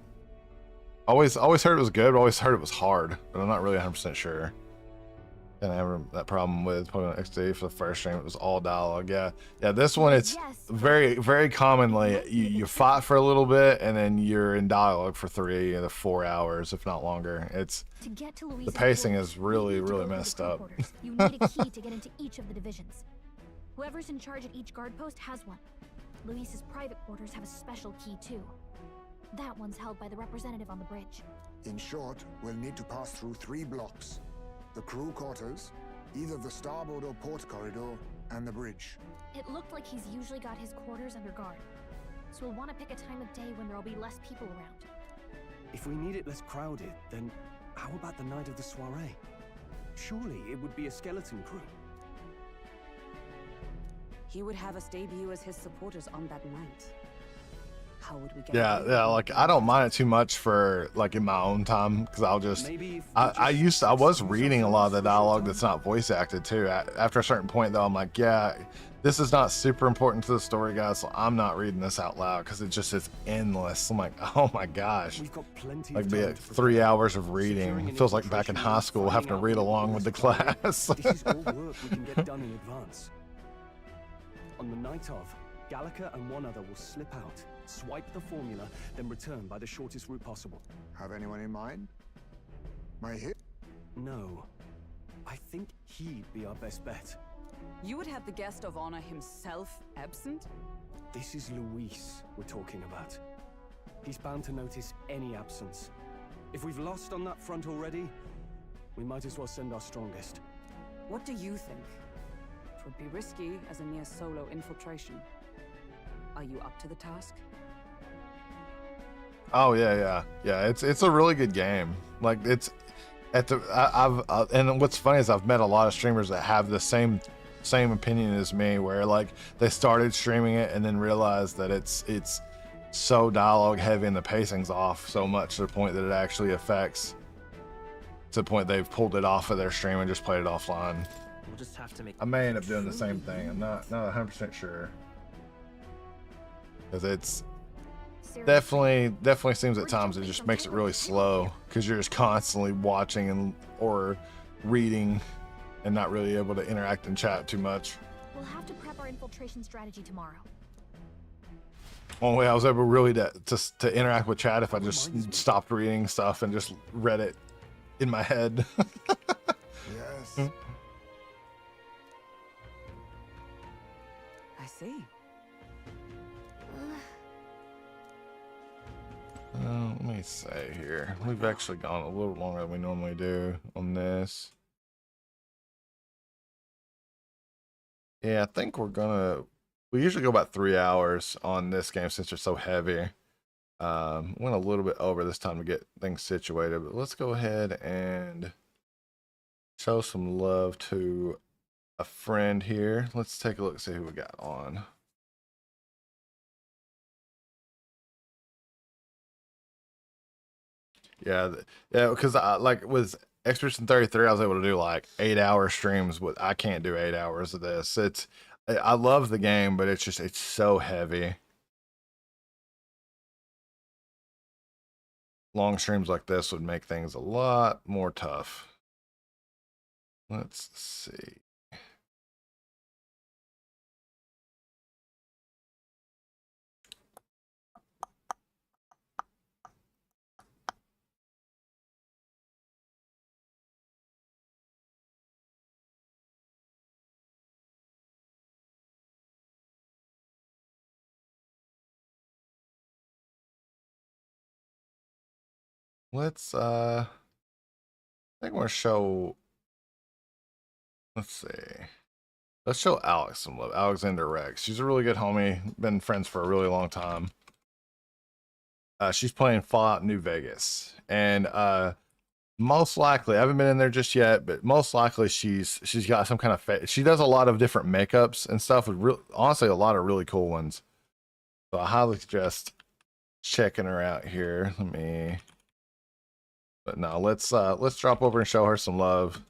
[SPEAKER 1] Always heard it was good, but always heard it was hard, but I'm not really 100% sure. Didn't have that problem with Pokemon XD for the first stream. It was all dialogue. Yeah, this one, it's very, very commonly you fight for a little bit and then you're in dialogue for 3 to 4 hours, if not longer. The pacing is really messed up.
[SPEAKER 6] You need a key to get into each of the divisions. Whoever's in charge at each guard post has one. Luis's private quarters have a special key too. That one's held by the representative on the bridge.
[SPEAKER 7] In short, we'll need to pass through 3 blocks. The crew quarters, either the starboard or port corridor, and the bridge.
[SPEAKER 6] It looked like he's usually got his quarters under guard. So we'll want to pick a time of day when there'll be less people around.
[SPEAKER 3] If we need it less crowded, then how about the night of the soiree? Surely it would be a skeleton crew.
[SPEAKER 13] He would have us debut as his supporters on that night. How would we get
[SPEAKER 1] yeah, like I don't mind it too much for like in my own time, because I was reading a lot of the dialogue that's not voice acted too. After a certain point though, I'm like, yeah, this is not super important to the story, guys, so I'm not reading this out loud because it's endless. I'm like, oh my gosh, like be at 3 hours of reading. It feels like back in high school having to read along with the class.
[SPEAKER 3] This is all work we can get done in advance. On the night of, Gallica and one other will slip out, swipe the formula, then return by the shortest route possible.
[SPEAKER 7] Have anyone in mind? My hit?
[SPEAKER 3] No. I think he'd be our best bet.
[SPEAKER 13] You would have the guest of honor himself absent?
[SPEAKER 3] This is Luis we're talking about. He's bound to notice any absence. If we've lost on that front already, we might as well send our strongest.
[SPEAKER 13] What do you think? It would be risky as a near solo infiltration. Are you up to the task?
[SPEAKER 1] Oh yeah. It's a really good game. Like it's at the and what's funny is I've met a lot of streamers that have the same opinion as me, where like they started streaming it and then realized that it's so dialogue heavy and the pacing's off so much to the point that it actually affects, to the point they've pulled it off of their stream and just played it offline.
[SPEAKER 17] We'll just have to make.
[SPEAKER 1] I may end up doing the same thing. I'm not 100% sure. Because it's definitely seems at times it just makes it really slow because you're just constantly watching or reading and not really able to interact in chat too much.
[SPEAKER 6] We'll have to prep our infiltration strategy tomorrow.
[SPEAKER 1] Only way I was able really to interact with chat if I just stopped reading stuff and just read it in my head.
[SPEAKER 7] Yes.
[SPEAKER 20] I see.
[SPEAKER 1] Let me say here. We've actually gone a little longer than we normally do on this. Yeah, I think we usually go about 3 hours on this game since it's so heavy. Went a little bit over this time to get things situated, but let's go ahead and show some love to a friend here. Let's take a look, see who we got on. Yeah, because like with Expedition 33, I was able to do like 8-hour streams. But I can't do 8 hours of this. I love the game, but it's so heavy. Long streams like this would make things a lot more tough. Let's see. Let's I think we're gonna show, let's see. Let's show Alex some love. Alexander Rex. She's a really good homie. Been friends for a really long time. She's playing Fallout New Vegas. And most likely, I haven't been in there just yet, but most likely she's got some kind of she does a lot of different makeups and stuff with honestly a lot of really cool ones. So I highly suggest checking her out here. But no, let's drop over and show her some love.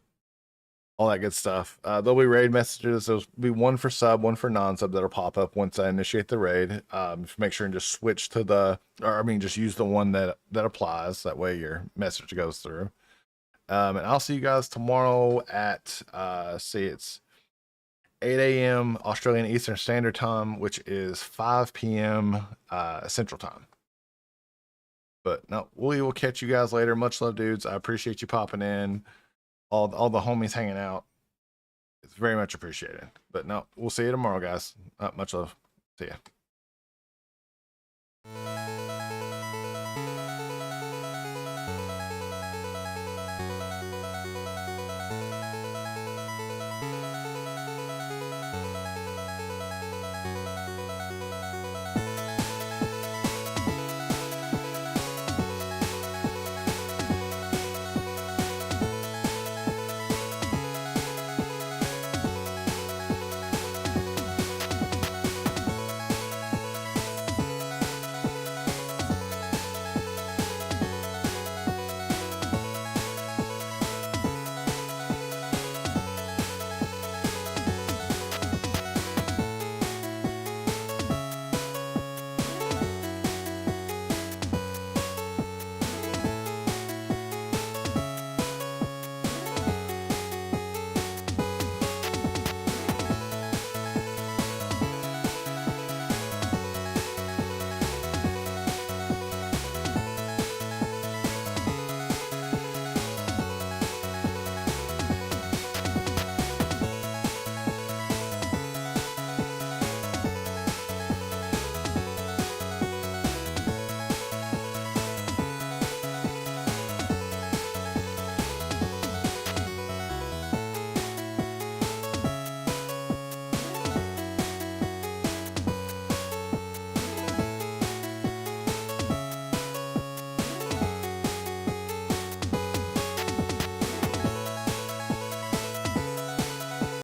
[SPEAKER 1] All that good stuff. There'll be raid messages. There'll be one for sub, one for non-sub that'll pop up once I initiate the raid. Make sure and just switch to just use the one that applies. That way your message goes through. And I'll see you guys tomorrow at it's 8 a.m. Australian Eastern Standard Time, which is 5 p.m. Central Time. But no, we will catch you guys later. Much love, dudes. I appreciate you popping in. All the homies hanging out. It's very much appreciated. But no, we'll see you tomorrow, guys. Much love. See ya.